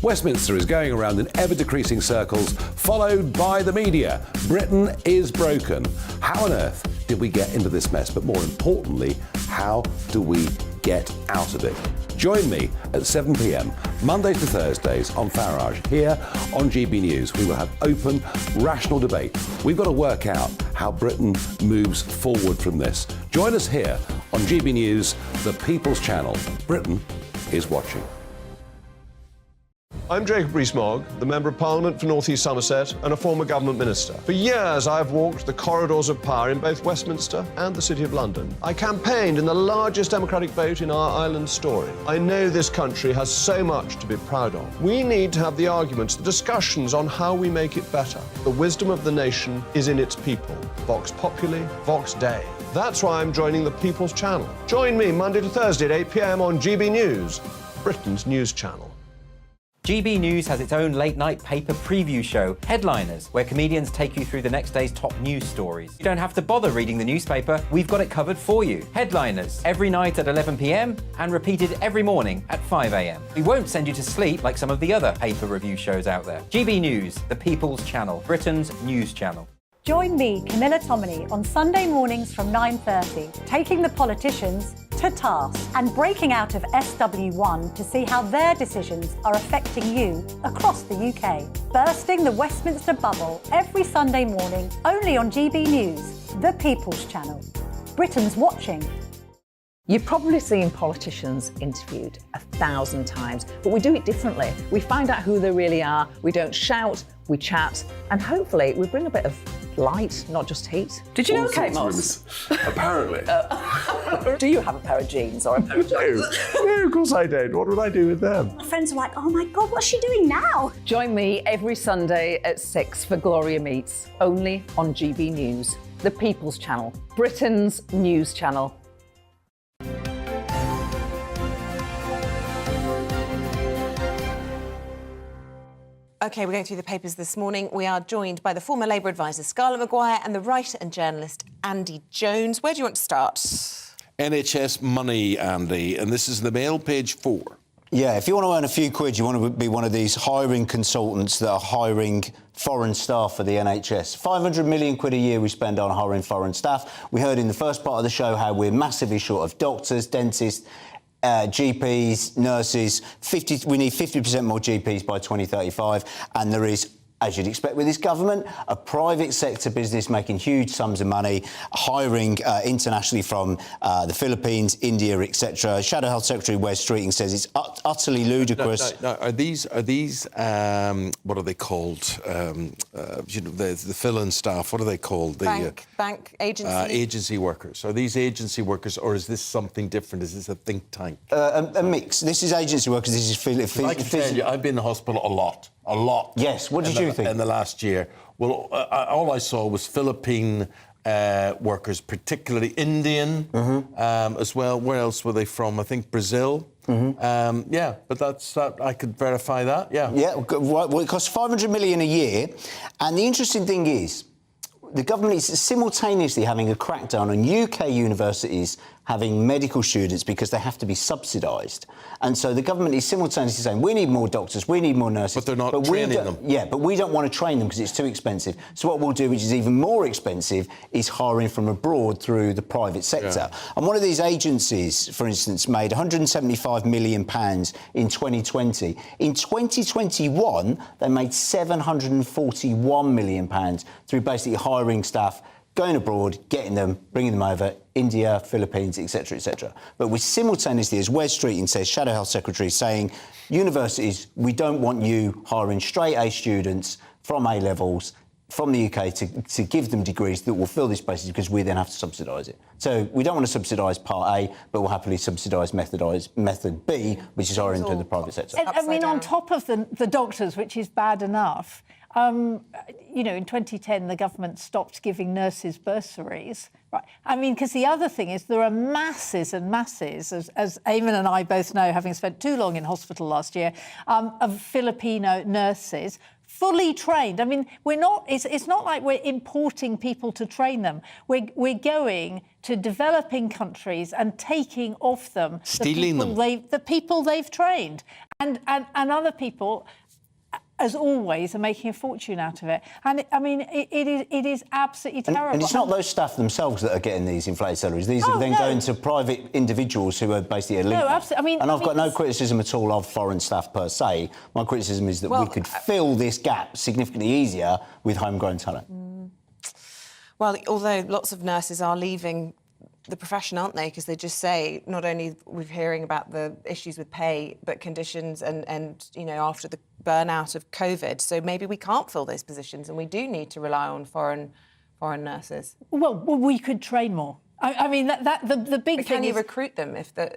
[SPEAKER 16] Westminster is going around in ever-decreasing circles, followed by the media. Britain is broken. How on earth did we get into this mess? But more importantly, how do we get out of it? Join me at 7 p.m, Mondays to Thursdays on Farage, here on GB News. We will have open, rational debate. We've got to work out how Britain moves forward from this. Join us here on GB News, the People's Channel. Britain is watching.
[SPEAKER 13] I'm Jacob Rees-Mogg, the Member of Parliament for North East Somerset and a former government minister. For years, I've walked the corridors of power in both Westminster and the City of London. I campaigned in the largest democratic vote in our island story. I know this country has so much to be proud of. We need to have the arguments, the discussions on how we make it better. The wisdom of the nation is in its people. Vox Populi, Vox Dei. That's why I'm joining the People's Channel. Join me Monday to Thursday at 8 p.m. on GB News, Britain's news channel.
[SPEAKER 6] GB News has its own late-night paper preview show, Headliners, where comedians take you through the next day's top news stories. You don't have to bother reading the newspaper, we've got it covered for you. Headliners, every night at 11 p.m. and repeated every morning at 5 a.m. We won't send you to sleep like some of the other paper review shows out there. GB News, the People's Channel, Britain's news channel.
[SPEAKER 12] Join me, Camilla Tominey, on Sunday mornings from 9:30, taking the politicians to task and breaking out of SW1 to see how their decisions are affecting you across the UK. Bursting the Westminster bubble every Sunday morning, only on GB News, the People's Channel. Britain's watching.
[SPEAKER 22] You've probably seen politicians interviewed 1,000 times, but we do it differently. We find out who they really are, we don't shout, we chat, and hopefully we bring a bit of light, not just heat. Did you know Kate Moss?
[SPEAKER 13] Apparently.
[SPEAKER 22] Do you have a pair of jeans or a pair of jeans?
[SPEAKER 13] No, of course I don't. What would I do with them?
[SPEAKER 12] My friends are like, oh my God, what's she doing now?
[SPEAKER 22] Join me every Sunday at 6 for Gloria Meets, only on GB News, the People's Channel, Britain's news channel.
[SPEAKER 2] OK, we're going through the papers this morning. We are joined by the former Labour advisor Scarlett Maguire and the writer and journalist Andy Jones. Where do you want to start?
[SPEAKER 1] NHS money, Andy, and this is the Mail, page 4.
[SPEAKER 17] Yeah, if you want to earn a few quid, you want to be one of these hiring consultants that are hiring foreign staff for the NHS. 500 million quid a year we spend on hiring foreign staff. We heard in the first part of the show how we're massively short of doctors, dentists, GPs, nurses. We need 50% more GPs by 2035, and there is, as you'd expect with this government, a private sector business making huge sums of money, hiring internationally from the Philippines, India, etc. Shadow Health Secretary Wes Streeting says it's utterly ludicrous.
[SPEAKER 1] No, are these what are they called? The fill-in staff. What are they called?
[SPEAKER 2] Bank agency.
[SPEAKER 1] Agency workers. Are these agency workers, or is this something different? Is this a think tank?
[SPEAKER 17] A mix. This is agency workers. This is
[SPEAKER 1] I can tell you, I've been in the hospital a lot.
[SPEAKER 17] Yes. What did you think?
[SPEAKER 1] In the last year? Well, all I saw was Philippine workers, particularly Indian as well. Where else were they from? I think Brazil. Yeah, but that I could verify that. Yeah.
[SPEAKER 17] Yeah. Well, it costs 500 million a year, and the interesting thing is, the government is simultaneously having a crackdown on UK universities having medical students because they have to be subsidised. And so the government is simultaneously saying, we need more doctors, we need more nurses.
[SPEAKER 1] But they're not training them.
[SPEAKER 17] Yeah, but we don't want to train them because it's too expensive. So what we'll do, which is even more expensive, is hiring from abroad through the private sector. Yeah. And one of these agencies, for instance, made £175 million in 2020. In 2021, they made £741 million through basically hiring staff, going abroad, getting them, bringing them over, India, Philippines, etc., etc. But we're simultaneously, as Wes Streeting says, Shadow Health Secretary, saying, universities, we don't want you hiring straight A students from A-levels from the UK to give them degrees that will fill these places because we then have to subsidise it. So we don't want to subsidise Part A, but we'll happily subsidise Method B, which is hiring into the private sector.
[SPEAKER 18] I mean, on top of the doctors, which is bad enough, in 2010, the government stopped giving nurses bursaries. Right. I mean, because the other thing is there are masses and masses, as Eamonn and I both know, having spent too long in hospital last year, of Filipino nurses fully trained. I mean, it's not like we're importing people to train them. We're going to developing countries and taking off them the people they've trained, and other people, as always, are making a fortune out of it. And I mean, it is absolutely terrible.
[SPEAKER 17] And it's not those staff themselves that are getting these inflated salaries. These are then going to private individuals who are basically elite.
[SPEAKER 18] No, absolutely.
[SPEAKER 17] I've got no criticism at all of foreign staff per se. My criticism is that we could fill this gap significantly easier with homegrown talent.
[SPEAKER 2] Well, although lots of nurses are leaving the profession, aren't they? Because they just say not only we're hearing about the issues with pay, but conditions and after the burnout of COVID. So maybe we can't fill those positions, and we do need to rely on foreign nurses.
[SPEAKER 18] Well, we could train more. I mean, the big
[SPEAKER 2] but
[SPEAKER 18] thing
[SPEAKER 2] can you
[SPEAKER 18] is,
[SPEAKER 2] recruit them if the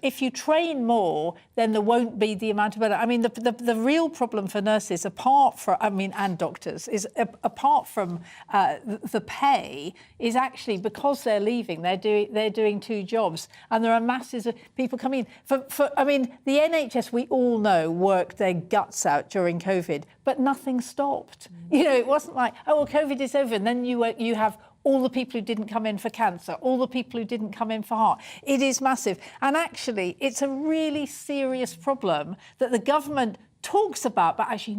[SPEAKER 18] if you train more, then there won't be the amount of. I mean, the real problem for nurses, and doctors, is apart from the pay, is actually because they're leaving, they're doing two jobs, and there are masses of people coming in. I mean, the NHS, we all know, worked their guts out during COVID, but nothing stopped. You know, it wasn't like, oh, well, COVID is over, and then you have all the people who didn't come in for cancer, all the people who didn't come in for heart. It is massive. And actually, it's a really serious problem that the government talks about, but actually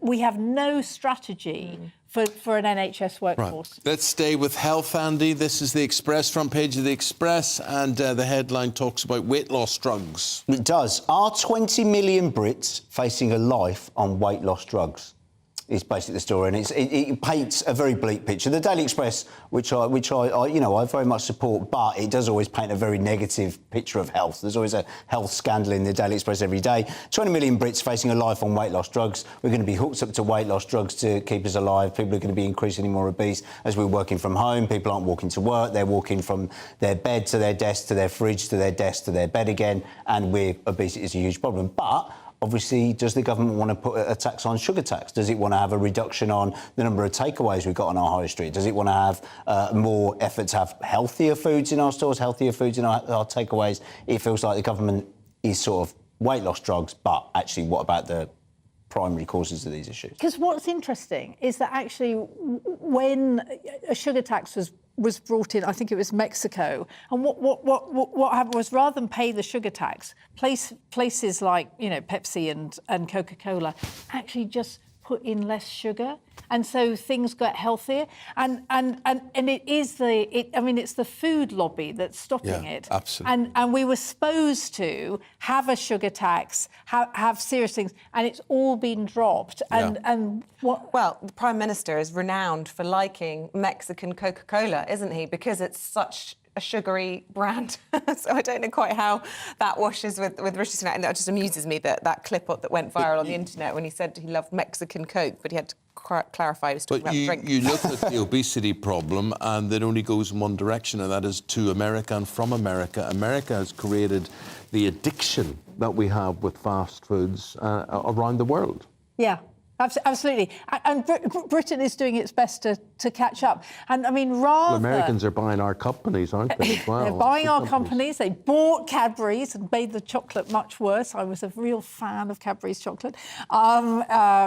[SPEAKER 18] we have no strategy for an NHS workforce.
[SPEAKER 1] Right. Let's stay with health, Andy. This is the Express, front page of the Express, and the headline talks about weight loss drugs.
[SPEAKER 17] It does. Are 20 million Brits facing a life on weight loss drugs? Is basically the story, and it paints a very bleak picture. The Daily Express, which I very much support, but it does always paint a very negative picture of health. There's always a health scandal in the Daily Express every day. 20 million Brits facing a life on weight loss drugs. We're going to be hooked up to weight loss drugs to keep us alive. People are going to be increasingly more obese as we're working from home. People aren't walking to work. They're walking from their bed to their desk to their fridge to their desk to their bed again, and obesity is a huge problem. But obviously, does the government want to put a tax on sugar tax? Does it want to have a reduction on the number of takeaways we've got on our high street? Does it want to have more effort to have healthier foods in our stores, healthier foods in our takeaways? It feels like the government is sort of weight loss drugs, but actually, what about the primary causes of these issues?
[SPEAKER 18] Because what's interesting is that actually when a sugar tax was brought in, I think it was Mexico, and what happened was, rather than pay the sugar tax, places like, you know, Pepsi and Coca-Cola actually just put in less sugar, and so things got healthier. And it's the food lobby that's stopping it.
[SPEAKER 1] Absolutely.
[SPEAKER 18] And we were supposed to have a sugar tax, have serious things, and it's all been dropped.
[SPEAKER 2] Well, the Prime Minister is renowned for liking Mexican Coca-Cola, isn't he? Because it's such a sugary brand. So I don't know quite how that washes with Rishi Sunak. And that just amuses me, that clip up that went viral on the internet when he said he loved Mexican Coke, but he had to clarify he was talking about drink.
[SPEAKER 1] You look at the obesity problem, and it only goes in one direction, and that is to America and from America. America has created the addiction that we have with fast foods around the world.
[SPEAKER 18] Yeah. Absolutely. And Britain is doing its best to catch up. And, I mean, rather...
[SPEAKER 1] Well, Americans are buying our companies, aren't they, as well?
[SPEAKER 18] They're buying our companies. They bought Cadbury's and made the chocolate much worse. I was a real fan of Cadbury's chocolate,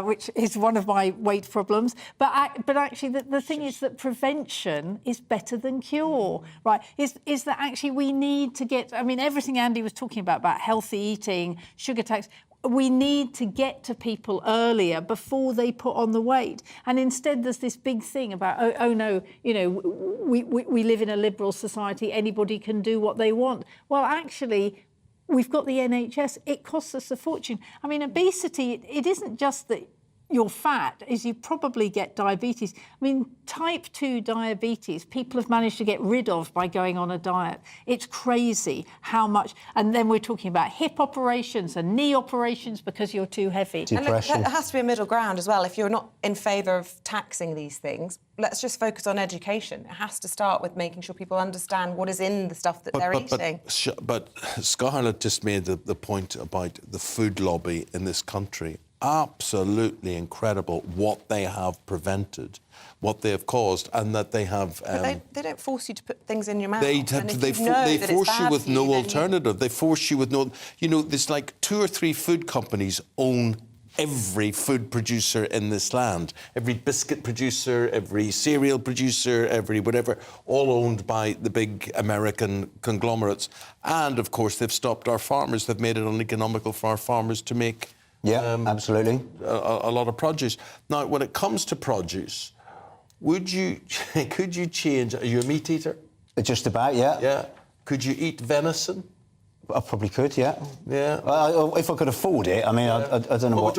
[SPEAKER 18] which is one of my weight problems. But actually, the thing is that prevention is better than cure, right? Is that actually we need to get... I mean, everything Andy was talking about healthy eating, sugar tax... We need to get to people earlier before they put on the weight. And instead there's this big thing about, oh no, you know, we live in a liberal society, anybody can do what they want. Well, actually, we've got the NHS, it costs us a fortune. I mean, obesity, it isn't just that you're fat, is you probably get diabetes. I mean, type 2 diabetes, people have managed to get rid of by going on a diet. It's crazy how much. And then we're talking about hip operations and knee operations because you're too heavy.
[SPEAKER 2] Depression. And there has to be a middle ground as well. If you're not in favour of taxing these things, let's just focus on education. It has to start with making sure people understand what is in the stuff that they're eating.
[SPEAKER 1] But Scarlett just made the point about the food lobby in this country. Absolutely incredible what they have prevented, what they have caused, and that they have...
[SPEAKER 2] But they don't force you to put things in your mouth.
[SPEAKER 1] They force you with no alternative. They force you with no... You know, there's like 2 or 3 food companies own every food producer in this land. Every biscuit producer, every cereal producer, every whatever, all owned by the big American conglomerates. And, of course, they've stopped our farmers. They've made it uneconomical for our farmers to make...
[SPEAKER 17] absolutely.
[SPEAKER 1] A lot of produce. Now, when it comes to produce, could you change... Are you a meat eater?
[SPEAKER 17] Just about, yeah.
[SPEAKER 1] Yeah. Could you eat venison?
[SPEAKER 17] I probably could, yeah.
[SPEAKER 1] Yeah.
[SPEAKER 17] If I could afford it, I mean, I don't know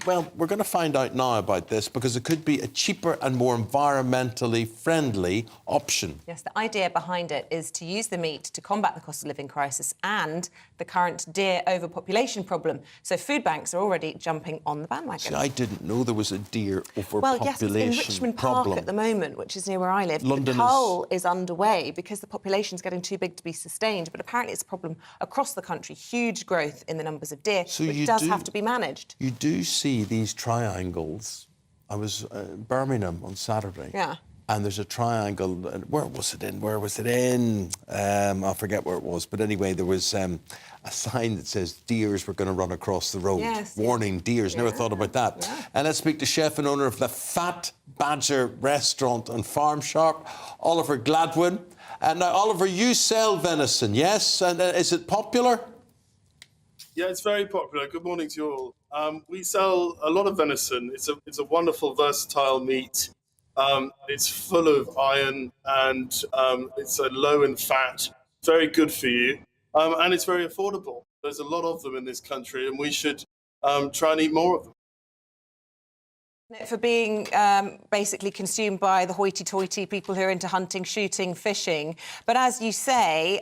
[SPEAKER 1] Well, we're going to find out now about this because it could be a cheaper and more environmentally friendly option.
[SPEAKER 2] Yes, the idea behind it is to use the meat to combat the cost of living crisis and the current deer overpopulation problem. So food banks are already jumping on the bandwagon.
[SPEAKER 1] See, I didn't know there was a deer overpopulation
[SPEAKER 2] Well, yes, it's in Richmond
[SPEAKER 1] problem.
[SPEAKER 2] Park at the moment, which is near where I live.
[SPEAKER 1] London
[SPEAKER 2] the cull is underway because the population's getting too big to be sustained, but apparently it's a problem across the country. Huge growth in the numbers of deer, which does have to be managed.
[SPEAKER 1] You do see these triangles. I was in Birmingham on Saturday.
[SPEAKER 2] Yeah.
[SPEAKER 1] And there's a triangle. Where was it in? I forget where it was. But anyway, there was a sign that says deers were going to run across the road.
[SPEAKER 2] Yes,
[SPEAKER 1] Warning, deers. Never thought about that.
[SPEAKER 2] Yeah.
[SPEAKER 1] And let's speak to chef and owner of the Fat Badger Restaurant and Farm Shop, Oliver Gladwin. And now, Oliver, you sell venison, yes? And is it popular?
[SPEAKER 5] Yeah, it's very popular. Good morning to you all. We sell a lot of venison. It's a wonderful, versatile meat. It's full of iron and it's low in fat, very good for you, and it's very affordable. There's a lot of them in this country, and we should try and eat more of them.
[SPEAKER 2] For being basically consumed by the hoity-toity people who are into hunting, shooting, fishing. But as you say,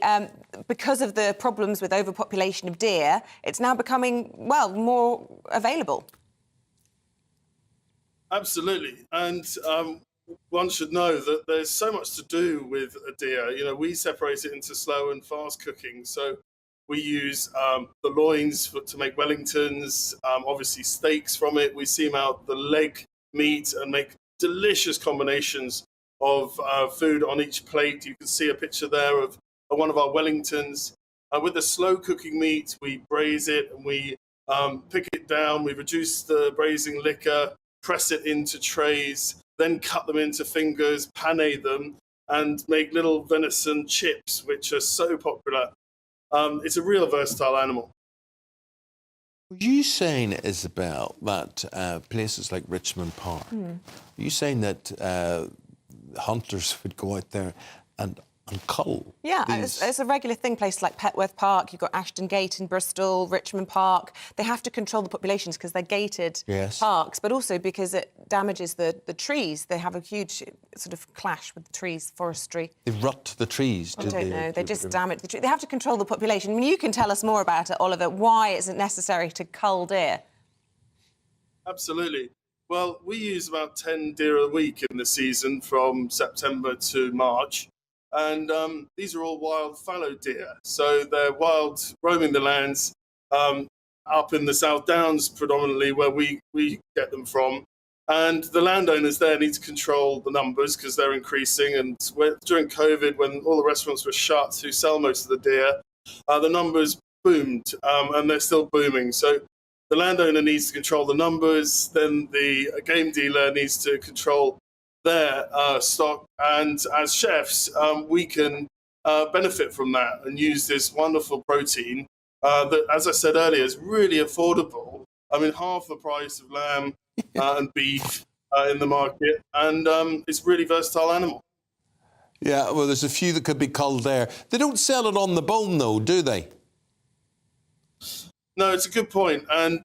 [SPEAKER 2] because of the problems with overpopulation of deer, it's now becoming, well, more available.
[SPEAKER 5] Absolutely, and one should know that there's so much to do with a deer. You know, we separate it into slow and fast cooking. So we use the loins to make Wellingtons, obviously steaks from it. We seam out the leg meat and make delicious combinations of food on each plate. You can see a picture there of one of our Wellingtons. With the slow cooking meat, we braise it and we pick it down. We reduce the braising liquor, press it into trays, then cut them into fingers, pane them, and make little venison chips, which are so popular. It's a real versatile animal.
[SPEAKER 1] Were you saying, Isabel, that places like Richmond Park, are you saying that hunters would go out there and cull?
[SPEAKER 2] Yeah, it's a regular thing. Places like Petworth Park, you've got Ashton Gate in Bristol, Richmond Park. They have to control the populations because they're gated parks, but also because it damages the trees. They have a huge sort of clash with the trees, forestry.
[SPEAKER 1] They rut the trees, do they?
[SPEAKER 2] I don't know. They just damage the trees. They have to control the population. I mean, you can tell us more about it, Oliver. Why is it necessary to cull deer?
[SPEAKER 5] Absolutely. Well, we use about 10 deer a week in the season from September to March. And these are all wild fallow deer. So they're wild, roaming the lands up in the South Downs predominantly, where we get them from. And the landowners there need to control the numbers because they're increasing. And during COVID, when all the restaurants were shut who sell most of the deer, the numbers boomed and they're still booming. So the landowner needs to control the numbers. Then the game dealer needs to control their stock, and as chefs we can benefit from that and use this wonderful protein that, as I said earlier, is really affordable. I mean, half the price of lamb and beef in the market, and it's a really versatile animal.
[SPEAKER 1] Yeah, well, there's a few that could be culled there. They don't sell it on the bone, though, do they?
[SPEAKER 5] No, it's a good point. And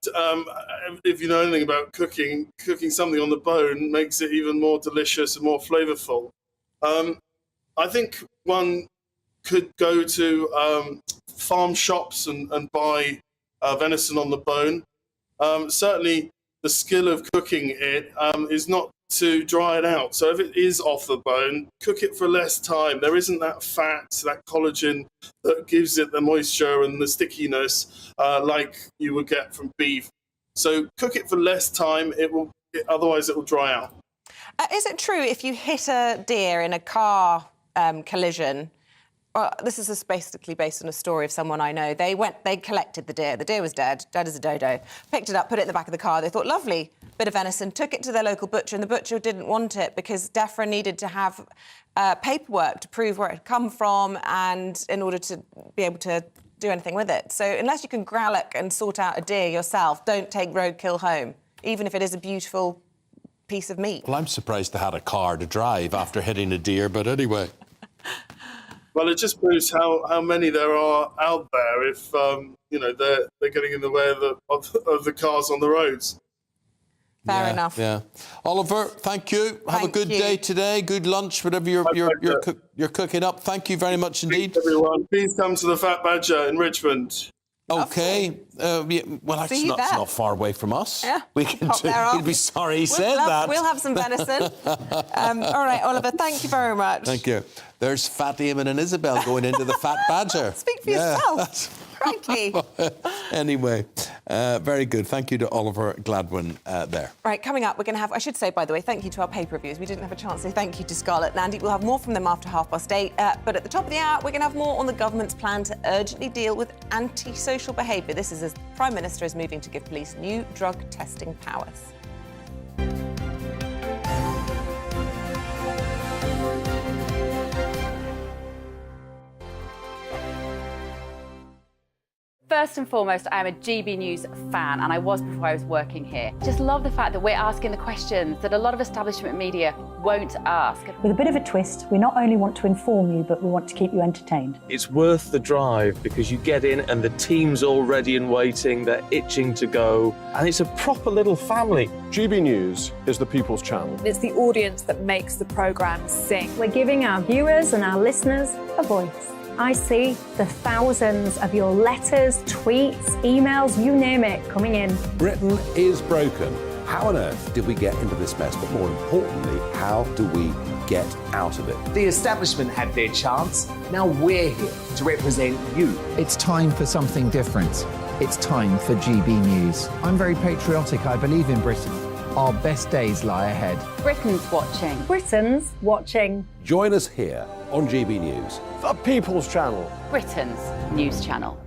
[SPEAKER 5] if you know anything about cooking something on the bone makes it even more delicious and more flavorful. I think one could go to farm shops and buy venison on the bone. Certainly, the skill of cooking it is not to dry it out. So if it is off the bone, cook it for less time. There isn't that fat, that collagen that gives it the moisture and the stickiness like you would get from beef. So cook it for less time. Otherwise it will dry out.
[SPEAKER 2] Is it true if you hit a deer in a car collision? This is basically based on a story of someone I know. They collected the deer. The deer was dead as a dodo. Picked it up, put it in the back of the car. They thought, lovely, bit of venison. Took it to their local butcher, and the butcher didn't want it because DEFRA needed to have paperwork to prove where it had come from, and in order to be able to do anything with it. So unless you can gralloch and sort out a deer yourself, don't take roadkill home, even if it is a beautiful piece of meat.
[SPEAKER 1] Well, I'm surprised they had a car to drive after hitting a deer, but anyway.
[SPEAKER 5] Well, it just proves how many there are out there if they're getting in the way of the cars on the roads.
[SPEAKER 2] Fair enough.
[SPEAKER 1] Yeah. Oliver, thank you. Have a good day today. Good lunch, whatever you're cooking up. Thank you very much indeed.
[SPEAKER 5] Thanks, everyone. Please come to the Fat Badger in Richmond.
[SPEAKER 1] Okay. Well, actually, it's not far away from us.
[SPEAKER 2] Yeah.
[SPEAKER 1] We can do. He'd be sorry he said that.
[SPEAKER 2] We'll have some venison. All right, Oliver, thank you very much.
[SPEAKER 1] Thank you. There's Fat Eamonn and Isabel going into the Fat Badger.
[SPEAKER 2] Speak for yourself. Frankly.
[SPEAKER 1] Anyway, very good. Thank you to Oliver Gladwin there.
[SPEAKER 2] Right, coming up, we're going to have, I should say, by the way, thank you to our paper reviewers. We didn't have a chance to say thank you to Scarlett and Andy. We'll have more from them after 8:30. But at the top of the hour, we're going to have more on the government's plan to urgently deal with antisocial behaviour. This is as the Prime Minister is moving to give police new drug testing powers.
[SPEAKER 19] First and foremost, I am a GB News fan, and I was before I was working here. Just love the fact that we're asking the questions that a lot of establishment media won't ask.
[SPEAKER 12] With a bit of a twist, we not only want to inform you, but we want to keep you entertained.
[SPEAKER 10] It's worth the drive because you get in and the team's all ready and waiting, they're itching to go, and it's a proper little family.
[SPEAKER 13] GB News is the people's channel.
[SPEAKER 11] It's the audience that makes the programme sing.
[SPEAKER 12] We're giving our viewers and our listeners a voice. I see the thousands of your letters, tweets, emails, you name it, coming in.
[SPEAKER 16] Britain is broken. How on earth did we get into this mess? But more importantly, how do we get out of it?
[SPEAKER 27] The establishment had their chance. Now we're here to represent you.
[SPEAKER 20] It's time for something different. It's time for GB News. I'm very patriotic. I believe in Britain. Our best days lie ahead.
[SPEAKER 19] Britain's watching.
[SPEAKER 12] Britain's watching.
[SPEAKER 16] Join us here on GB News.
[SPEAKER 13] The People's Channel.
[SPEAKER 19] Britain's news channel.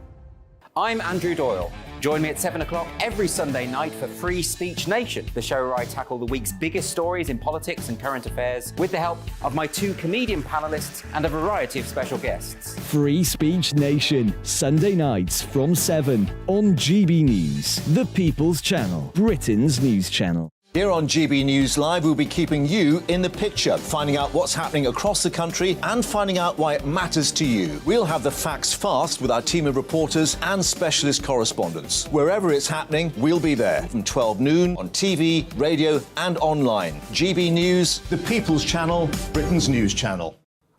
[SPEAKER 6] I'm Andrew Doyle. Join me at 7 o'clock every Sunday night for Free Speech Nation, the show where I tackle the week's biggest stories in politics and current affairs with the help of my 2 comedian panellists and a variety of special guests.
[SPEAKER 3] Free Speech Nation, Sunday nights from 7 on GB News, the People's Channel, Britain's news channel.
[SPEAKER 21] Here on GB News Live, we'll be keeping you in the picture, finding out what's happening across the country and finding out why it matters to you. We'll have the facts fast with our team of reporters and specialist correspondents. Wherever it's happening, we'll be there from 12 noon on TV, radio and online. GB News, the People's Channel, Britain's news channel.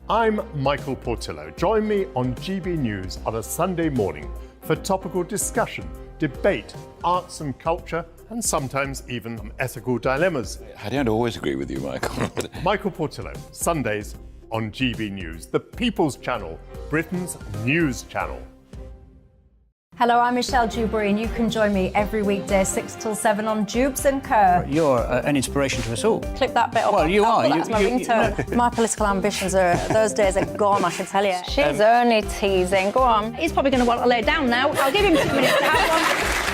[SPEAKER 23] I'm Michael Portillo. Join me on GB News on a Sunday morning for topical discussion, debate, arts and culture, and sometimes even ethical dilemmas.
[SPEAKER 24] I don't always agree with you, Michael.
[SPEAKER 23] Michael Portillo, Sundays on GB News, the People's Channel, Britain's news channel.
[SPEAKER 12] Hello, I'm Michelle Dewberry, and you can join me every weekday 6 till 7 on Jubes & Co.
[SPEAKER 25] You're an inspiration to us all.
[SPEAKER 12] Click that bit up.
[SPEAKER 25] Well, you are.
[SPEAKER 12] That's my ringtone. My political ambitions are, those days are gone, I can tell you. She's only teasing. Go on. He's probably going to want to lay down now. I'll give him 2 minutes to have one.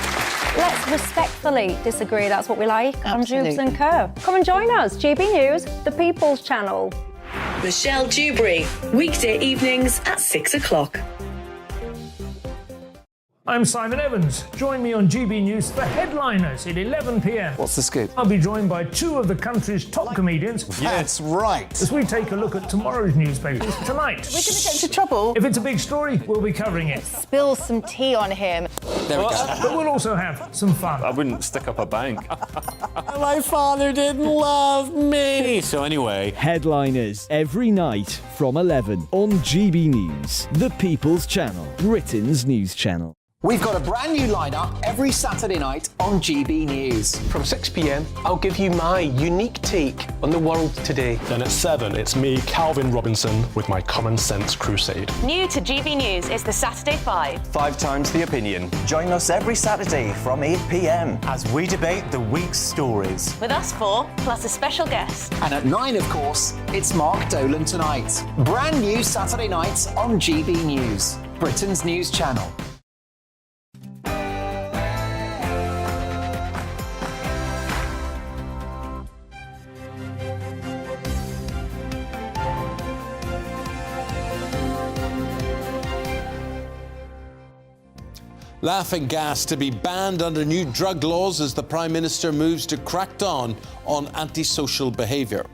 [SPEAKER 12] Let's respectfully disagree. That's what we like on Jubes & Co. Come and join us. GB News, the People's Channel.
[SPEAKER 26] Michelle Dewberry, weekday evenings at 6 o'clock.
[SPEAKER 4] I'm Simon Evans. Join me on GB News for Headliners at 11 p.m.
[SPEAKER 25] What's the scoop?
[SPEAKER 4] I'll be joined by 2 of the country's top comedians.
[SPEAKER 25] That's right.
[SPEAKER 4] As we take a look at tomorrow's newspapers tonight.
[SPEAKER 2] We're going to get into trouble.
[SPEAKER 4] If it's a big story, we'll be covering it.
[SPEAKER 2] Spill some tea on him.
[SPEAKER 25] There we go.
[SPEAKER 4] But we'll also have some fun.
[SPEAKER 24] I wouldn't stick up a bank.
[SPEAKER 25] My father didn't love me.
[SPEAKER 24] So anyway.
[SPEAKER 3] Headliners every night from 11 on GB News, the People's Channel, Britain's news channel.
[SPEAKER 27] We've got a brand new lineup every Saturday night on GB News.
[SPEAKER 10] From 6 p.m, I'll give you my unique take on the world today. Then at 7, it's me, Calvin Robinson, with my Common Sense Crusade.
[SPEAKER 26] New to GB News is the Saturday 5.
[SPEAKER 21] 5 times the opinion. Join us every Saturday from 8 p.m. as we debate the week's stories.
[SPEAKER 26] With us 4, plus a special guest.
[SPEAKER 27] And at 9, of course, it's Mark Dolan Tonight. Brand new Saturday nights on GB News, Britain's news channel.
[SPEAKER 1] Laughing gas to be banned under new drug laws as the Prime Minister moves to crack down on antisocial behaviour.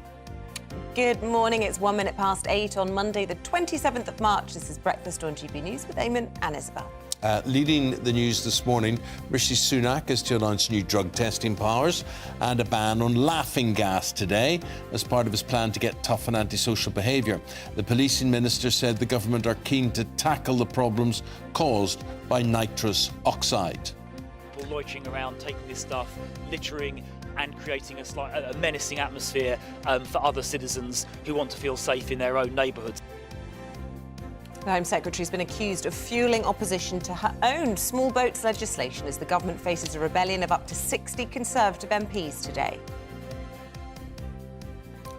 [SPEAKER 2] Good morning. It's 1 minute past 8 on Monday, the 27th of March. This is Breakfast on GB News with Eamonn and Isabel.
[SPEAKER 1] Leading the news this morning, Rishi Sunak is to announce new drug testing powers and a ban on laughing gas today as part of his plan to get tough on antisocial behaviour. The policing minister said the government are keen to tackle the problems caused by nitrous oxide.
[SPEAKER 7] People loitering around, taking this stuff, littering and creating a menacing atmosphere for other citizens who want to feel safe in their own neighbourhoods.
[SPEAKER 2] The Home Secretary has been accused of fuelling opposition to her own small boats legislation as the government faces a rebellion of up to 60 Conservative MPs today.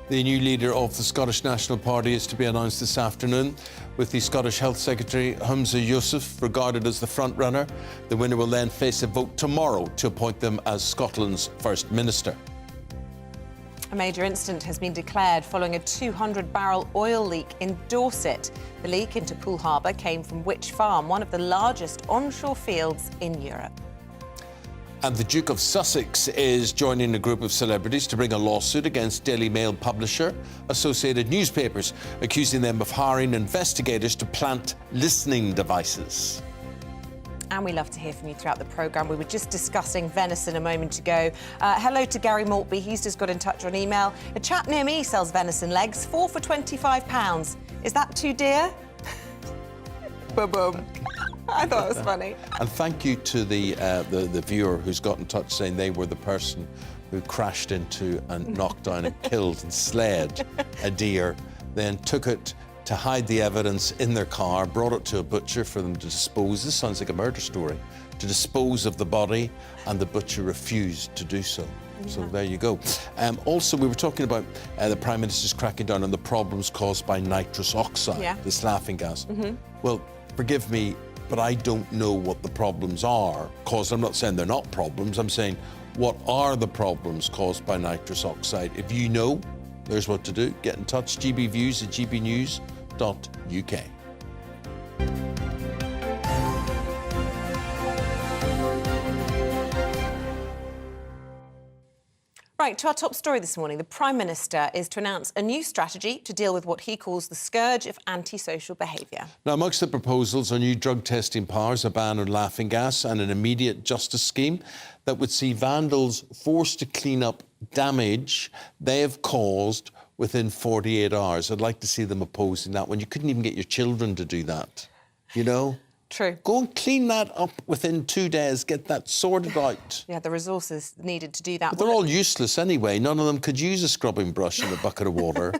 [SPEAKER 1] The new leader of the Scottish National Party is to be announced this afternoon, with the Scottish Health Secretary Holmes regarded as the front-runner. The winner will then face a vote tomorrow to appoint them as Scotland's First Minister.
[SPEAKER 2] A major incident has been declared following a 200-barrel oil leak in Dorset. The leak into Poole Harbour came from Witch Farm, one of the largest onshore fields in Europe.
[SPEAKER 1] And the Duke of Sussex is joining a group of celebrities to bring a lawsuit against Daily Mail publisher Associated Newspapers, accusing them of hiring investigators to plant listening devices.
[SPEAKER 2] And we love to hear from you throughout the programme. We were just discussing venison a moment ago. Hello to Gary Maltby. He's just got in touch on email. A chap near me sells venison legs, 4 for £25. Is that too dear? Boom, boom. I thought it was funny.
[SPEAKER 1] And thank you to the viewer who's got in touch saying they were the person who crashed into and knocked down and killed and slayed a deer, then took it to hide the evidence in their car, brought it to a butcher for them to dispose. This sounds like a murder story. To dispose of the body, and the butcher refused to do so. Yeah. So there you go. Also, we were talking about the Prime Minister's cracking down on the problems caused by nitrous oxide, this laughing gas. Well, forgive me, but I don't know what the problems are caused. I'm not saying they're not problems. I'm saying, what are the problems caused by nitrous oxide? If you know, there's what to do. Get in touch, gbviews@gbnews.uk.
[SPEAKER 2] Right, to our top story this morning. The Prime Minister is to announce a new strategy to deal with what he calls the scourge of antisocial behaviour.
[SPEAKER 1] Now, amongst the proposals are new drug testing powers, a ban on laughing gas and an immediate justice scheme that would see vandals forced to clean up damage they have caused within 48 hours. I'd like to see them opposing that one. You couldn't even get your children to do that, you know?
[SPEAKER 2] True.
[SPEAKER 1] Go and clean that up within 2 days, get that sorted out.
[SPEAKER 2] Yeah, the resources needed to do that.
[SPEAKER 1] But they're all useless anyway. None of them could use a scrubbing brush and a bucket of water.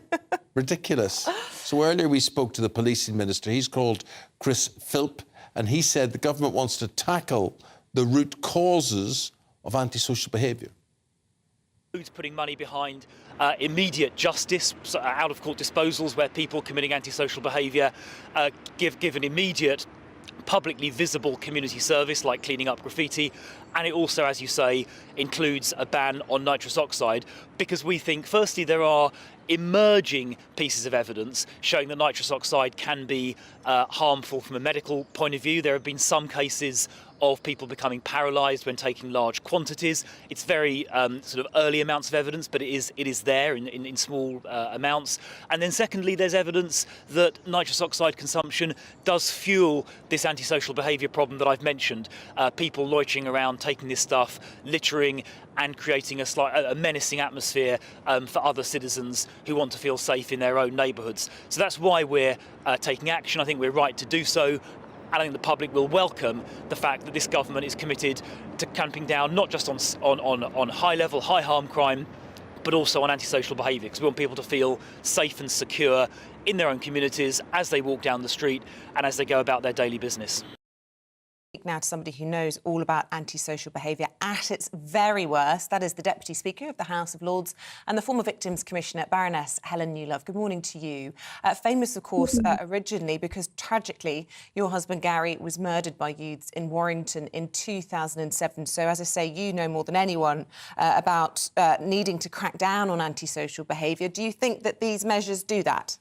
[SPEAKER 1] Ridiculous. So earlier we spoke to the policing minister. He's called Chris Philp, and he said the government wants to tackle the root causes of antisocial behaviour.
[SPEAKER 7] Who's putting money behind immediate justice, so out-of-court disposals where people committing antisocial behaviour give an immediate, publicly visible community service like cleaning up graffiti, and it also, as you say, includes a ban on nitrous oxide, because we think, firstly, there are emerging pieces of evidence showing that nitrous oxide can be harmful from a medical point of view. There have been some cases of people becoming paralysed when taking large quantities. It's very sort of early amounts of evidence, but it is there in small amounts. And then secondly, there's evidence that nitrous oxide consumption does fuel this antisocial behaviour problem that I've mentioned. People loitering around, taking this stuff, littering and creating a menacing atmosphere for other citizens who want to feel safe in their own neighbourhoods. So that's why we're taking action. I think we're right to do so. And I think the public will welcome the fact that this government is committed to clamping down not just on high-level, high-harm crime, but also on antisocial behaviour, because we want people to feel safe and secure in their own communities as they walk down the street and as they go about their daily business.
[SPEAKER 2] Now to somebody who knows all about antisocial behaviour at its very worst. That is the Deputy Speaker of the House of Lords and the former Victims Commissioner, Baroness Helen Newlove. Good morning to you. Famous, of course, originally because, tragically, your husband Gary was murdered by youths in Warrington in 2007. So, as I say, you know more than anyone about needing to crack down on antisocial behaviour. Do you think that these measures do that?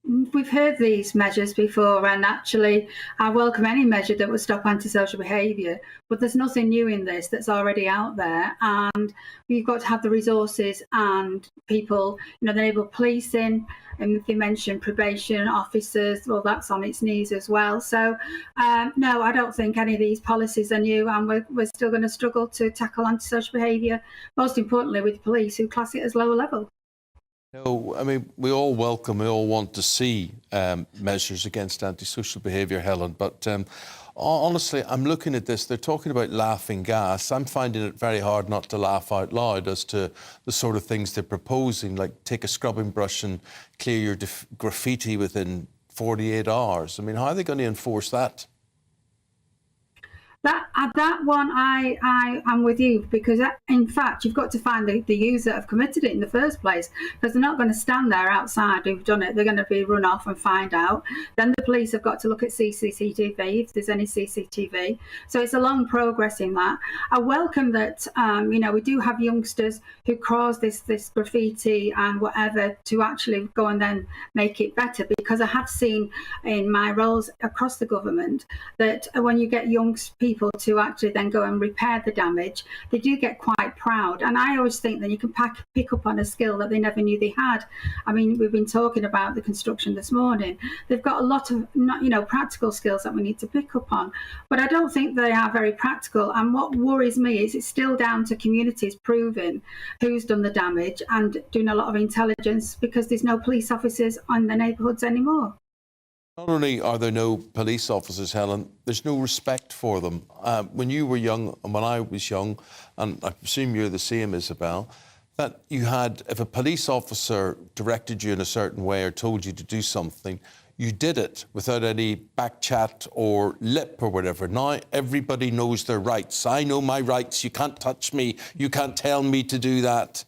[SPEAKER 8] We've heard these measures before, and actually I welcome any measure that would stop antisocial behaviour, but there's nothing new in this that's already out there, and we've got to have the resources and people, the neighbourhood policing, and if you mention probation officers, well, that's on its knees as well. So no, I don't think any of these policies are new, and we're still going to struggle to tackle antisocial behaviour, most importantly with police who class it as lower level.
[SPEAKER 1] No, I mean, we all want to see measures against antisocial behaviour, Helen, but honestly, I'm looking at this, they're talking about laughing gas. I'm finding it very hard not to laugh out loud as to the sort of things they're proposing, like take a scrubbing brush and clear your graffiti within 48 hours. I mean, how are they going to enforce that?
[SPEAKER 8] That one, I'm with you, because in fact you've got to find the user that have committed it in the first place, because they're not going to stand there outside who've done it. They're going to be run off and find out. Then the police have got to look at CCTV if there's any CCTV. So it's a long progress in that. I welcome that we do have youngsters who cause this graffiti and whatever to actually go and then make it better, because I have seen in my roles across the government that when you get young people to actually then go and repair the damage, they do get quite proud. And I always think that you can pick up on a skill that they never knew they had. I mean, we've been talking about the construction this morning. They've got a lot of practical skills that we need to pick up on, but I don't think they are very practical. And what worries me is it's still down to communities proving who's done the damage and doing a lot of intelligence, because there's no police officers on the neighbourhoods anymore.
[SPEAKER 1] Not only are there no police officers, Helen, there's no respect for them. When you were young and when I was young, and I presume you're the same, Isabel, that you had, if a police officer directed you in a certain way or told you to do something, you did it without any back chat or lip or whatever. Now everybody knows their rights. I know my rights. You can't touch me. You can't tell me to do that.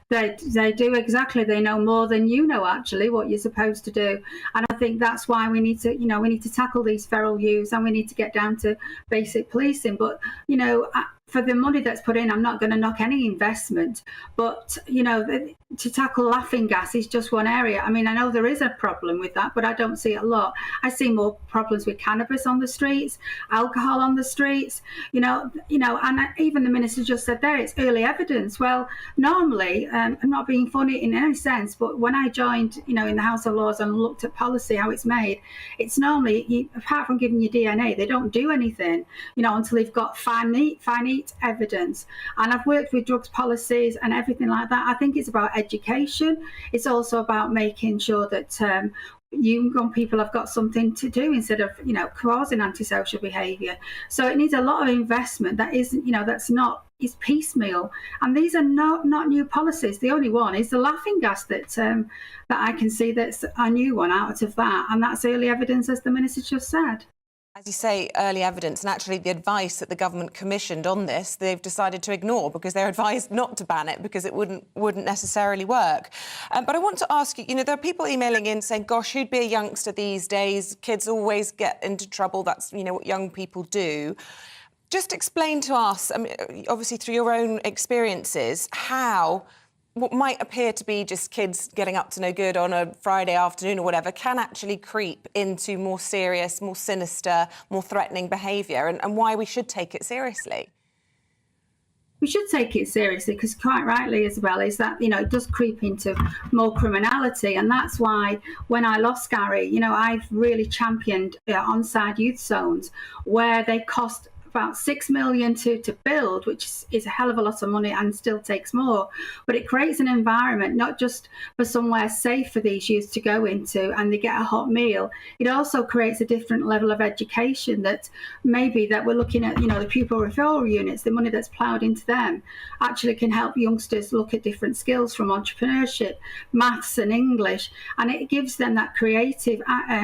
[SPEAKER 8] They do exactly. They know more than you know, actually, what you're supposed to do. And I think that's why we need to tackle these feral youths, and we need to get down to basic policing. But, for the money that's put in, I'm not going to knock any investment. But, to tackle laughing gas is just one area. I mean, I know there is a problem with that, but I don't see it a lot. I see more problems with cannabis on the streets, alcohol on the streets, and even the minister just said there, it's early evidence. Well, normally, I'm not being funny in any sense, but when I joined, in the House of Lords and looked at policy, how it's made, it's normally, apart from giving you DNA, they don't do anything, until they've got finite evidence. And I've worked with drugs policies and everything like that. I think it's about education. It's also about making sure that young people have got something to do instead of causing antisocial behaviour. So it needs a lot of investment that isn't is piecemeal, and these are not new policies. The only one is the laughing gas that I can see that's a new one out of that, and that's early evidence, as the minister just said.
[SPEAKER 2] As you say, early evidence, and actually the advice that the government commissioned on this, they've decided to ignore, because they're advised not to ban it because it wouldn't necessarily work. But I want to ask you, there are people emailing in saying, gosh, who'd be a youngster these days? Kids always get into trouble. That's, what young people do. Just explain to us, obviously through your own experiences, how what might appear to be just kids getting up to no good on a Friday afternoon or whatever can actually creep into more serious, more sinister, more threatening behaviour, and why we should take it seriously.
[SPEAKER 8] We should take it seriously, because quite rightly, Isabel, is that, it does creep into more criminality. And that's why when I lost Gary, I've really championed on-side youth zones where they cost about $6 million to build, which is a hell of a lot of money and still takes more. But it creates an environment not just for somewhere safe for these youths to go into and they get a hot meal. It also creates a different level of education that maybe that we're looking at, the pupil referral units, the money that's ploughed into them actually can help youngsters look at different skills from entrepreneurship, maths and English, and it gives them that creative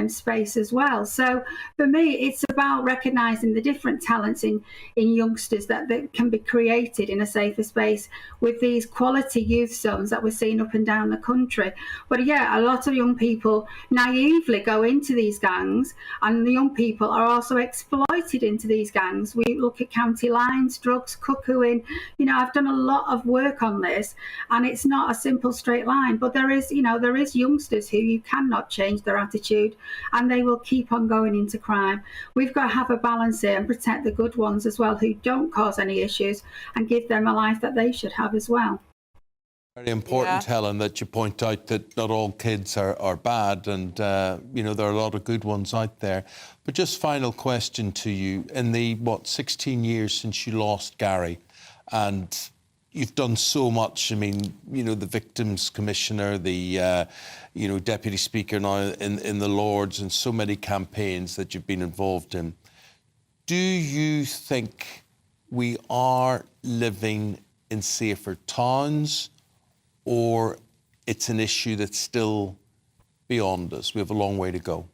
[SPEAKER 8] space as well. So for me, it's about recognising the different talents balance in youngsters that can be created in a safer space with these quality youth zones that we're seeing up and down the country. But yeah, a lot of young people naively go into these gangs, and the young people are also exploited into these gangs. We look at county lines, drugs, cuckooing. You know, I've done a lot of work on this, and it's not a simple straight line, but there is youngsters who you cannot change their attitude, and they will keep on going into crime. We've got to have a balance here and protect the good ones as well, who don't cause any issues, and give them a life that they should have as well.
[SPEAKER 1] Very important, Helen, that you point out that not all kids are bad, and you know, there are a lot of good ones out there. But just final question to you: in the 16 years since you lost Gary, and you've done so much. I mean, you know, the Victims Commissioner, the you know, Deputy Speaker now in the Lords, and so many campaigns that you've been involved in. Do you think we are living in safer towns, or it's an issue that's still beyond us? We have a long way to go.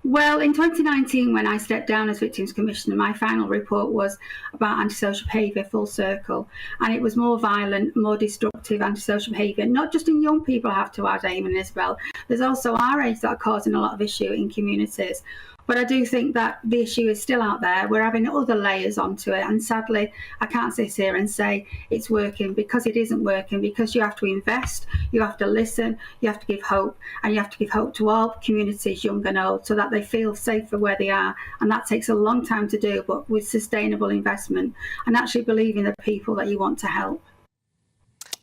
[SPEAKER 8] Well, in 2019, when I stepped down as Victims Commissioner, my final report was about antisocial behaviour full circle. And it was more violent, more destructive antisocial behaviour, not just in young people, I have to add, Eamonn and Isabel. There's also our age that are causing a lot of issue in communities. But I do think that the issue is still out there. We're having other layers onto it. And sadly, I can't sit here and say it's working, because it isn't working, because you have to invest, you have to listen, you have to give hope, and you have to give hope to all communities, young and old, so that they feel safer where they are. And that takes a long time to do, but with sustainable investment and actually believing the people that you want to help.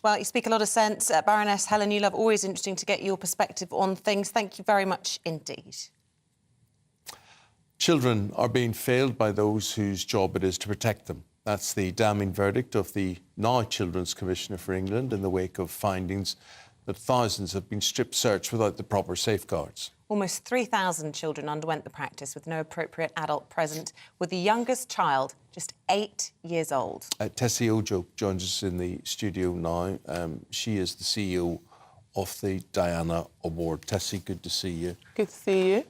[SPEAKER 2] Well, you speak a lot of sense. Baroness Helen Newlove, always interesting to get your perspective on things. Thank you very much indeed.
[SPEAKER 1] Children are being failed by those whose job it is to protect them. That's the damning verdict of the now Children's Commissioner for England in the wake of findings that thousands have been strip searched without the proper safeguards.
[SPEAKER 2] Almost 3,000 children underwent the practice with no appropriate adult present, with the youngest child just 8 years old.
[SPEAKER 1] Tessie Ojo joins us in the studio now. She is the CEO of the Diana Award. Tessie, good to see you.
[SPEAKER 5] Good to see you.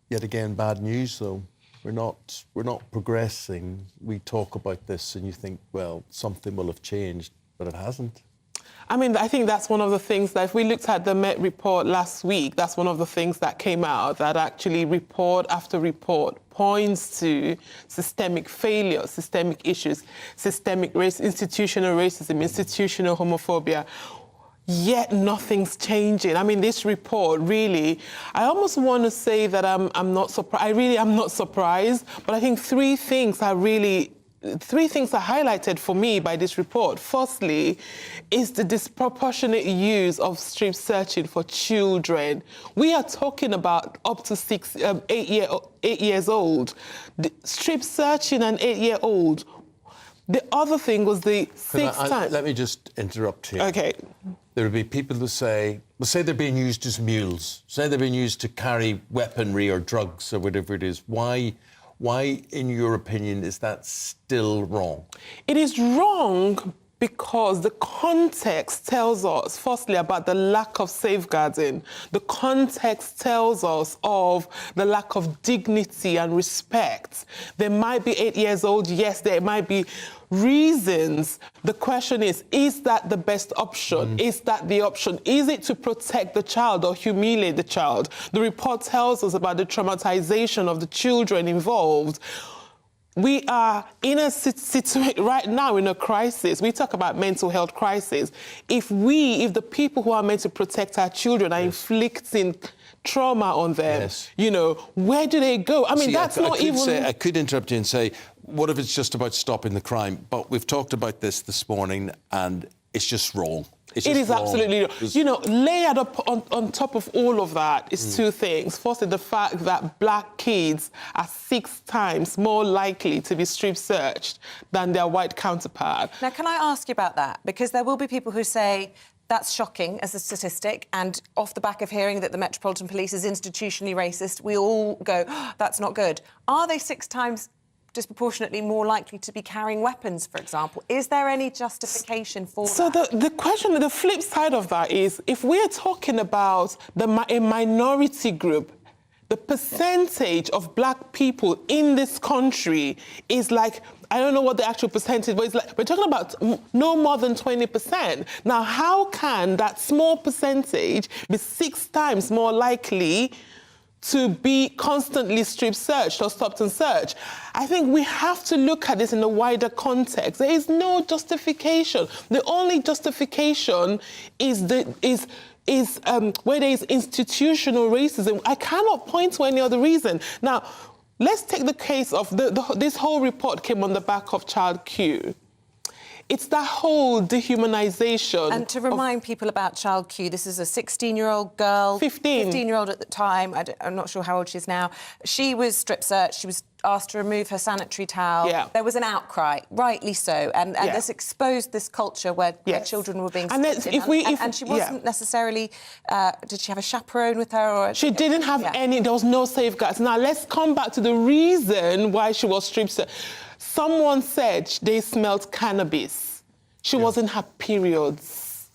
[SPEAKER 1] Yet again, bad news, though. We're not progressing. We talk about this and you think, well, something will have changed, but it hasn't.
[SPEAKER 5] I mean, I think that's one of the things that if we looked at the Met report last week, that's one of the things that came out, that actually report after report points to systemic failure, systemic issues, systemic institutional racism, institutional homophobia. Yet nothing's changing. I mean, this report really, I almost want to say that I'm not surprised. I really am not surprised, but I think three things are highlighted for me by this report. Firstly, is the disproportionate use of strip searching for children. We are talking about up to 8 years old. The strip searching an 8-year-old. The other thing was the sixth time.
[SPEAKER 1] Let me just interrupt here.
[SPEAKER 5] Okay.
[SPEAKER 1] There would be people who say they're being used as mules, say they're being used to carry weaponry or drugs or whatever it is. Why, in your opinion, is that still wrong?
[SPEAKER 5] It is wrong because the context tells us, firstly, about the lack of safeguarding. The context tells us of the lack of dignity and respect. They might be 8 years old, yes, there might be reasons. The question is that the best option? Is that the option? Is it to protect the child or humiliate the child? The report tells us about the traumatization of the children involved. We are in a situation right now, in a crisis. We talk about mental health crisis. If the people who are meant to protect our children are inflicting trauma on them, you know, where do they go? I mean,
[SPEAKER 1] I could interrupt you and say, what if it's just about stopping the crime? But we've talked about this morning, and it's just wrong. It is
[SPEAKER 5] absolutely wrong. You know, layered up on top of all of that is two things. Firstly, the fact that black kids are 6 times more likely to be strip searched than their white counterpart.
[SPEAKER 2] Now, can I ask you about that? Because there will be people who say that's shocking as a statistic, and off the back of hearing that the Metropolitan Police is institutionally racist, we all go, oh, that's not good. Are they 6 times disproportionately more likely to be carrying weapons, for example? Is there any justification for that?
[SPEAKER 5] So the question, the flip side of that is, if we're talking about a minority group, the percentage of black people in this country is like, I don't know what the actual percentage, but it's like, we're talking about no more than 20%. Now, how can that small percentage be 6 times more likely to be constantly strip searched or stopped and searched? I think we have to look at this in a wider context. There is no justification. The only justification is where there is institutional racism. I cannot point to any other reason. Now, let's take the case of this whole report came on the back of Child Q. It's that whole dehumanization.
[SPEAKER 2] And to remind people about Child Q, this is a 16-year-old girl. 15-year-old at the time. I'm not sure how old she is now. She was strip searched. She was asked to remove her sanitary towel.
[SPEAKER 5] Yeah.
[SPEAKER 2] There was an outcry, rightly so. And this exposed this culture where children were being stripped. And she wasn't necessarily... did she have a chaperone with her? Or
[SPEAKER 5] she didn't have any. There was no safeguards. Now, let's come back to the reason why she was strip searched. Someone said they smelled cannabis. She was in her periods.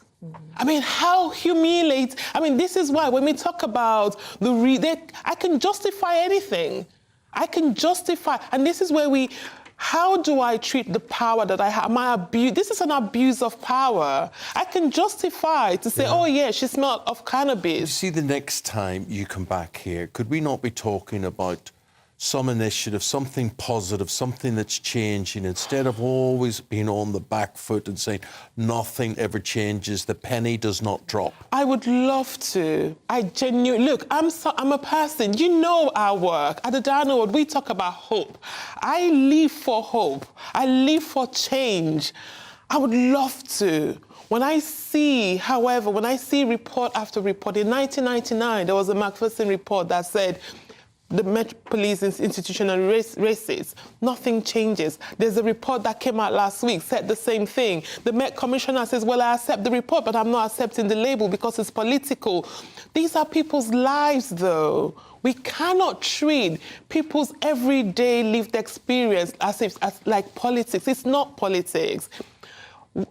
[SPEAKER 5] I mean, how humiliating. I mean, this is why when we talk about I can justify anything. I can justify. And this is where how do I treat the power that I have? This is an abuse of power. I can justify to say, oh, yeah, she smelled of cannabis.
[SPEAKER 1] You see, the next time you come back here, could we not be talking about some initiative, something positive, something that's changing, instead of always being on the back foot and saying nothing ever changes, the penny does not drop?
[SPEAKER 5] I would love to. I genuinely... Look, I'm a person, you know our work. At the Diana Award, we talk about hope. I live for hope. I live for change. I would love to. When I see report after report, in 1999, there was a Macpherson report that said the Met Police is institutional racist. Nothing changes. There's a report that came out last week, said the same thing. The Met Commissioner says, well, I accept the report, but I'm not accepting the label because it's political. These are people's lives, though. We cannot treat people's everyday lived experience as like politics. It's not politics.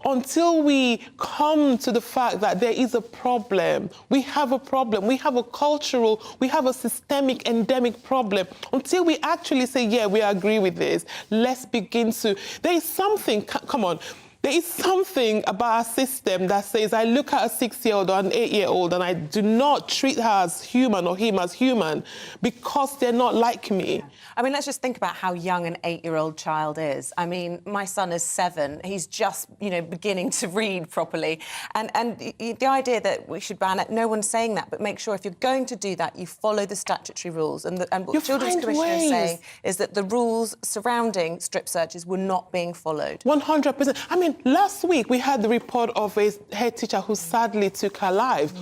[SPEAKER 5] Until we come to the fact that there is a problem, we have a problem, we have a cultural, we have a systemic, endemic problem. Until we actually say, yeah, we agree with this, let's begin to... There is something, come on, there is something about our system that says I look at a 6-year-old or an 8-year-old and I do not treat her as human or him as human because they're not like me.
[SPEAKER 2] I mean, let's just think about how young an 8-year-old child is. I mean, my son is 7. He's just, beginning to read properly. And the idea that we should ban it, no one's saying that, but make sure if you're going to do that, you follow the statutory rules. And what the Children's Commission is saying is that the rules surrounding strip searches were not being followed.
[SPEAKER 5] 100%. I mean, last week we had the report of a head teacher who sadly took her life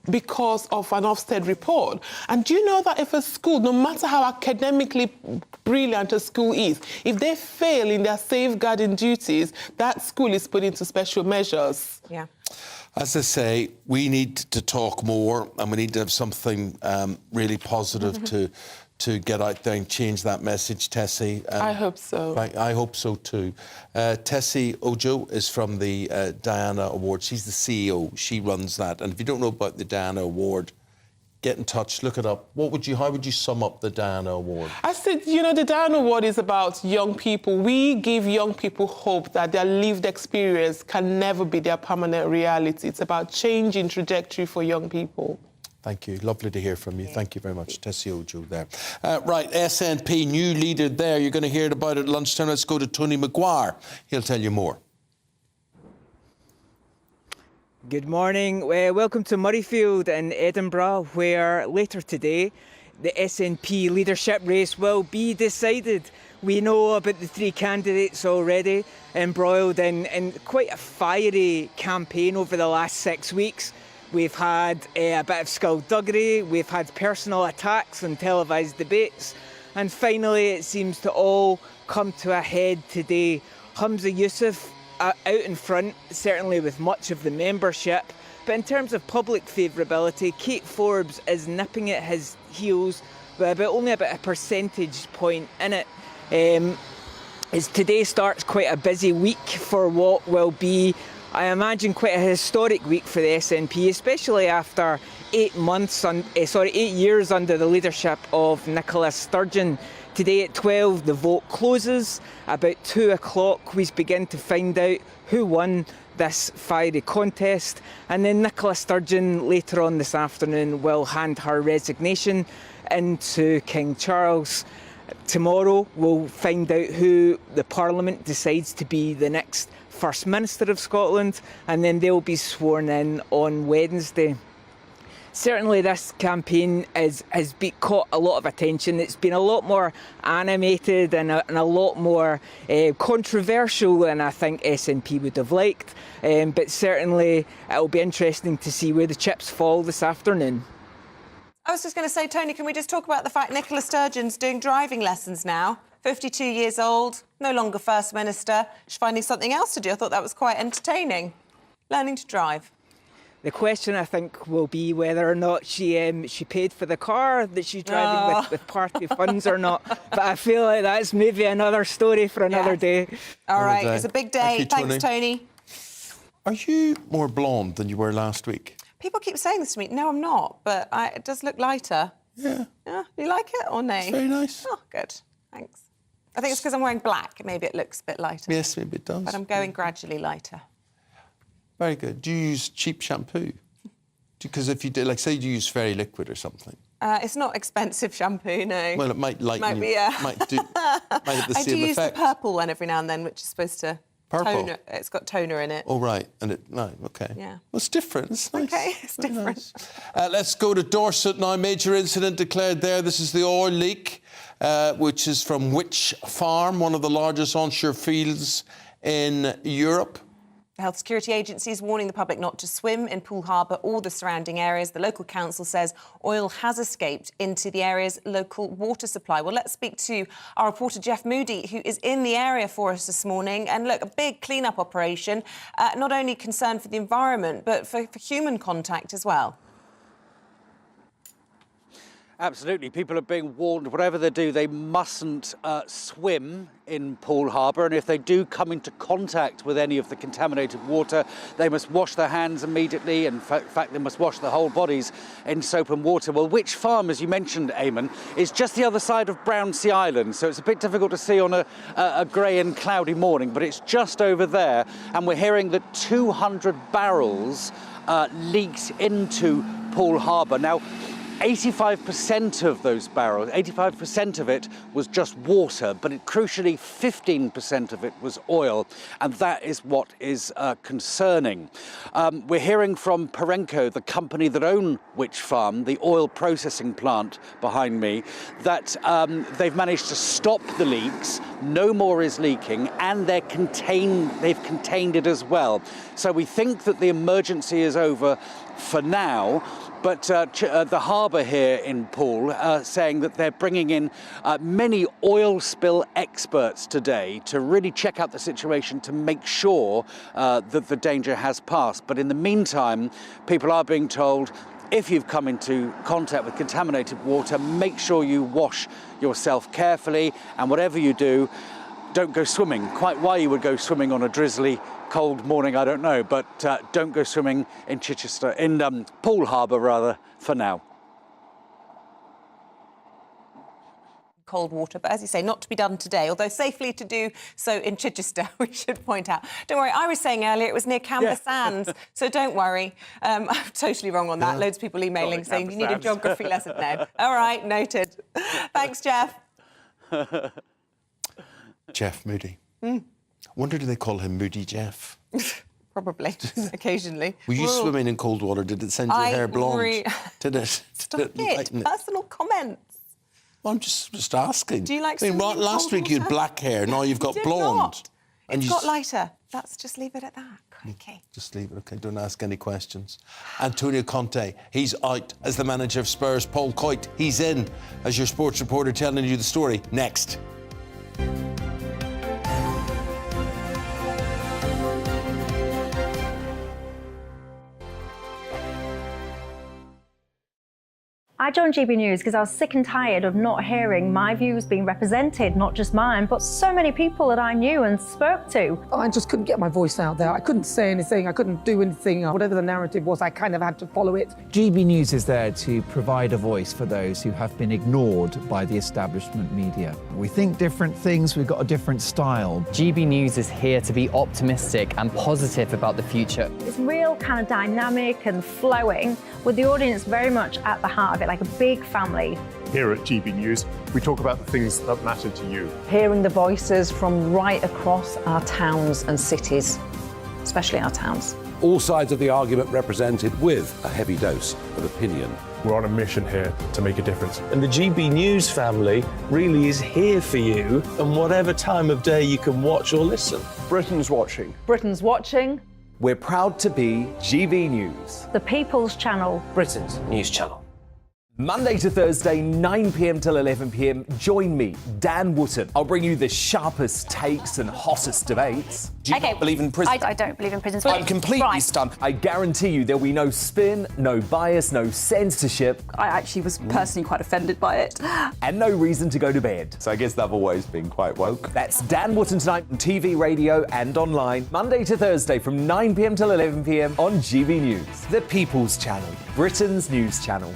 [SPEAKER 5] because of an Ofsted report. And do you know that if a school, no matter how academically brilliant a school is, if they fail in their safeguarding duties, that school is put into special measures?
[SPEAKER 2] Yeah.
[SPEAKER 1] As I say, we need to talk more, and we need to have something really positive to get out there and change that message, Tessie.
[SPEAKER 5] I hope so.
[SPEAKER 1] I hope so too. Tessie Ojo is from the Diana Award. She's the CEO. She runs that. And if you don't know about the Diana Award, get in touch, look it up. How would you sum up the Diana Award?
[SPEAKER 5] I said, the Diana Award is about young people. We give young people hope that their lived experience can never be their permanent reality. It's about changing trajectory for young people.
[SPEAKER 1] Thank you. Lovely to hear from you. Thank you very much. Tessie Ojo there. Right, SNP, new leader there. You're going to hear about it at lunchtime. Let's go to Tony Maguire. He'll tell you more.
[SPEAKER 9] Good morning. Welcome to Murrayfield in Edinburgh, where later today the SNP leadership race will be decided. We know about the 3 candidates already, embroiled in quite a fiery campaign over the last 6 weeks. We've had a bit of skullduggery, we've had personal attacks and televised debates, and finally it seems to all come to a head today. Hamza Yousaf out in front, certainly with much of the membership, but in terms of public favourability, Kate Forbes is nipping at his heels with only about a percentage point in it. As today starts quite a busy week for what will be, I imagine, quite a historic week for the SNP, especially after 8 years under the leadership of Nicola Sturgeon. Today at 12, the vote closes. About 2 o'clock, we begin to find out who won this fiery contest. And then Nicola Sturgeon, later on this afternoon, will hand her resignation into King Charles. Tomorrow, we'll find out who the Parliament decides to be the next First Minister of Scotland, and then they'll be sworn in on Wednesday. Certainly this campaign has caught a lot of attention. It's been a lot more animated and a lot more controversial than I think SNP would have liked. But certainly it'll be interesting to see where the chips fall this afternoon.
[SPEAKER 2] I was just going to say, Tony, can we just talk about the fact Nicola Sturgeon's doing driving lessons now? 52 years old, no longer First Minister. She's finding something else to do. I thought that was quite entertaining. Learning to drive.
[SPEAKER 9] The question, I think, will be whether or not she paid for the car that she's driving with party funds or not. But I feel like that's maybe another story for another day.
[SPEAKER 2] All right, it's a big day. Thanks, Tony.
[SPEAKER 1] Are you more blonde than you were last week?
[SPEAKER 2] People keep saying this to me. No, I'm not, but it does look lighter.
[SPEAKER 1] Yeah.
[SPEAKER 2] Yeah, you like it or no?
[SPEAKER 1] It's very nice.
[SPEAKER 2] Oh, good. Thanks. I think it's because I'm wearing black. Maybe it looks a bit lighter.
[SPEAKER 1] Yes, maybe it does.
[SPEAKER 2] But I'm going gradually lighter.
[SPEAKER 1] Very good. Do you use cheap shampoo? Because if you do, like, say you use Fairy Liquid or something.
[SPEAKER 2] It's not expensive shampoo, no.
[SPEAKER 1] Well, it might lighten you. Might have the same effect.
[SPEAKER 2] I do use the purple one every now and then, which is supposed to...
[SPEAKER 1] Purple?
[SPEAKER 2] Toner. It's got toner in it.
[SPEAKER 1] Oh, right. Right, OK.
[SPEAKER 2] Yeah.
[SPEAKER 1] Well, it's different. It's nice.
[SPEAKER 2] OK, it's
[SPEAKER 1] very
[SPEAKER 2] different.
[SPEAKER 1] Nice. Let's go to Dorset now. Major incident declared there. This is the oil leak, which is from Witch Farm, one of the largest onshore fields in Europe.
[SPEAKER 2] The Health Security Agency is warning the public not to swim in Poole Harbour or the surrounding areas. The local council says oil has escaped into the area's local water supply. Well, let's speak to our reporter Jeff Moody, who is in the area for us this morning. And look, a big clean-up operation, not only concerned for the environment, but for human contact as well.
[SPEAKER 11] Absolutely. People are being warned, whatever they do, they mustn't swim in Poole Harbour. And if they do come into contact with any of the contaminated water, they must wash their hands immediately. In fact, they must wash their whole bodies in soap and water. Well, Witch Farm, as you mentioned, Eamonn, is just the other side of Brownsea Island. So it's a bit difficult to see on a grey and cloudy morning, but it's just over there. And we're hearing that 200 barrels leaked into Poole Harbour. Now, 85% of those barrels, 85% of it was just water, but crucially 15% of it was oil, and that is what is concerning. We're hearing from Perenco, the company that own Witch Farm, the oil processing plant behind me, that they've managed to stop the leaks, no more is leaking, and they've contained it as well. So we think that the emergency is over for now. But the harbour here in Poole saying that they're bringing in many oil spill experts today to really check out the situation to make sure that the danger has passed. But in the meantime, people are being told, if you've come into contact with contaminated water, make sure you wash yourself carefully, and whatever you do, don't go swimming. Quite why you would go swimming on a drizzly, cold morning, I don't know, but don't go swimming in Chichester, in Poole Harbour rather, for now.
[SPEAKER 2] Cold water, but as you say, not to be done today, although safely to do so in Chichester, we should point out. Don't worry, I was saying earlier it was near Camber Sands, so don't worry. I'm totally wrong on that. Loads of people emailing saying you need a geography lesson now. All right, noted. Thanks, Jeff.
[SPEAKER 1] Jeff Moody. Wonder do they call him Moody Jeff?
[SPEAKER 2] Probably, occasionally.
[SPEAKER 1] Were you swimming in cold water? Did it send your hair blonde? Did it?
[SPEAKER 2] Stop it. Personal comments.
[SPEAKER 1] Well, I'm just asking.
[SPEAKER 2] Do you like
[SPEAKER 1] swimming in cold
[SPEAKER 2] last
[SPEAKER 1] week you had black hair, now you've got blonde.
[SPEAKER 2] Not. It's got lighter. Let's just leave it at that. Okay.
[SPEAKER 1] Just leave it, OK? Don't ask any questions. Antonio Conte, he's out as the manager of Spurs. Paul Coyte, he's in as your sports reporter telling you the story. Next.
[SPEAKER 12] I joined GB News because I was sick and tired of not hearing my views being represented, not just mine, but so many people that I knew and spoke to.
[SPEAKER 14] I just couldn't get my voice out there. I couldn't say anything. I couldn't do anything. Whatever the narrative was, I kind of had to follow it.
[SPEAKER 15] GB News is there to provide a voice for those who have been ignored by the establishment media. We think different things, we've got a different style.
[SPEAKER 16] GB News is here to be optimistic and positive about the future.
[SPEAKER 12] It's real kind of dynamic and flowing, with the audience very much at the heart of it, like a big family.
[SPEAKER 23] Here at GB News, we talk about the things that matter to you.
[SPEAKER 17] Hearing the voices from right across our towns and cities, especially our towns.
[SPEAKER 18] All sides of the argument represented with a heavy dose of opinion.
[SPEAKER 23] We're on a mission here to make a difference.
[SPEAKER 10] And the GB News family really is here for you, and whatever time of day you can watch or listen.
[SPEAKER 20] Britain's watching.
[SPEAKER 17] Britain's watching.
[SPEAKER 27] We're proud to be GB News,
[SPEAKER 12] The People's Channel.
[SPEAKER 27] Britain's news channel. Monday to Thursday, 9 p.m. till 11 p.m. Join me, Dan Wootton. I'll bring you the sharpest takes and hottest debates. Do you not believe in prison?
[SPEAKER 12] I don't believe in prisons.
[SPEAKER 27] I'm completely stunned. I guarantee you there'll be no spin, no bias, no censorship.
[SPEAKER 22] I actually was personally quite offended by it.
[SPEAKER 27] And no reason to go to bed.
[SPEAKER 28] So I guess they've always been quite woke.
[SPEAKER 27] That's Dan Wootton tonight on TV, radio and online. Monday to Thursday from 9 p.m. till 11 p.m. on GB News. The People's Channel, Britain's news channel.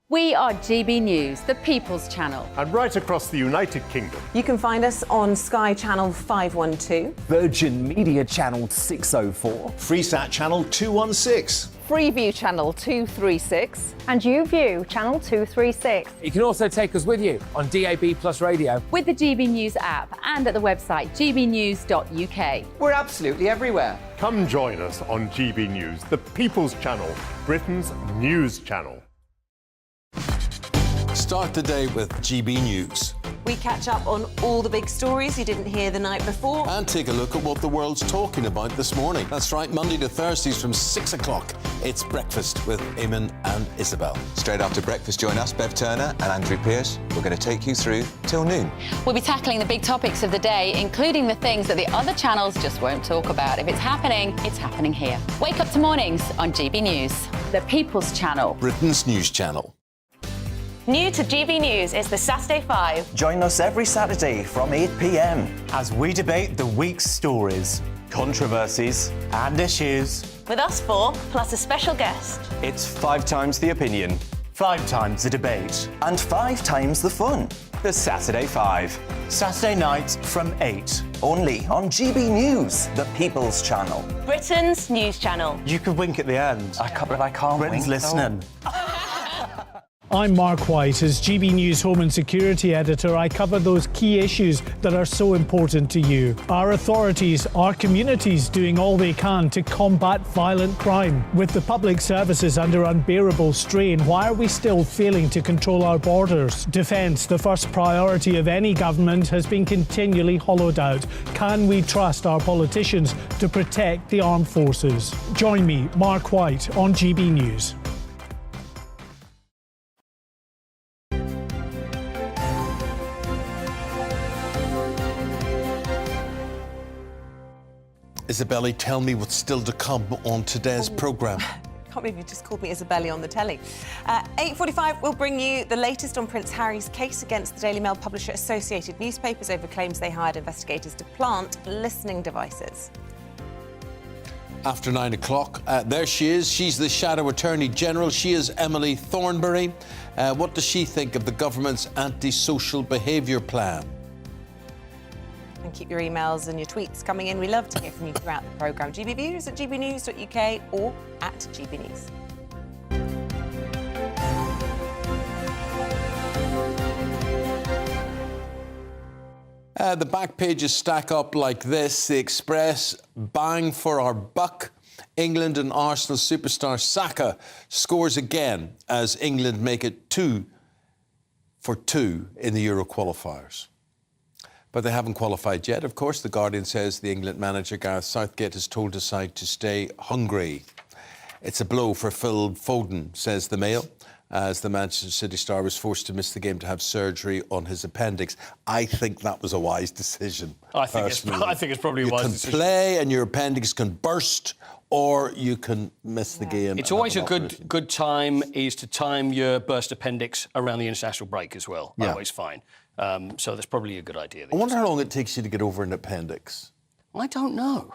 [SPEAKER 19] We are GB News, the People's Channel.
[SPEAKER 23] And right across the United Kingdom.
[SPEAKER 2] You can find us on Sky Channel 512.
[SPEAKER 27] Virgin Media Channel 604.
[SPEAKER 21] Freesat Channel 216.
[SPEAKER 17] Freeview Channel 236.
[SPEAKER 12] And YouView Channel 236.
[SPEAKER 6] You can also take us with you on DAB Plus Radio.
[SPEAKER 19] With the GB News app and at the website gbnews.uk.
[SPEAKER 20] We're absolutely everywhere.
[SPEAKER 23] Come join us on GB News, the People's Channel, Britain's news channel.
[SPEAKER 1] Start the day with GB News.
[SPEAKER 2] We catch up on all the big stories you didn't hear the night before.
[SPEAKER 1] And take a look at what the world's talking about this morning. That's right, Monday to Thursdays from 6 o'clock. It's Breakfast with Eamonn and Isabel.
[SPEAKER 29] Straight after breakfast, join us, Bev Turner and Andrew Pearce. We're going to take you through till noon.
[SPEAKER 19] We'll be tackling the big topics of the day, including the things that the other channels just won't talk about. If it's happening here. Wake up to mornings on GB News, the People's Channel.
[SPEAKER 1] Britain's news channel.
[SPEAKER 30] New to GB News is the Saturday 5.
[SPEAKER 31] Join us every Saturday from 8 p.m. as we debate the week's stories, controversies and issues.
[SPEAKER 30] With us 4, plus a special guest.
[SPEAKER 31] It's 5 times the opinion, 5 times the debate, and 5 times the fun. The Saturday 5. Saturday nights from 8. Only on GB News, the People's Channel.
[SPEAKER 30] Britain's news channel.
[SPEAKER 31] You could wink at the end. I can't Britain's wink, listening.
[SPEAKER 4] I'm Mark White. As GB News Home and Security Editor, I cover those key issues that are so important to you. Our authorities, our communities doing all they can to combat violent crime. With the public services under unbearable strain, why are we still failing to control our borders? Defence, the first priority of any government, has been continually hollowed out. Can we trust our politicians to protect the armed forces? Join me, Mark White, on GB News.
[SPEAKER 1] Isabel, tell me what's still to come on today's programme.
[SPEAKER 2] Can't believe you just called me Isabel on the telly. 8:45, we'll bring you the latest on Prince Harry's case against the Daily Mail publisher Associated Newspapers over claims they hired investigators to plant listening devices.
[SPEAKER 1] After 9 o'clock, there she is. She's the Shadow Attorney General. She is Emily Thornberry. What does she think of the government's antisocial behaviour plan?
[SPEAKER 2] And keep your emails and your tweets coming in. We love to hear from you throughout the programme. GBViews at gbnews.uk or at GBnews.
[SPEAKER 1] The back pages stack up like this. The Express, bang for our buck. England and Arsenal superstar Saka scores again as England make it 2-2 in the Euro qualifiers. But they haven't qualified yet. Of course, The Guardian says the England manager Gareth Southgate has told his side to stay hungry. It's a blow for Phil Foden, says the Mail, as the Manchester City star was forced to miss the game to have surgery on his appendix. I think that was a wise decision.
[SPEAKER 32] I think it's probably a wise decision.
[SPEAKER 1] You can play and your appendix can burst, or you can miss the game.
[SPEAKER 3] It's always a good time is to time your burst appendix around the international break as well.
[SPEAKER 1] Yeah.
[SPEAKER 3] Always fine. So that's probably a good idea.
[SPEAKER 1] I wonder how long it takes you to get over an appendix.
[SPEAKER 3] I don't know.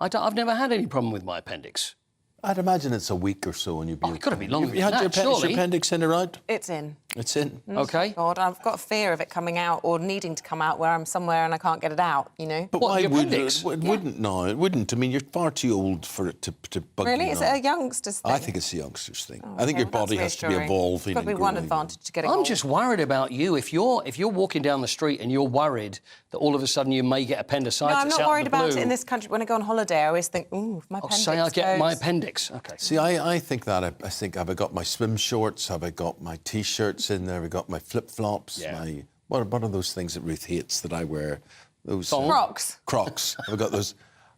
[SPEAKER 3] I've never had any problem with my appendix.
[SPEAKER 1] I'd imagine it's a week or so, and you'd be.
[SPEAKER 3] It's got to be longer.
[SPEAKER 1] You had
[SPEAKER 3] than that,
[SPEAKER 1] your appendix in or out?
[SPEAKER 2] It's in.
[SPEAKER 1] It's in.
[SPEAKER 3] Okay.
[SPEAKER 2] God, I've got a fear of it coming out or needing to come out where I'm somewhere and I can't get it out, you know.
[SPEAKER 1] But why would it? It wouldn't now. It wouldn't. I mean, you're far too old for it to bug you.
[SPEAKER 2] Really? Is it a youngster's thing?
[SPEAKER 1] I think it's a youngster's thing.
[SPEAKER 2] Oh,
[SPEAKER 1] I think
[SPEAKER 2] okay,
[SPEAKER 1] your body has to be
[SPEAKER 2] reassuring.
[SPEAKER 1] evolving.
[SPEAKER 2] Probably one advantage to getting
[SPEAKER 3] I'm
[SPEAKER 2] old.
[SPEAKER 3] just worried about you. If you're walking down the street and you're worried that all of a sudden you may get appendicitis.
[SPEAKER 2] No, I'm not worried about it in
[SPEAKER 3] this.
[SPEAKER 2] this country. When I go on holiday, I always think, ooh, if my appendix
[SPEAKER 3] Say I get my
[SPEAKER 2] goes.
[SPEAKER 3] appendix. Okay.
[SPEAKER 1] See, I think that. I think, have I got my swim shorts? Have I got my T-shirts in there? Have I got my flip-flops?
[SPEAKER 3] Yeah.
[SPEAKER 1] What are those things that Ruth hates that I wear? Those
[SPEAKER 2] Crocs.
[SPEAKER 1] Crocs. Have I got those?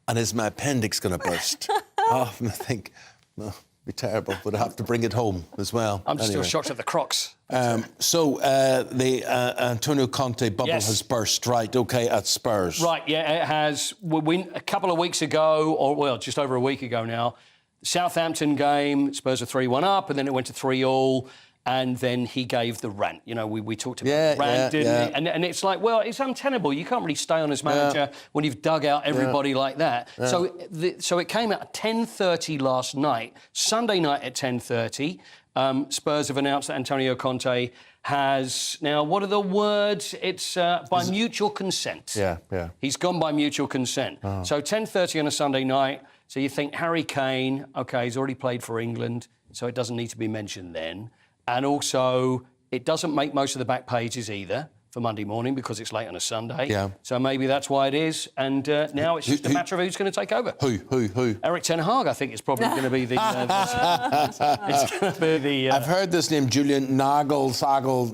[SPEAKER 1] And is my appendix going to burst? I think, well, it'd be terrible. But I have to bring it home as well.
[SPEAKER 3] I'm still
[SPEAKER 1] Anyway.
[SPEAKER 3] shocked at the Crocs.
[SPEAKER 1] So the Antonio Conte bubble has burst, right? Okay, at Spurs.
[SPEAKER 3] Right, yeah, it has. A couple of weeks ago, or well, just over a week ago now, Southampton game, Spurs were 3-1 up, and then it went to 3-3, and then he gave the rant. You know, we talked about the rant, didn't we? And it's like, well, it's untenable. You can't really stay on as manager when you've dug out everybody like that.
[SPEAKER 1] Yeah.
[SPEAKER 3] So it came out at 10:30 last night, Sunday night at 10:30. Spurs have announced that Antonio Conte has, now, what are the words? It's by mutual consent.
[SPEAKER 1] Yeah.
[SPEAKER 3] He's gone by mutual consent.
[SPEAKER 1] Oh.
[SPEAKER 3] So 10:30 on a Sunday night. So you think Harry Kane, OK, he's already played for England, so it doesn't need to be mentioned then. And also, it doesn't make most of the back pages either for Monday morning because it's late on a Sunday.
[SPEAKER 1] Yeah.
[SPEAKER 3] So maybe that's why it is. And now it's just a matter of who's going to take over.
[SPEAKER 1] Who?
[SPEAKER 3] Eric Ten Hag, I think, is probably going to be the... it's going to be the...
[SPEAKER 1] I've heard this name, Julian Nagelman.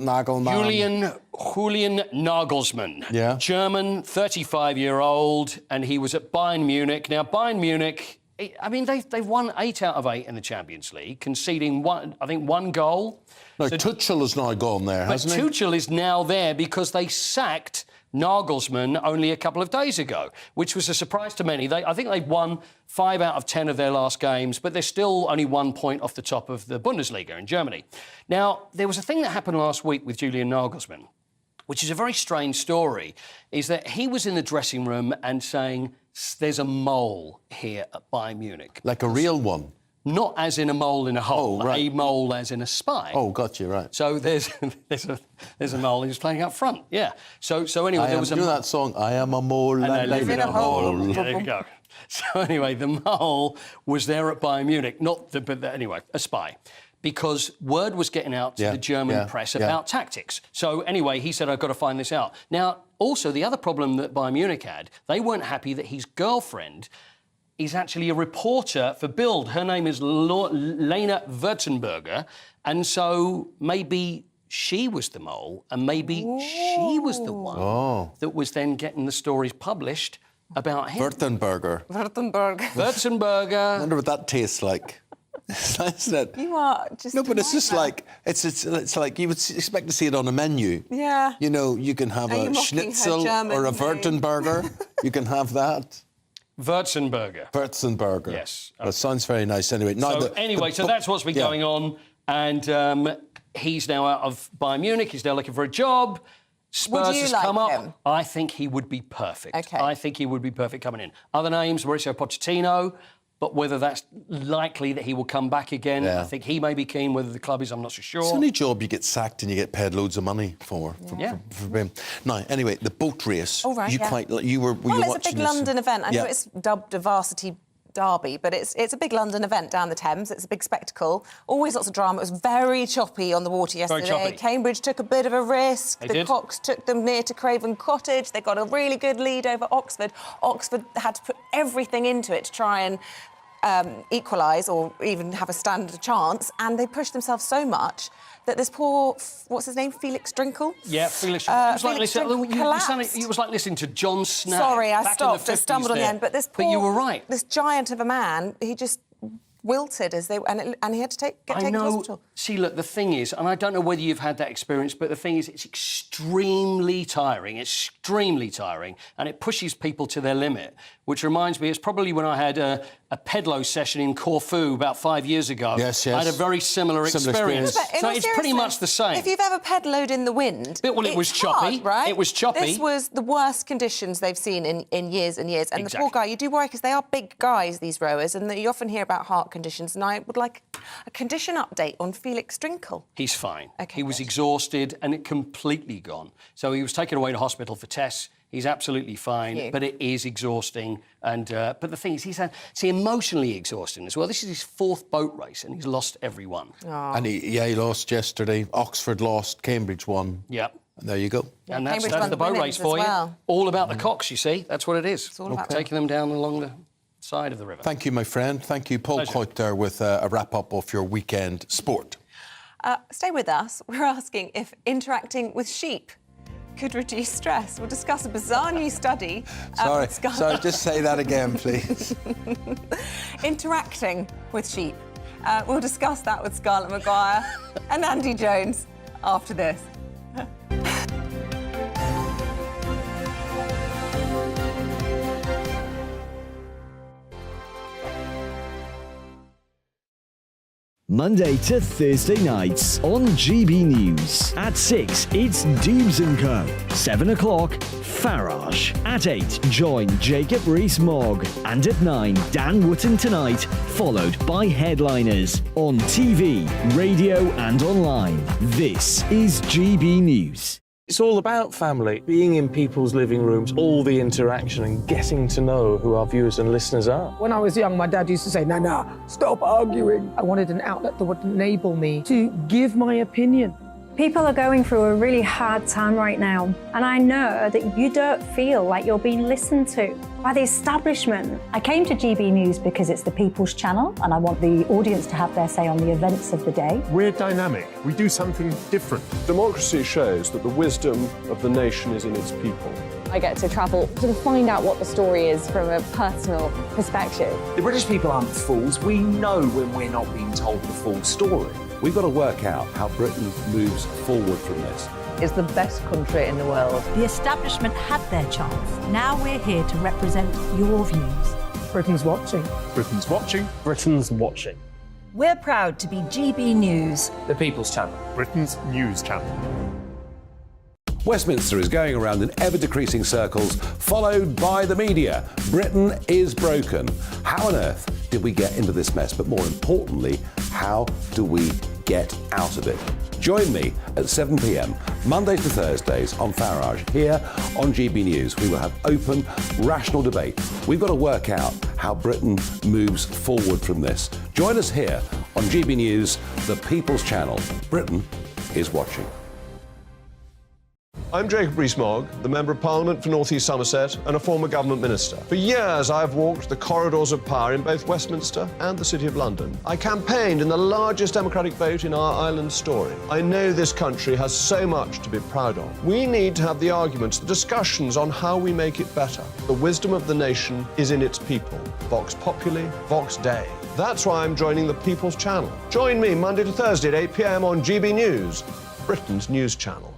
[SPEAKER 3] Julian Nagelsmann.
[SPEAKER 1] Yeah.
[SPEAKER 3] German, 35-year-old, and he was at Bayern Munich. Now, Bayern Munich, I mean, they've won 8 out of 8 in the Champions League, conceding one goal.
[SPEAKER 1] No, Tuchel has now gone there, hasn't he?
[SPEAKER 3] But Tuchel is now there because they sacked Nagelsmann only a couple of days ago, which was a surprise to many. I think they've won 5 out of 10 of their last games, but they're still only 1 point off the top of the Bundesliga in Germany. Now, there was a thing that happened last week with Julian Nagelsmann, which is a very strange story, is that he was in the dressing room and saying, there's a mole here at Bayern Munich.
[SPEAKER 1] Like a real one?
[SPEAKER 3] Not as in a mole in a hole, a mole as in a spy.
[SPEAKER 1] Oh, got you, right.
[SPEAKER 3] So there's a mole who's playing up front, yeah. So anyway, there was
[SPEAKER 1] you know that song, I am a mole and I live in a hole.
[SPEAKER 3] Yeah, there you go. So anyway, the mole was there at Bayern Munich, anyway, a spy. Because word was getting out to the German press about tactics. So anyway, he said, I've got to find this out. Now, also, the other problem that Bayern Munich had, they weren't happy that his girlfriend is actually a reporter for Bild. Her name is Lena Württemberger. And so maybe she was the mole and maybe she was the one that was then getting the stories published about him.
[SPEAKER 1] Württemberger.
[SPEAKER 3] Württemberger.
[SPEAKER 1] I wonder what that tastes like. Isn't it?
[SPEAKER 2] You are just...
[SPEAKER 1] No, but it's just like, it's like you would expect to see it on a menu.
[SPEAKER 2] Yeah.
[SPEAKER 1] You know, you can have a schnitzel or a Württemberger. You can have that.
[SPEAKER 3] Württemberger.
[SPEAKER 1] Yes. Well, it sounds very nice anyway.
[SPEAKER 3] So that's what's been going on. And he's now out of Bayern Munich. He's now looking for a job. Spurs has come up.
[SPEAKER 2] Him?
[SPEAKER 3] I think he would be perfect.
[SPEAKER 2] Okay.
[SPEAKER 3] I think he would be perfect coming in. Other names, Mauricio Pochettino. But whether that's likely that he will come back again, I think he may be keen. Whether the club is, I'm not so sure.
[SPEAKER 1] It's any job you get sacked and you get paid loads of money for him. Now, anyway, the boat race.
[SPEAKER 2] Oh, right,
[SPEAKER 1] You were
[SPEAKER 2] Well, it's a big
[SPEAKER 1] this?
[SPEAKER 2] London event. I know it's dubbed a varsity derby, but it's a big London event down the Thames. It's a big spectacle. Always lots of drama. It was very choppy on the water yesterday. Cambridge took a bit of a risk. The Cox took them near to Craven Cottage. They got a really good lead over Oxford. Oxford had to put everything into it to try and equalise or even have a standard chance, and they pushed themselves so much that this poor, what's his name, Felix Drinkle?
[SPEAKER 3] Yeah, Felix Drinkle. It was like listening to John Snap.
[SPEAKER 2] Sorry, I stopped. I stumbled on the end, but this poor...
[SPEAKER 3] But you were right.
[SPEAKER 2] This giant of a man, he just wilted as they... And he had to get taken to hospital.
[SPEAKER 3] See, look, the thing is, and I don't know whether you've had that experience, but the thing is, it's extremely tiring, and it pushes people to their limit, which reminds me, it's probably when I had a pedalo session in Corfu about 5 years ago.
[SPEAKER 1] Yes.
[SPEAKER 3] I had a very similar experience.
[SPEAKER 2] No,
[SPEAKER 3] So it's pretty much the same.
[SPEAKER 2] If you've ever pedaloed in the wind,
[SPEAKER 3] Well, it was choppy.
[SPEAKER 2] hard, right?
[SPEAKER 3] It was choppy.
[SPEAKER 2] This was the worst conditions they've seen in years and years. And the poor guy, you do worry because they are big guys, these rowers, and you often hear about heart conditions. And I would like a condition update on Felix Drinkle.
[SPEAKER 3] He's fine.
[SPEAKER 2] Okay,
[SPEAKER 3] he was exhausted and completely gone. So he was taken away to hospital for tests. He's absolutely fine, but it is exhausting. And but the thing is, he's emotionally exhausting as well. This is his 4th boat race, and he's lost every one.
[SPEAKER 2] Oh.
[SPEAKER 1] And he lost yesterday. Oxford lost. Cambridge won.
[SPEAKER 3] Yeah.
[SPEAKER 1] And there you go.
[SPEAKER 2] Yeah,
[SPEAKER 3] and that's
[SPEAKER 2] won
[SPEAKER 3] the boat race for you. All about the cocks, you see. That's what it is.
[SPEAKER 2] It's all about
[SPEAKER 3] taking them down along the side of the river.
[SPEAKER 1] Thank you, my friend. Thank you, Paul Coit, there with a wrap-up of your weekend sport.
[SPEAKER 2] Stay with us. We're asking if interacting with sheep could reduce stress. We'll discuss a bizarre new study.
[SPEAKER 1] Sorry, just say that again, please.
[SPEAKER 2] Interacting with sheep. We'll discuss that with Scarlett Maguire and Andy Jones after this.
[SPEAKER 5] Monday to Thursday nights on GB News. At 6, it's Doobs & Co. 7 o'clock, Farage. At 8, join Jacob Rees-Mogg. And at 9, Dan Wootton Tonight, followed by Headliners. On TV, radio and online. This is GB News.
[SPEAKER 10] It's all about family, being in people's living rooms, all the interaction and getting to know who our viewers and listeners are.
[SPEAKER 7] When I was young, my dad used to say, Nana, stop arguing. I wanted an outlet that would enable me to give my opinion.
[SPEAKER 12] People are going through a really hard time right now, and I know that you don't feel like you're being listened to by the establishment. I came to GB News because it's the People's Channel, and I want the audience to have their say on the events of the day.
[SPEAKER 23] We're dynamic. We do something different.
[SPEAKER 8] Democracy shows that the wisdom of the nation is in its people.
[SPEAKER 9] I get to travel to find out what the story is from a personal perspective.
[SPEAKER 27] The British people aren't fools. We know when we're not being told the full story.
[SPEAKER 18] We've got to work out how Britain moves forward from this.
[SPEAKER 17] It's the best country in the world.
[SPEAKER 11] The establishment had their chance. Now we're here to represent your views.
[SPEAKER 7] Britain's watching.
[SPEAKER 23] Britain's watching.
[SPEAKER 10] Britain's watching.
[SPEAKER 11] We're proud to be GB News.
[SPEAKER 27] The People's Channel.
[SPEAKER 23] Britain's news channel.
[SPEAKER 18] Westminster is going around in ever-decreasing circles, followed by the media. Britain is broken. How on earth did we get into this mess? But more importantly, how do we get out of it? Join me at 7 p.m, Mondays to Thursdays on Farage. Here on GB News, we will have open, rational debate. We've got to work out how Britain moves forward from this. Join us here on GB News, the People's Channel. Britain is watching.
[SPEAKER 8] I'm Jacob Rees-Mogg, the Member of Parliament for North East Somerset and a former government minister. For years, I've walked the corridors of power in both Westminster and the City of London. I campaigned in the largest democratic vote in our island's story. I know this country has so much to be proud of. We need to have the arguments, the discussions on how we make it better. The wisdom of the nation is in its people. Vox Populi, Vox Dei. That's why I'm joining the People's Channel. Join me Monday to Thursday at 8 p.m. on GB News, Britain's news channel.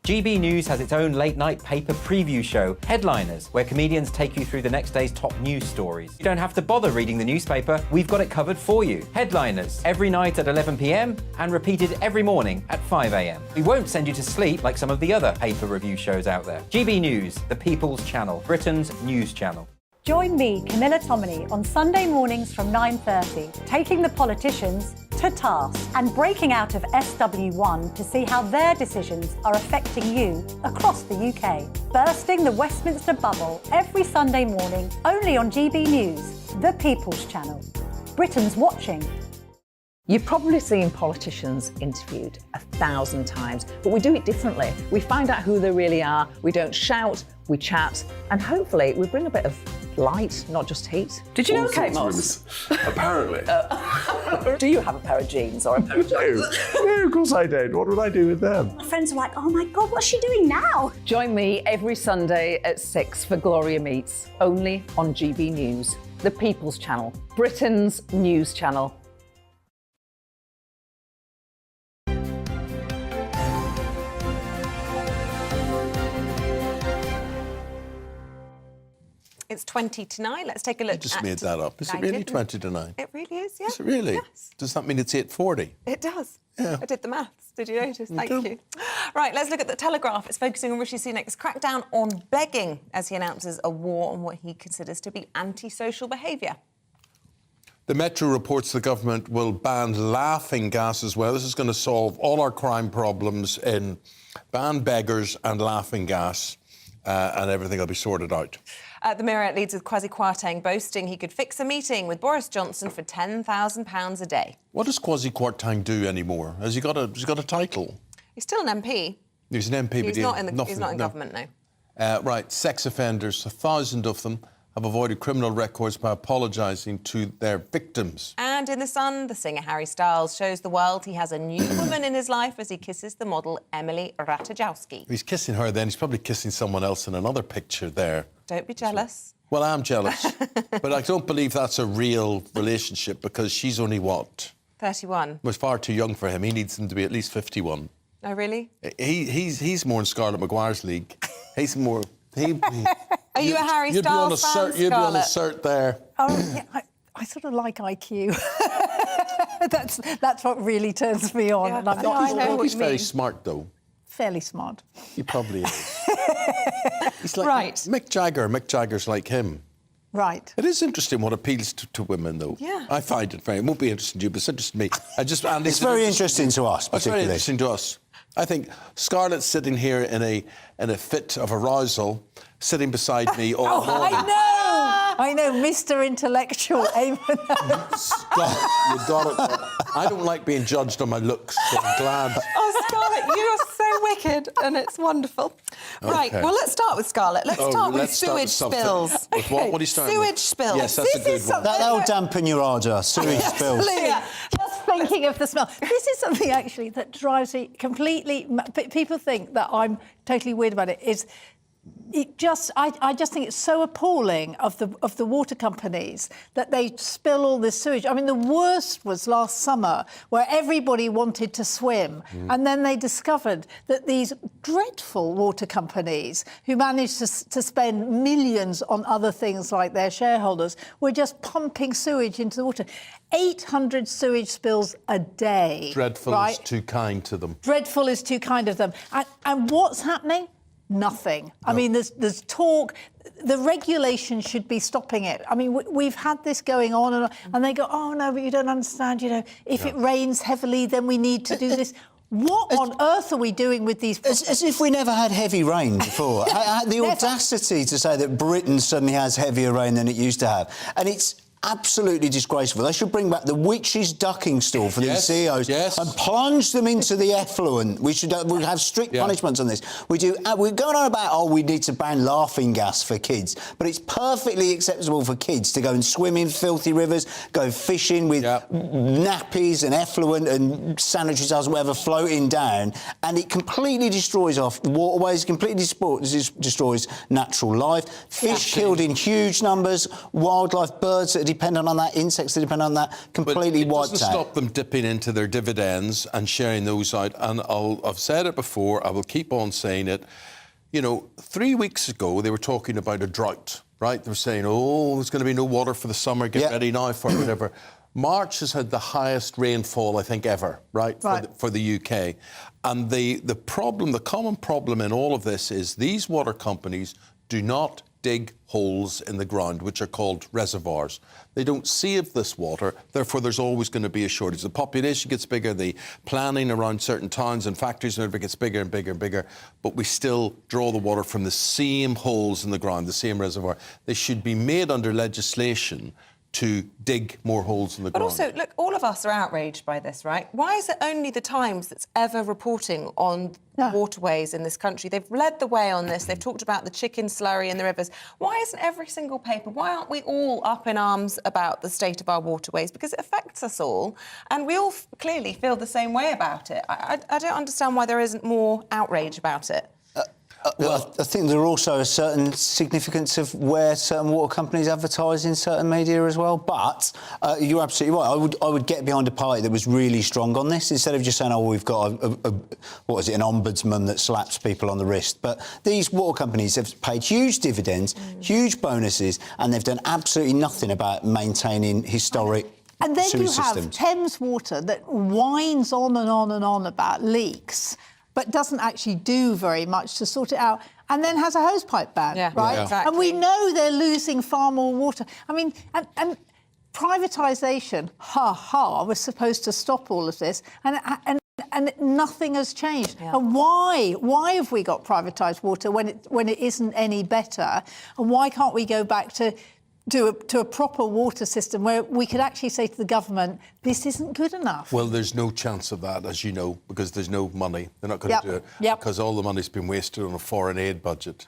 [SPEAKER 6] GB News has its own late-night paper preview show, Headliners, where comedians take you through the next day's top news stories. You don't have to bother reading the newspaper, we've got it covered for you. Headliners, every night at 11 p.m, and repeated every morning at 5 a.m. We won't send you to sleep like some of the other paper review shows out there. GB News, the People's Channel, Britain's news channel.
[SPEAKER 12] Join me, Camilla Tominey, on Sunday mornings from 9:30, taking the politicians to task and breaking out of SW1 to see how their decisions are affecting you across the UK. Bursting the Westminster bubble every Sunday morning, only on GB News, the People's Channel. Britain's watching.
[SPEAKER 17] You've probably seen politicians interviewed 1,000 times, but we do it differently. We find out who they really are, we don't shout, we chat, and hopefully we bring a bit of light, not just heat. Did you know Kate Moss?
[SPEAKER 8] Apparently.
[SPEAKER 17] Do you have a pair of jeans or a pair of jeans?
[SPEAKER 8] No, of course I don't. What would I do with them?
[SPEAKER 11] My friends are like, oh my God, what's she doing now?
[SPEAKER 17] Join me every Sunday at 6 for Gloria Meets, only on GB News, the People's Channel, Britain's news channel.
[SPEAKER 2] It's 20 to 9. Let's take a look.
[SPEAKER 1] You just made that up. Is it really 20 to 9?
[SPEAKER 2] It really is, yeah.
[SPEAKER 1] Is it really?
[SPEAKER 2] Yes.
[SPEAKER 1] Does that mean it's 8:40?
[SPEAKER 2] It does.
[SPEAKER 1] Yeah.
[SPEAKER 2] I did the maths. Did you notice? Thank you. Right, let's look at the Telegraph. It's focusing on Rishi Sunak's crackdown on begging as he announces a war on what he considers to be antisocial behaviour.
[SPEAKER 1] The Metro reports the government will ban laughing gas as well. This is going to solve all our crime problems in ban beggars and laughing gas, and everything will be sorted out.
[SPEAKER 2] The Mirror leads with Kwasi Kwarteng boasting he could fix a meeting with Boris Johnson for £10,000 a day.
[SPEAKER 1] What does Kwasi Kwarteng do anymore? Has he got a title?
[SPEAKER 2] He's still an MP.
[SPEAKER 1] He's an MP,
[SPEAKER 2] He's not in government now.
[SPEAKER 1] Right, sex offenders, 1,000 of them have avoided criminal records by apologising to their victims.
[SPEAKER 2] And in The Sun, the singer Harry Styles shows the world he has a new woman in his life as he kisses the model Emily Ratajkowski.
[SPEAKER 1] He's kissing her then. He's probably kissing someone else in another picture there.
[SPEAKER 2] Don't be jealous.
[SPEAKER 1] Well, I'm jealous. But I don't believe that's a real relationship because she's only, what?
[SPEAKER 2] 31.
[SPEAKER 1] Was far too young for him. He needs them to be at least 51.
[SPEAKER 2] Oh, really?
[SPEAKER 1] He's more in Scarlett Maguire's league. He's more...
[SPEAKER 2] Are you a Harry Styles fan,
[SPEAKER 1] You'd be on a cert there.
[SPEAKER 13] Oh, yeah, I sort of like IQ. that's what really turns me on.
[SPEAKER 2] Yeah,
[SPEAKER 13] and I'm not
[SPEAKER 1] He's very smart, though.
[SPEAKER 13] Fairly smart.
[SPEAKER 1] He probably is. He's like
[SPEAKER 2] right.
[SPEAKER 1] Mick Jagger. Mick Jagger's like him.
[SPEAKER 13] Right.
[SPEAKER 1] It is interesting what appeals to women, though.
[SPEAKER 2] Yeah.
[SPEAKER 1] I find it very... It won't be interesting to you, but it's interesting to me.
[SPEAKER 14] It's very interesting to us, particularly.
[SPEAKER 1] It's very interesting to us. I think Scarlett's sitting here in a fit of arousal, sitting beside me all morning.
[SPEAKER 13] I know, Mr. Intellectual, Eamonn.
[SPEAKER 1] Scott, you got it. I don't like being judged on my looks, so I'm glad.
[SPEAKER 2] Oh, Scarlett, you are so wicked, and it's wonderful.
[SPEAKER 1] Okay.
[SPEAKER 2] Right, well, let's start with Scarlett. Let's start with sewage spills.
[SPEAKER 1] With what? What are you starting
[SPEAKER 2] Sewage
[SPEAKER 1] with?
[SPEAKER 2] spills.
[SPEAKER 1] Yes, that's a good one.
[SPEAKER 14] That'll dampen your ardour, sewage spills.
[SPEAKER 13] Yeah. Just thinking of the smell. This is something, actually, that drives me completely... People think that I'm totally weird about it. I just think it's so appalling of the water companies that they spill all this sewage. I mean, the worst was last summer, where everybody wanted to swim, and then they discovered that these dreadful water companies, who managed to spend millions on other things like their shareholders, were just pumping sewage into the water. 800 sewage spills a day.
[SPEAKER 1] Dreadful is too kind to them.
[SPEAKER 13] Dreadful is too kind of them. And what's happening? Nothing. I mean, there's talk. The regulation should be stopping it. I mean, we've had this going on, and they go, oh, no, but you don't understand, if it rains heavily, then we need to do this. What on earth are we doing with these...
[SPEAKER 14] As if we never had heavy rain before. The audacity to say that Britain suddenly has heavier rain than it used to have. And it's absolutely disgraceful. They should bring back the witches' ducking stool for these CEOs and plunge them into the effluent. We should have strict punishments on this. We're going on about, we need to ban laughing gas for kids, but it's perfectly acceptable for kids to go and swim in filthy rivers, go fishing with nappies and effluent and sanitary towels, whatever, floating down, and it completely destroys our waterways, completely destroys natural life. Fish killed in huge numbers, wildlife, birds that are dependent on that, insects that depend on that, completely wiped out.
[SPEAKER 1] It doesn't stop them dipping into their dividends and sharing those out. And I've said it before, I will keep on saying it. 3 weeks ago, they were talking about a drought, right? They were saying, there's going to be no water for the summer, get ready now for whatever. March has had the highest rainfall, I think, ever, right? For the UK. And the common problem in all of this is these water companies do not dig holes in the ground, which are called reservoirs. They don't save this water, therefore there's always going to be a shortage. The population gets bigger, the planning around certain towns and factories and everything gets bigger and bigger and bigger, but we still draw the water from the same holes in the ground, the same reservoir. They should be made under legislation to dig more holes in the ground.
[SPEAKER 2] But also, look, all of us are outraged by this, right? Why is it only the Times that's ever reporting on waterways in this country? They've led the way on this. They've talked about the chicken slurry in the rivers. Why isn't every single paper, why aren't we all up in arms about the state of our waterways? Because it affects us all, and we all clearly feel the same way about it. I don't understand why there isn't more outrage about it.
[SPEAKER 14] Well, I think there are also a certain significance of where certain water companies advertise in certain media as well. But you're absolutely right. I would get behind a party that was really strong on this instead of just saying, "Oh, we've got an ombudsman that slaps people on the wrist." But these water companies have paid huge dividends, huge bonuses, and they've done absolutely nothing about maintaining historic.
[SPEAKER 13] And then you have
[SPEAKER 14] systems.
[SPEAKER 13] Thames Water that whines on and on and on about leaks, but doesn't actually do very much to sort it out, and then has a hosepipe ban, right?
[SPEAKER 2] Yeah. Exactly.
[SPEAKER 13] And we know they're losing far more water. I mean, and privatisation, was supposed to stop all of this, and nothing has changed.
[SPEAKER 2] Yeah.
[SPEAKER 13] And why have we got privatised water when it isn't any better? And why can't we go back to a proper water system where we could actually say to the government, this isn't good enough?
[SPEAKER 1] Well, there's no chance of that, as you know, because there's no money. They're not going to do it because all the money's been wasted on a foreign aid budget.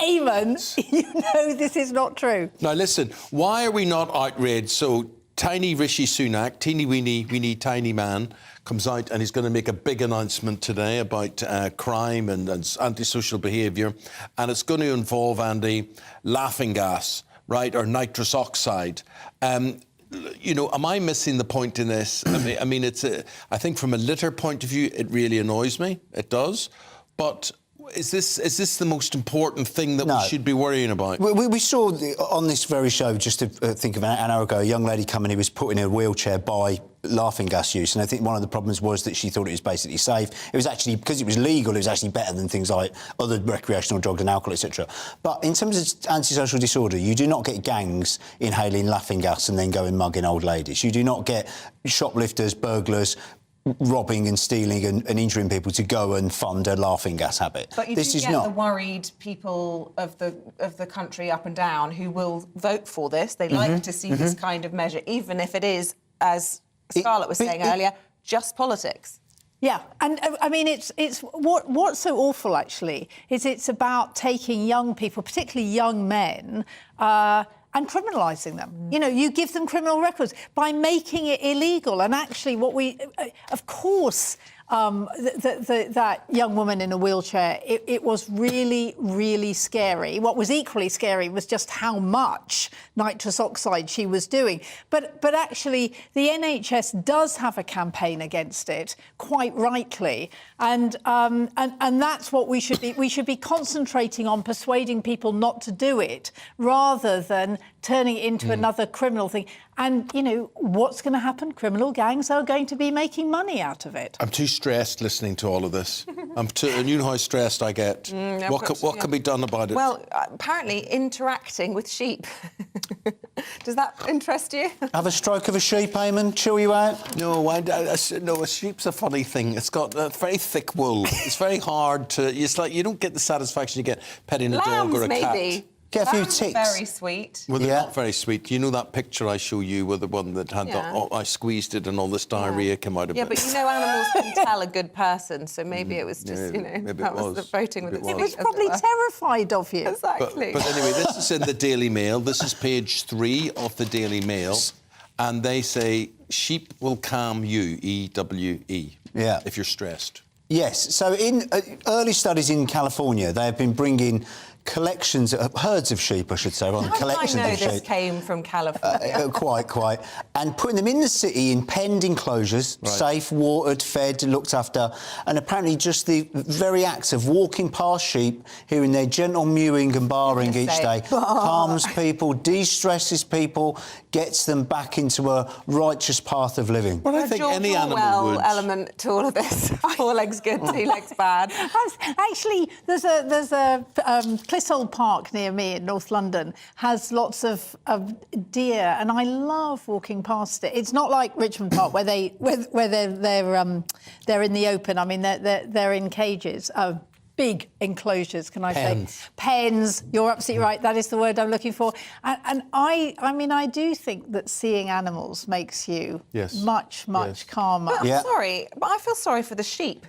[SPEAKER 13] Eamonn, you know this is not true.
[SPEAKER 1] Now, listen, why are we not outraged? So, tiny Rishi Sunak, teeny weeny tiny man, comes out and he's going to make a big announcement today about crime and antisocial behaviour, and it's going to involve, Andy, laughing gas, right, or nitrous oxide. You know, am I missing the point in this? I mean, I think from a litter point of view, it really annoys me. It does. But is this the most important thing that we should be worrying about?
[SPEAKER 14] We saw on this very show, just to think of an hour ago, a young lady coming who was put in a wheelchair by laughing gas use, and I think one of the problems was that she thought it was basically safe. It was actually, because it was legal, it was actually better than things like other recreational drugs and alcohol, etc. But in terms of antisocial disorder, you do not get gangs inhaling laughing gas and then going mugging old ladies. You do not get shoplifters, burglars, robbing and stealing and injuring people to go and fund a laughing gas habit.
[SPEAKER 2] But you do get the worried people of the country up and down who will vote for this. They like to see this kind of measure, even if it is, as Scarlett was saying earlier, just politics.
[SPEAKER 13] Yeah, and I mean, it's what's so awful actually is it's about taking young people, particularly young men, and criminalising them. You know, you give them criminal records by making it illegal. And actually, of course, that young woman in a wheelchair, it was really, really scary. What was equally scary was just how much nitrous oxide she was doing. But actually, the NHS does have a campaign against it, quite rightly. And that's what we should be. We should be concentrating on persuading people not to do it, rather than turning it into another criminal thing. And, you know, what's going to happen? Criminal gangs are going to be making money out of it.
[SPEAKER 1] I'm too stressed listening to all of this. And you know how stressed I get. What can be done about it?
[SPEAKER 2] Well, apparently interacting with sheep. Does that interest you?
[SPEAKER 14] Have a stroke of a sheep, Eamonn, chill you out?
[SPEAKER 1] No, a sheep's a funny thing. It's got a very thick wool. It's very hard to... It's like you don't get the satisfaction you get petting a dog or a
[SPEAKER 2] maybe.
[SPEAKER 1] cat.
[SPEAKER 14] Get a few ticks.
[SPEAKER 2] Very sweet.
[SPEAKER 1] Well, they're not very sweet. You know that picture I show you with the one that had I squeezed it and all this diarrhea came out of it?
[SPEAKER 2] Yeah, but you know animals can tell a good person, so maybe it was just, that was the voting with its feet.
[SPEAKER 13] It was probably terrified of you.
[SPEAKER 2] Exactly.
[SPEAKER 1] But anyway, this is in the Daily Mail. This is page 3 of the Daily Mail. And they say, sheep will calm you, EWE, if you're stressed.
[SPEAKER 14] Yes. So in early studies in California, they have been bringing herds of sheep, I should say, rather than collections
[SPEAKER 2] I know
[SPEAKER 14] of sheep.
[SPEAKER 2] this came from California.
[SPEAKER 14] Quite. And putting them in the city in penned enclosures, safe, watered, fed, looked after. And apparently just the very act of walking past sheep, hearing their gentle mewing and barring each day, calms people, de-stresses people, gets them back into a righteous path of living.
[SPEAKER 1] Well, I think any animal would.
[SPEAKER 2] Element to all of this. 4 legs good, 2 legs bad.
[SPEAKER 13] Actually, there's a Clissold Park near me in North London has lots of deer, and I love walking past it. It's not like Richmond Park where they're in the open. I mean, they're in cages. Big enclosures, can I say? Pens. You're absolutely right. That is the word I'm looking for. And I mean, I do think that seeing animals makes you much calmer.
[SPEAKER 2] But sorry, but I feel sorry for the sheep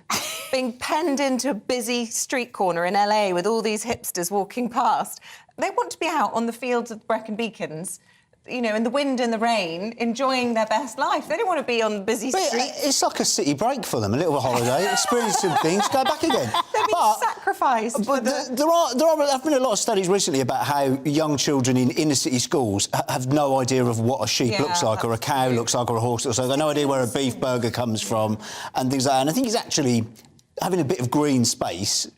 [SPEAKER 2] being penned into a busy street corner in LA with all these hipsters walking past. They want to be out on the fields of Brecon Beacons. you know, in the wind and the rain, enjoying their best life. They don't want to be on busy streets.
[SPEAKER 14] It's like a city break for them, a little holiday, experience some things, go back again.
[SPEAKER 2] They're being sacrificed.
[SPEAKER 14] But there have been a lot of studies recently about how young children in inner city schools have no idea of what a sheep looks like, or a cow looks like, or a horse looks like. They've no idea where a beef burger comes from, and things like that. And I think it's actually having a bit of green space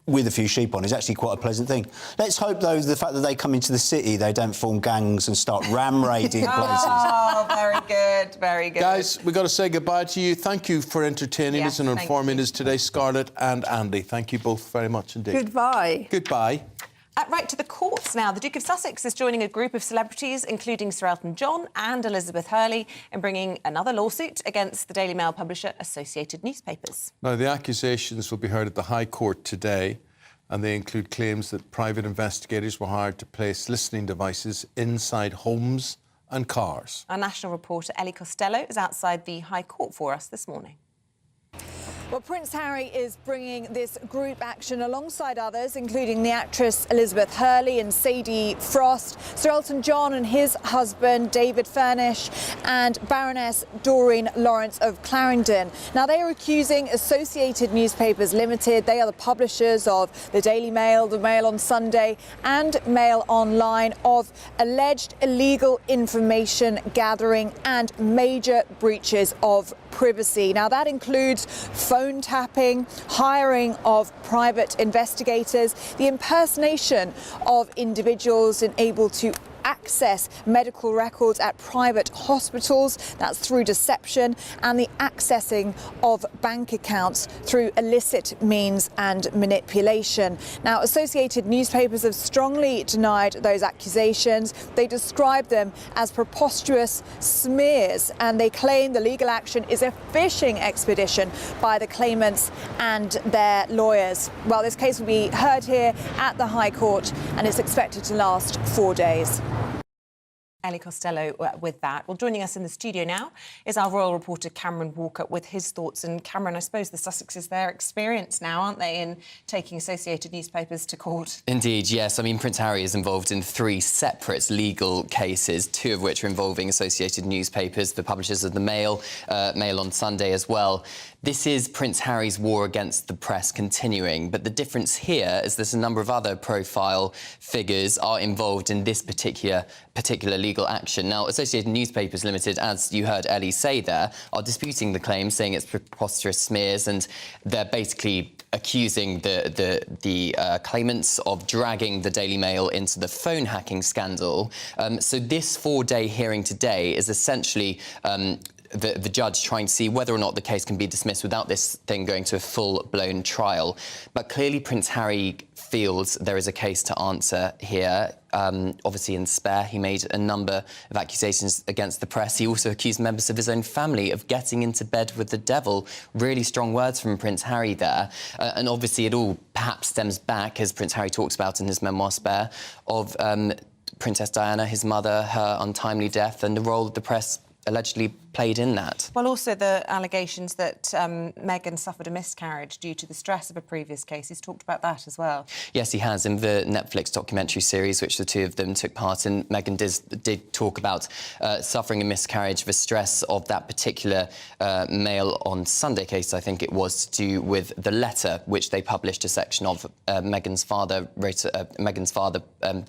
[SPEAKER 14] with a few sheep on is actually quite a pleasant thing. Let's hope, though, the fact that they come into the city, they don't form gangs and start ram raiding places.
[SPEAKER 2] Oh, very good, very good.
[SPEAKER 1] Guys, we've got to say goodbye to you. Thank you for entertaining us and informing us today, Scarlett and Andy. Thank you both very much indeed.
[SPEAKER 13] Goodbye.
[SPEAKER 1] Goodbye.
[SPEAKER 2] Right to the courts now. The Duke of Sussex is joining a group of celebrities, including Sir Elton John and Elizabeth Hurley, in bringing another lawsuit against the Daily Mail publisher Associated Newspapers.
[SPEAKER 1] Now, the accusations will be heard at the High Court today, and they include claims that private investigators were hired to place listening devices inside homes and cars.
[SPEAKER 2] Our national reporter Ellie Costello is outside the High Court for us this morning.
[SPEAKER 15] Well, Prince Harry is bringing this group action alongside others, including the actress Elizabeth Hurley and Sadie Frost, Sir Elton John and his husband David Furnish, and Baroness Doreen Lawrence of Clarendon. Now, they are accusing Associated Newspapers Limited, they are the publishers of the Daily Mail, the Mail on Sunday and Mail Online, of alleged illegal information gathering and major breaches of privacy. Now, that includes phone tapping, hiring of private investigators, the impersonation of individuals and able to access medical records at private hospitals, that's through deception, and the accessing of bank accounts through illicit means and manipulation. Now, Associated Newspapers have strongly denied those accusations. They describe them as preposterous smears, and they claim the legal action is a fishing expedition by the claimants and their lawyers. Well, this case will be heard here at the High Court, and it's expected to last 4 days.
[SPEAKER 2] Ellie Costello with that. Well, joining us in the studio now is our royal reporter Cameron Walker with his thoughts. And Cameron, I suppose the Sussexes, they're experienced now, aren't they, in taking Associated Newspapers to court?
[SPEAKER 16] Indeed, yes. I mean, Prince Harry is involved in 3 separate legal cases, 2 of which are involving Associated Newspapers, the publishers of the Mail, Mail on Sunday as well. This is Prince Harry's war against the press continuing, but the difference here is there's a number of other profile figures are involved in this particular legal action. Now, Associated Newspapers Limited, as you heard Ellie say there, are disputing the claim, saying it's preposterous smears, and they're basically accusing the claimants of dragging the Daily Mail into the phone hacking scandal. So this 4-day hearing today is essentially the judge trying to see whether or not the case can be dismissed without this thing going to a full-blown trial. But clearly Prince Harry feels there is a case to answer here. Obviously in Spare, he made a number of accusations against the press. He also accused members of his own family of getting into bed with the devil. Really strong words from Prince Harry there. And obviously it all perhaps stems back, as Prince Harry talks about in his memoir Spare, of Princess Diana, his mother, her untimely death, and the role of the press allegedly played in that.
[SPEAKER 2] Well, also the allegations that Meghan suffered a miscarriage due to the stress of a previous case. He's talked about that as well.
[SPEAKER 16] Yes, he has. In the Netflix documentary series, which the 2 of them took part in, Meghan did talk about suffering a miscarriage, the stress of that particular Mail on Sunday case, I think it was, to do with the letter which they published a section of. Meghan's father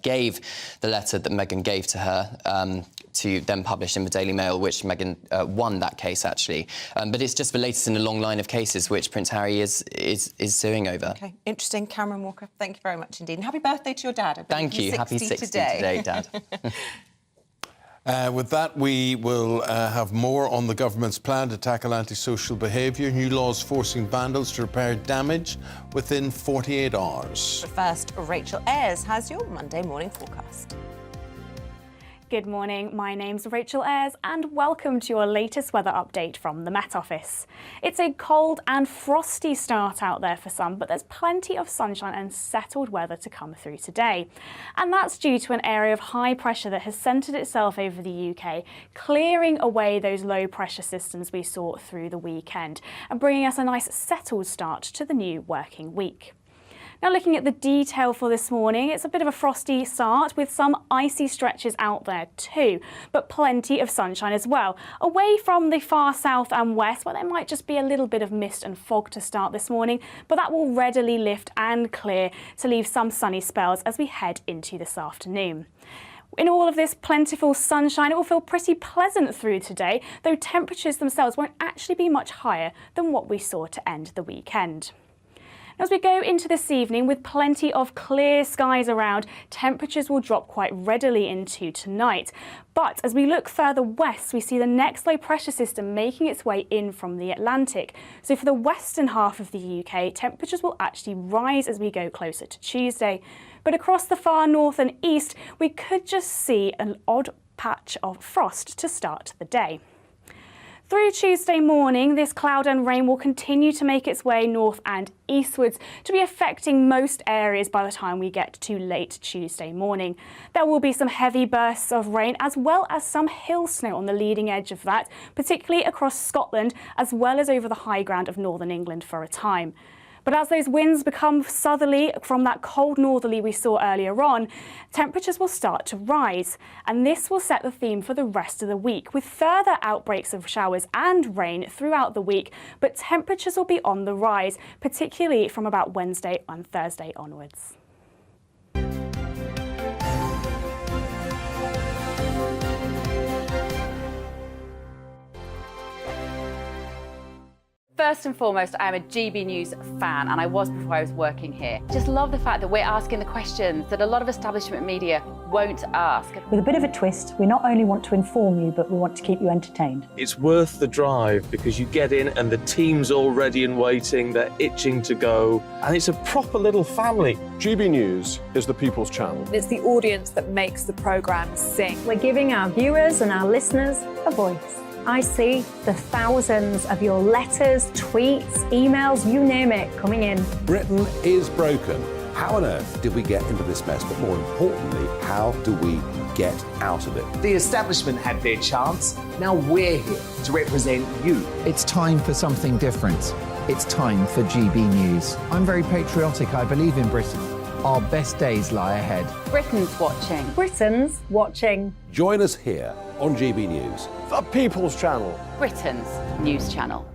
[SPEAKER 16] gave the letter that Meghan gave to her to then publish in the Daily Mail, which Meghan won that case, actually. But it's just the latest in a long line of cases which Prince Harry is suing over.
[SPEAKER 2] OK, interesting. Cameron Walker, thank you very much indeed. And happy birthday to your dad.
[SPEAKER 16] Thank you. Happy 60 today, Dad.
[SPEAKER 1] With that, we will have more on the government's plan to tackle antisocial behaviour. New laws forcing vandals to repair damage within 48 hours.
[SPEAKER 2] But first, Rachel Ayres has your Monday morning forecast.
[SPEAKER 19] Good morning, my name's Rachel Ayres and welcome to your latest weather update from the Met Office. It's a cold and frosty start out there for some, but there's plenty of sunshine and settled weather to come through today. And that's due to an area of high pressure that has centred itself over the UK, clearing away those low pressure systems we saw through the weekend and bringing us a nice settled start to the new working week. Now looking at the detail for this morning, it's a bit of a frosty start with some icy stretches out there too, but plenty of sunshine as well. Away from the far south and west where there might just be a little bit of mist and fog to start this morning, but that will readily lift and clear to leave some sunny spells as we head into this afternoon. In all of this plentiful sunshine, it will feel pretty pleasant through today, though temperatures themselves won't actually be much higher than what we saw to end the weekend. As we go into this evening with plenty of clear skies around, temperatures will drop quite readily into tonight. But as we look further west, we see the next low pressure system making its way in from the Atlantic. So for the western half of the UK, temperatures will actually rise as we go closer to Tuesday. But across the far north and east, we could just see an odd patch of frost to start the day. Through Tuesday morning, this cloud and rain will continue to make its way north and eastwards to be affecting most areas by the time we get to late Tuesday morning. There will be some heavy bursts of rain as well as some hill snow on the leading edge of that, particularly across Scotland as well as over the high ground of northern England for a time. But as those winds become southerly from that cold northerly we saw earlier on, temperatures will start to rise. And this will set the theme for the rest of the week, with further outbreaks of showers and rain throughout the week. But temperatures will be on the rise, particularly from about Wednesday and Thursday onwards.
[SPEAKER 4] First and foremost, I am a GB News fan, and I was before I was working here. Just love the fact that we're asking the questions that a lot of establishment media won't ask.
[SPEAKER 12] With a bit of a twist, we not only want to inform you, but we want to keep you entertained.
[SPEAKER 10] It's worth the drive because you get in and the team's all ready and waiting, they're itching to go, and it's a proper little family.
[SPEAKER 8] GB News is the People's Channel.
[SPEAKER 9] It's the audience that makes the programme sing.
[SPEAKER 12] We're giving our viewers and our listeners a voice. I see the thousands of your letters, tweets, emails, you name it, coming in.
[SPEAKER 18] Britain is broken. How on earth did we get into this mess? But more importantly, how do we get out of it?
[SPEAKER 27] The establishment had their chance. Now we're here to represent you.
[SPEAKER 20] It's time for something different. It's time for GB News. I'm very patriotic. I believe in Britain. Our best days lie ahead.
[SPEAKER 4] Britain's watching.
[SPEAKER 12] Britain's watching.
[SPEAKER 18] Join us here on GB News.
[SPEAKER 8] The People's Channel.
[SPEAKER 4] Britain's news channel.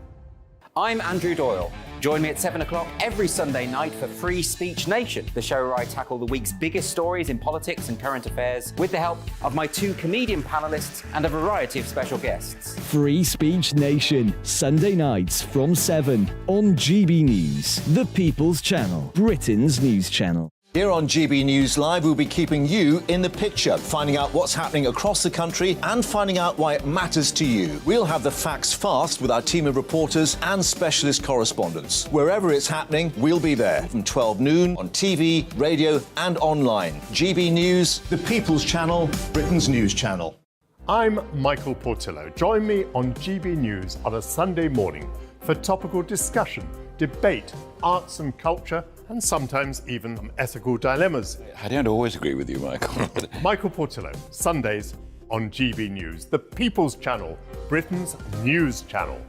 [SPEAKER 6] I'm Andrew Doyle. Join me at 7 o'clock every Sunday night for Free Speech Nation, the show where I tackle the week's biggest stories in politics and current affairs with the help of my two comedian panellists and a variety of special guests.
[SPEAKER 5] Free Speech Nation, Sunday nights from 7 on GB News, the People's Channel, Britain's news channel.
[SPEAKER 21] Here on GB News Live, we'll be keeping you in the picture, finding out what's happening across the country and finding out why it matters to you. We'll have the facts fast with our team of reporters and specialist correspondents. Wherever it's happening, we'll be there from 12 noon on TV, radio and online. GB News, the People's Channel, Britain's news channel.
[SPEAKER 23] I'm Michael Portillo. Join me on GB News on a Sunday morning for topical discussion, debate, arts and culture, and sometimes even ethical dilemmas.
[SPEAKER 22] I don't always agree with you, Michael.
[SPEAKER 23] Michael Portillo, Sundays on GB News, the People's Channel, Britain's news channel.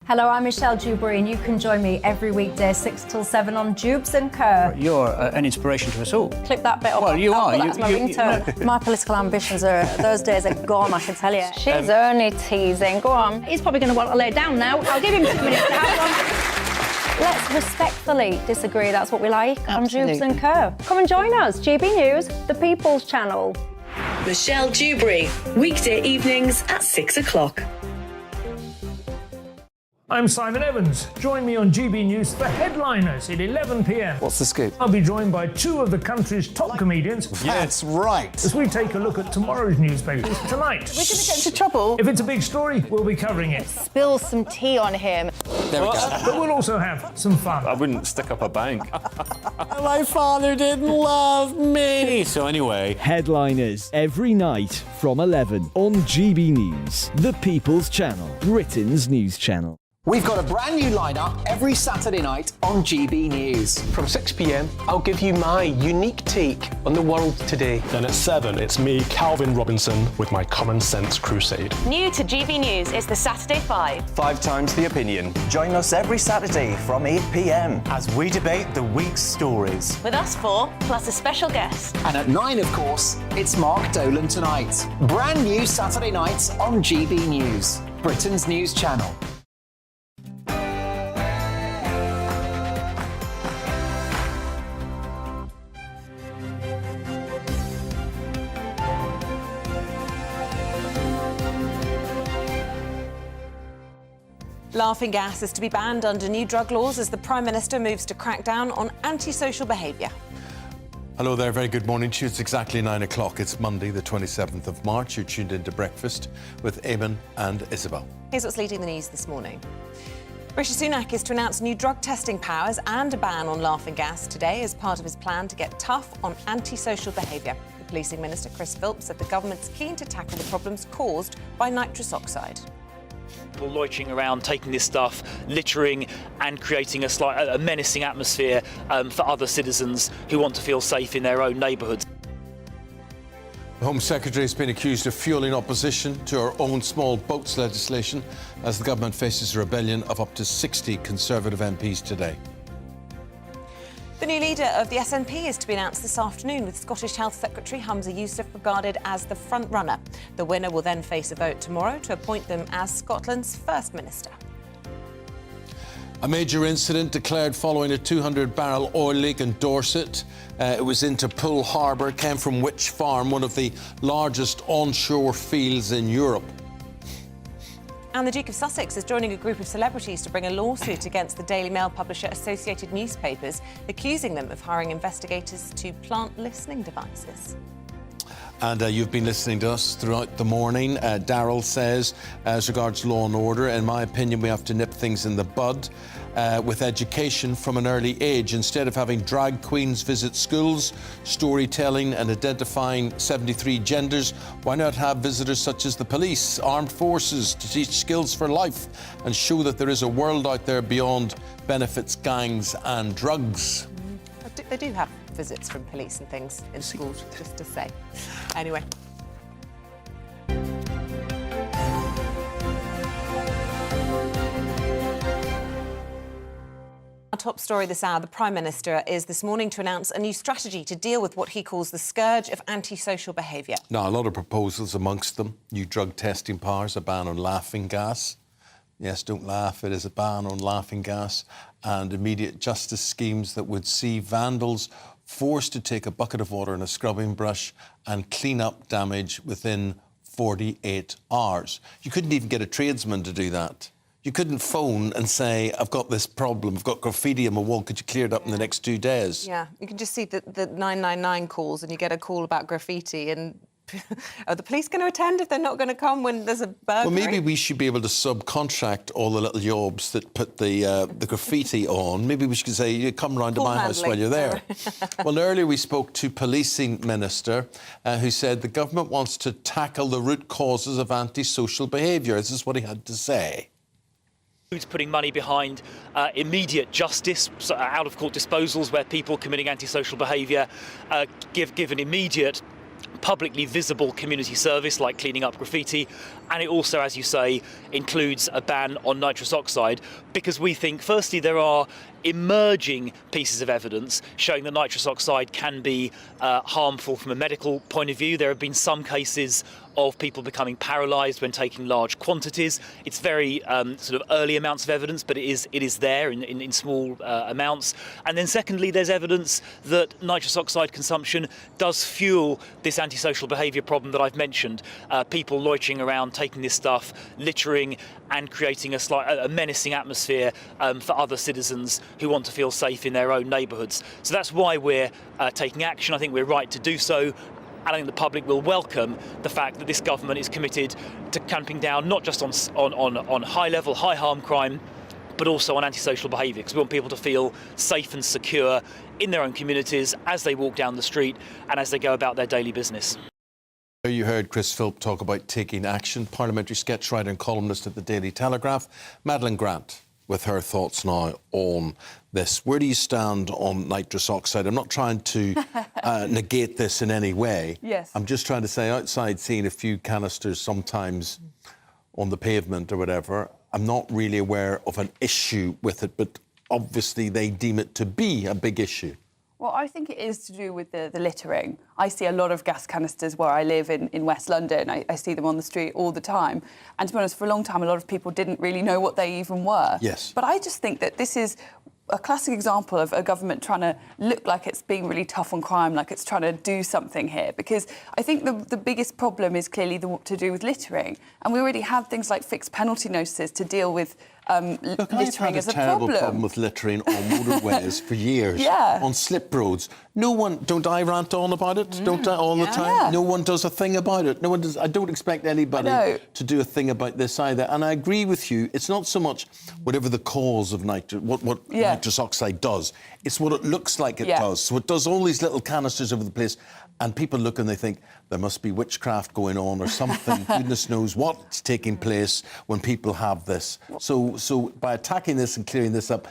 [SPEAKER 12] Hello, I'm Michelle Dewberry, and you can join me every weekday 6 till 7 on Jubes and Co.
[SPEAKER 24] You're an inspiration to us all.
[SPEAKER 12] Clip that bit up.
[SPEAKER 24] Well, you are.
[SPEAKER 12] That's my ringtone. My political ambitions those days are gone, I can tell you.
[SPEAKER 25] She's only teasing. Go on.
[SPEAKER 12] He's probably going to want to lay down now. I'll give him 2 minutes to have one. Let's respectfully disagree. That's what we like on Jubes and Co. Come and join us. GB News, the People's Channel.
[SPEAKER 26] Michelle Dewberry, weekday evenings at 6 o'clock.
[SPEAKER 7] I'm Simon Evans. Join me on GB News for Headliners at 11 p.m.
[SPEAKER 22] What's the scoop?
[SPEAKER 7] I'll be joined by two of the country's top comedians.
[SPEAKER 22] That's right.
[SPEAKER 7] As we take a look at tomorrow's newspapers tonight.
[SPEAKER 25] We're going to get into trouble.
[SPEAKER 7] If it's a big story, we'll be covering it.
[SPEAKER 25] Spill some tea on him.
[SPEAKER 22] There we go.
[SPEAKER 7] But we'll also have some fun.
[SPEAKER 10] I wouldn't stick up a bank.
[SPEAKER 22] My father didn't love me.
[SPEAKER 10] So anyway.
[SPEAKER 5] Headliners every night from 11 on GB News, the People's Channel, Britain's news channel.
[SPEAKER 3] We've got a brand new lineup every Saturday night on GB News.
[SPEAKER 10] From 6 p.m, I'll give you my unique take on the world today. Then at 7, it's me, Calvin Robinson, with my Common Sense Crusade.
[SPEAKER 11] New to GB News is the Saturday 5.
[SPEAKER 13] 5 times the opinion. Join us every Saturday from 8 p.m. as we debate the week's stories.
[SPEAKER 11] With us 4, plus a special guest.
[SPEAKER 3] And at 9, of course, it's Mark Dolan Tonight. Brand new Saturday nights on GB News, Britain's news channel.
[SPEAKER 2] Laughing gas is to be banned under new drug laws as the Prime Minister moves to crack down on antisocial behaviour.
[SPEAKER 1] Hello there, very good morning to you. It's exactly 9 o'clock. It's Monday, the 27th of March. You're tuned into Breakfast with Eamonn and Isabel.
[SPEAKER 2] Here's what's leading the news this morning. Rishi Sunak is to announce new drug testing powers and a ban on laughing gas today as part of his plan to get tough on antisocial behaviour. The Policing Minister, Chris Philps, said the government's keen to tackle the problems caused by nitrous oxide.
[SPEAKER 14] People loitering around, taking this stuff, littering and creating a menacing atmosphere for other citizens who want to feel safe in their own neighbourhoods.
[SPEAKER 1] The Home Secretary has been accused of fuelling opposition to her own small boats legislation as the government faces a rebellion of up to 60 Conservative MPs today.
[SPEAKER 2] The new leader of the SNP is to be announced this afternoon, with Scottish Health Secretary Humza Yousaf regarded as the front-runner. The winner will then face a vote tomorrow to appoint them as Scotland's First Minister.
[SPEAKER 1] A major incident declared following a 200-barrel oil leak in Dorset. It was into Poole Harbour, came from Witch Farm, one of the largest onshore fields in Europe.
[SPEAKER 2] And the Duke of Sussex is joining a group of celebrities to bring a lawsuit against the Daily Mail publisher Associated Newspapers, accusing them of hiring investigators to plant listening devices.
[SPEAKER 1] And you've been listening to us throughout the morning. Darryl says, as regards law and order, in my opinion, we have to nip things in the bud with education from an early age. Instead of having drag queens visit schools, storytelling and identifying 73 genders, why not have visitors such as the police, armed forces, to teach skills for life and show that there is a world out there beyond benefits, gangs and drugs?
[SPEAKER 2] They do have visits from police and things in schools, just to say. Anyway. Our top story this hour, the Prime Minister is this morning to announce a new strategy to deal with what he calls the scourge of antisocial behaviour.
[SPEAKER 1] Now, a lot of proposals amongst them. New drug testing powers, a ban on laughing gas. Yes, don't laugh, it is a ban on laughing gas. And immediate justice schemes that would see vandals forced to take a bucket of water and a scrubbing brush and clean up damage within 48 hours. You couldn't even get a tradesman to do that. You couldn't phone and say, I've got this problem, I've got graffiti on my wall, could you clear it up in the next 2 days?
[SPEAKER 2] Yeah, you can just see the 999 calls and you get a call about graffiti and are the police going to attend if they're not going to come when there's a burglary?
[SPEAKER 1] Well, maybe we should be able to subcontract all the little jobs that put the graffiti on. Maybe we should say, you come round to my house while you're there. Well, earlier we spoke to Policing Minister who said the government wants to tackle the root causes of antisocial behaviour. This is what he had to say.
[SPEAKER 14] Who's putting money behind immediate justice, so out-of-court disposals where people committing antisocial behaviour give an immediate publicly visible community service like cleaning up graffiti, and it also, as you say, includes a ban on nitrous oxide, because we think firstly there are emerging pieces of evidence showing that nitrous oxide can be harmful from a medical point of view. There have been some cases of people becoming paralysed when taking large quantities. It's very sort of early amounts of evidence, but it is there in small amounts. And then secondly, there's evidence that nitrous oxide consumption does fuel this antisocial behaviour problem that I've mentioned. People loitering around, taking this stuff, littering and creating a menacing atmosphere for other citizens who want to feel safe in their own neighbourhoods. So that's why we're taking action. I think we're right to do so. And I think the public will welcome the fact that this government is committed to clamping down not just on high-level, high-harm crime, but also on antisocial behaviour, because we want people to feel safe and secure in their own communities as they walk down the street and as they go about their daily business.
[SPEAKER 1] You heard Chris Philp talk about taking action. Parliamentary sketch writer and columnist at the Daily Telegraph, Madeleine Grant, with her thoughts now on this. Where do you stand on nitrous oxide? I'm not trying to negate this in any way.
[SPEAKER 4] Yes.
[SPEAKER 1] I'm just trying to say, outside seeing a few canisters sometimes on the pavement or whatever, I'm not really aware of an issue with it, but obviously they deem it to be a big issue.
[SPEAKER 4] Well, I think it is to do with the littering. I see a lot of gas canisters where I live in West London. I see them on the street all the time. And to be honest, for a long time, a lot of people didn't really know what they even were.
[SPEAKER 1] Yes.
[SPEAKER 4] But I just think that this is a classic example of a government trying to look like it's being really tough on crime, like it's trying to do something here. Because I think the biggest problem is clearly to do with littering. And we already have things like fixed penalty notices to deal with
[SPEAKER 1] Look,
[SPEAKER 4] littering
[SPEAKER 1] I've
[SPEAKER 4] as
[SPEAKER 1] had a terrible problem with littering on motorways for years.
[SPEAKER 4] Yeah.
[SPEAKER 1] On slip roads. No one, don't I rant on about it? Don't I all the time?
[SPEAKER 4] Yeah.
[SPEAKER 1] No one does a thing about it. No one does. I don't expect anybody to do a thing about this either. And I agree with you. It's not so much whatever the cause of what nitrous oxide does. It's what it looks like it does. So it does all these little canisters over the place. And people look and they think there must be witchcraft going on or something. Goodness knows what's taking place when people have this. So by attacking this and clearing this up,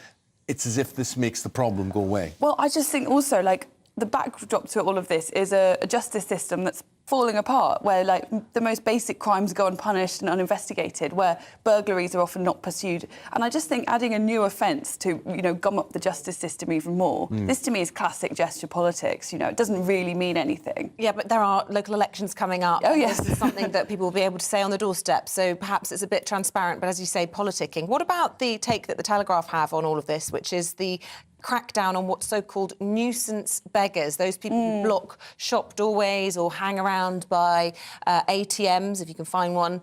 [SPEAKER 1] it's as if this makes the problem go away.
[SPEAKER 4] Well, I just think also, like, the backdrop to all of this is a justice system that's falling apart, where, like, the most basic crimes go unpunished and uninvestigated, where burglaries are often not pursued. And I just think adding a new offence to, gum up the justice system even more, this to me is classic gesture politics. It doesn't really mean anything.
[SPEAKER 2] Yeah, but there are local elections coming up.
[SPEAKER 4] Oh, yes.
[SPEAKER 2] This is something that people will be able to say on the doorstep, so perhaps it's a bit transparent, but as you say, politicking. What about the take that the Telegraph have on all of this, which is the crackdown on what's so-called nuisance beggars, those people who block shop doorways or hang around by ATMs, if you can find one,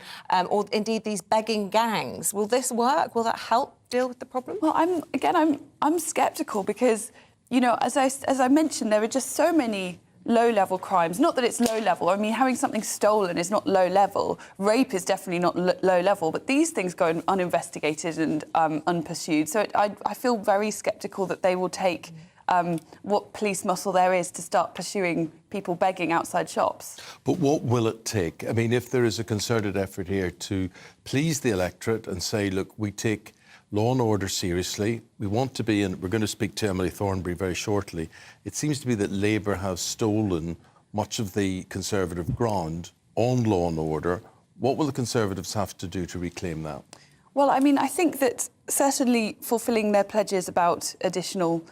[SPEAKER 2] or indeed these begging gangs. Will this work? Will that help deal with the problem?
[SPEAKER 4] Well, I'm sceptical because, as I mentioned, there are just so many low-level crimes. Not that it's low-level. I mean, having something stolen is not low-level. Rape is definitely not low-level. But these things go uninvestigated and unpursued. So I feel very sceptical that they will take what police muscle there is to start pursuing people begging outside shops.
[SPEAKER 1] But what will it take? I mean, if there is a concerted effort here to please the electorate and say, look, we take law and order seriously. We want to be, and we're going to speak to Emily Thornberry very shortly. It seems to be that Labour have stolen much of the Conservative ground on law and order. What will the Conservatives have to do to reclaim that?
[SPEAKER 4] Well, I mean, I think that certainly fulfilling their pledges about additional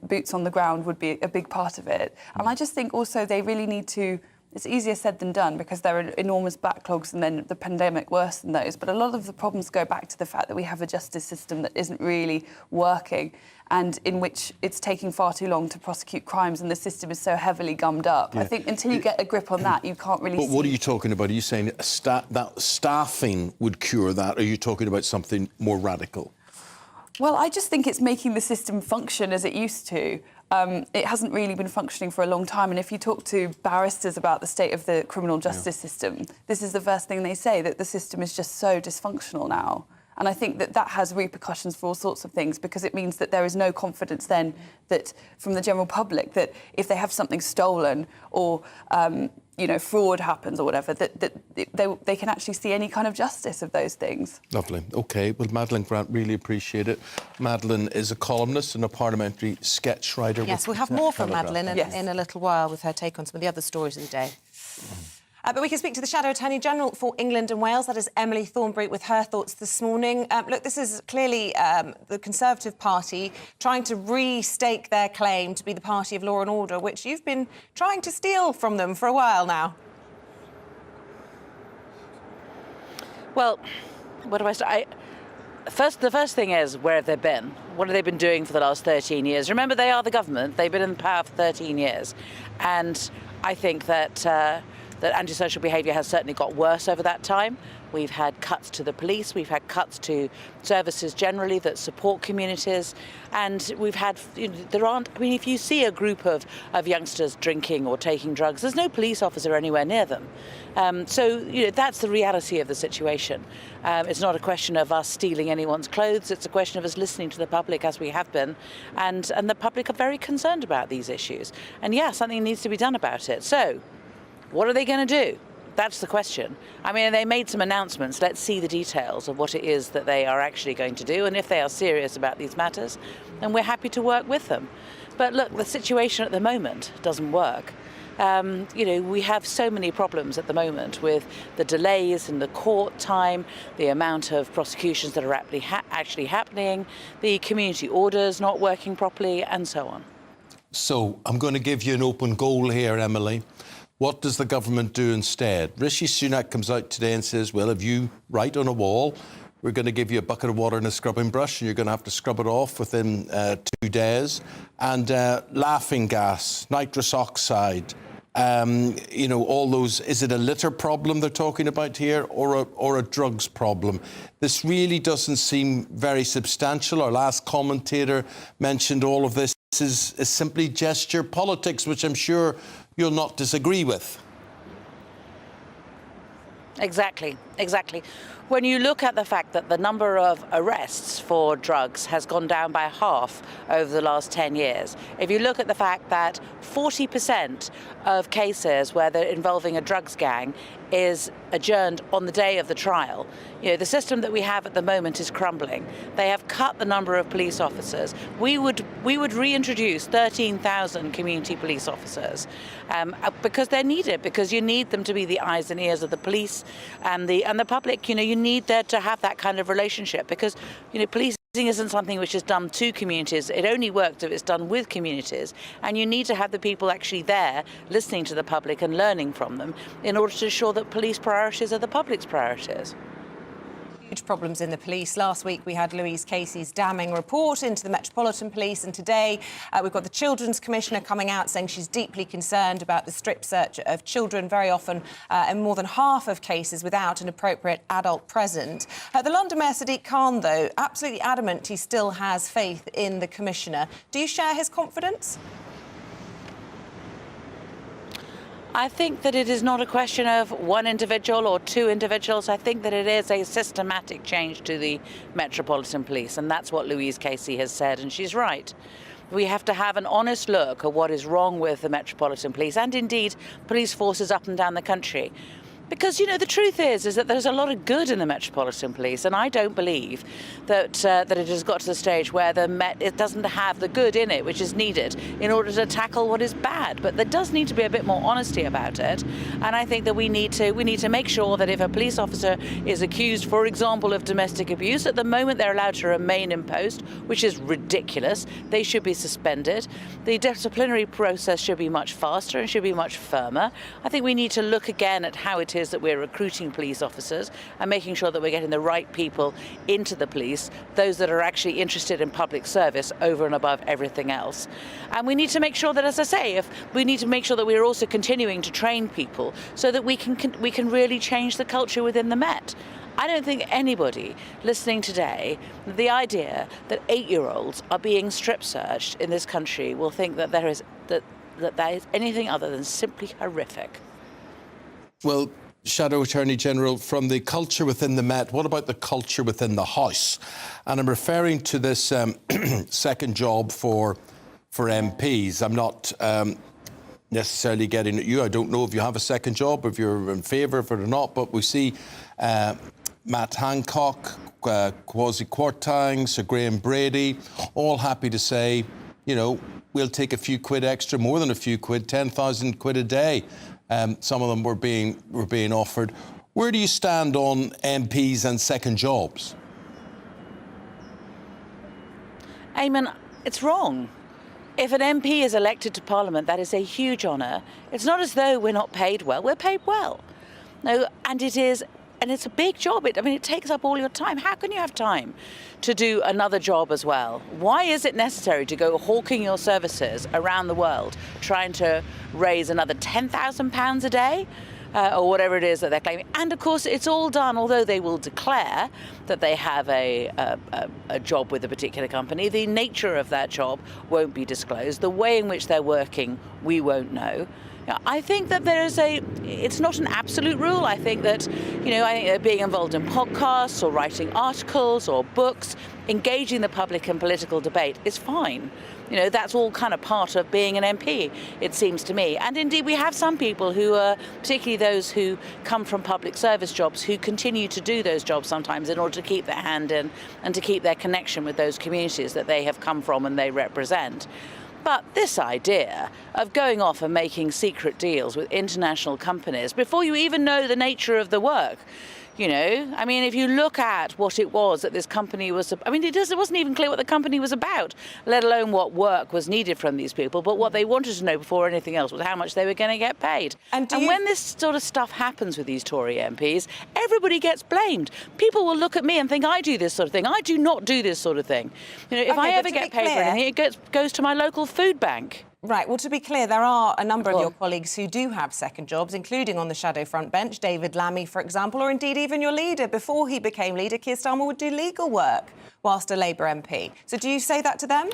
[SPEAKER 4] boots on the ground would be a big part of it. And I just think also they really need to... It's easier said than done because there are enormous backlogs and then the pandemic worsened those. But a lot of the problems go back to the fact that we have a justice system that isn't really working and in which it's taking far too long to prosecute crimes and the system is so heavily gummed up.
[SPEAKER 1] Yeah.
[SPEAKER 4] I think until you get a grip on that, you can't really
[SPEAKER 1] But what are you talking about? Are you saying that staffing would cure that? Or are you talking about something more radical?
[SPEAKER 4] Well, I just think it's making the system function as it used to. It hasn't really been functioning for a long time. And if you talk to barristers about the state of the criminal justice system, this is the first thing they say, that the system is just so dysfunctional now. And I think that has repercussions for all sorts of things because it means that there is no confidence then that from the general public that if they have something stolen or, fraud happens or whatever, that they can actually see any kind of justice of those things.
[SPEAKER 1] Lovely. OK. Well, Madeleine Grant, really appreciate it. Madeleine is a columnist and a parliamentary sketch writer.
[SPEAKER 2] Yes, we'll have more from Madeleine in a little while with her take on some of the other stories of the day. But we can speak to the Shadow Attorney General for England and Wales. That is Emily Thornberry with her thoughts this morning. Look, this is clearly the Conservative Party trying to restake their claim to be the party of law and order, which you've been trying to steal from them for a while now.
[SPEAKER 9] Well, what do I say? The first thing is, where have they been? What have they been doing for the last 13 years? Remember, they are the government. They've been in power for 13 years. And I think that antisocial behaviour has certainly got worse over that time. We've had cuts to the police, we've had cuts to services generally that support communities, and we've had, if you see a group of youngsters drinking or taking drugs, there's no police officer anywhere near them. So that's the reality of the situation. It's not a question of us stealing anyone's clothes, it's a question of us listening to the public as we have been, and the public are very concerned about these issues. And yeah, something needs to be done about it. So, what are they going to do? That's the question. I mean, they made some announcements. Let's see the details of what it is that they are actually going to do. And if they are serious about these matters, then we're happy to work with them. But look, the situation at the moment doesn't work. We have so many problems at the moment with the delays in the court time, the amount of prosecutions that are actually happening, the community orders not working properly, and so on.
[SPEAKER 1] So I'm going to give you an open goal here, Emily. What does the government do instead? Rishi Sunak comes out today and says, well, if you write on a wall, we're going to give you a bucket of water and a scrubbing brush, and you're going to have to scrub it off within 2 days. And laughing gas, nitrous oxide, all those. Is it a litter problem they're talking about here, or a drugs problem? This really doesn't seem very substantial. Our last commentator mentioned all of this is simply gesture politics, which I'm sure you'll not disagree with.
[SPEAKER 9] Exactly. When you look at the fact that the number of arrests for drugs has gone down by half over the last 10 years, if you look at the fact that 40% of cases where they're involving a drugs gang is adjourned on the day of the trial, the system that we have at the moment is crumbling. They have cut the number of police officers. We would reintroduce 13,000 community police officers because they're needed, because you need them to be the eyes and ears of the police and the public. You need there to have that kind of relationship, because policing isn't something which is done to communities. It only works if it's done with communities, and you need to have the people actually there listening to the public and learning from them in order to ensure that police priorities are the public's priorities.
[SPEAKER 2] Huge problems in the police. Last week we had Louise Casey's damning report into the Metropolitan Police, and today we've got the Children's Commissioner coming out saying she's deeply concerned about the strip search of children, very often in more than half of cases without an appropriate adult present. The London Mayor Sadiq Khan, though, absolutely adamant he still has faith in the Commissioner. Do you share his confidence?
[SPEAKER 9] I think that it is not a question of one individual or two individuals. I think that it is a systematic change to the Metropolitan Police, and that's what Louise Casey has said, and she's right. We have to have an honest look at what is wrong with the Metropolitan Police and indeed police forces up and down the country. Because, the truth is that there's a lot of good in the Metropolitan Police, and I don't believe that it has got to the stage where it doesn't have the good in it, which is needed in order to tackle what is bad. But there does need to be a bit more honesty about it, and I think that we need to make sure that if a police officer is accused, for example, of domestic abuse, at the moment they're allowed to remain in post, which is ridiculous. They should be suspended. The disciplinary process should be much faster and should be much firmer. I think we need to look again at how it is that we're recruiting police officers and making sure that we're getting the right people into the police, those that are actually interested in public service over and above everything else. And we need to make sure that, as I say, we need to make sure that we're also continuing to train people so that we can really change the culture within the Met. I don't think anybody listening today, the idea that 8-year-olds are being strip searched in this country will think that that is anything other than simply horrific.
[SPEAKER 1] Well, Shadow Attorney General, from the culture within the Met, what about the culture within the House? And I'm referring to this second job for MPs. I'm not necessarily getting at you. I don't know if you have a second job, if you're in favour of it or not, but we see Matt Hancock, Kwasi Kwarteng, Sir Graham Brady, all happy to say, we'll take a few quid extra, more than a few quid, 10,000 quid a day. Some of them were being offered. Where do you stand on MPs and second jobs?
[SPEAKER 9] Eamonn, it's wrong. If an MP is elected to Parliament, that is a huge honour. It's not as though we're not paid well. We're paid well. No, and it's a big job. It takes up all your time. How can you have time to do another job as well? Why is it necessary to go hawking your services around the world, trying to raise another £10,000 a day? Or whatever it is that they're claiming. And, of course, it's all done, although they will declare that they have a job with a particular company, the nature of that job won't be disclosed. The way in which they're working, we won't know. I think that it's not an absolute rule. I think that, being involved in podcasts or writing articles or books, engaging the public in political debate is fine. That's all kind of part of being an MP, it seems to me. And indeed, we have some people who are, particularly those who come from public service jobs, who continue to do those jobs sometimes in order to keep their hand in and to keep their connection with those communities that they have come from and they represent. But this idea of going off and making secret deals with international companies before you even know the nature of the work, if you look at what it was that this company was, it wasn't even clear what the company was about, let alone what work was needed from these people. But what they wanted to know before anything else was how much they were going to get paid. And when this sort of stuff happens with these Tory MPs, everybody gets blamed. People will look at me and think I do this sort of thing. I do not do this sort of thing. If I ever get paid for anything, it goes to my local food bank.
[SPEAKER 2] Right, well, to be clear, there are a number of your colleagues who do have second jobs, including on the shadow front bench, David Lammy, for example, or indeed even your leader. Before he became leader, Keir Starmer would do legal work whilst a Labour MP. So do you say that to them?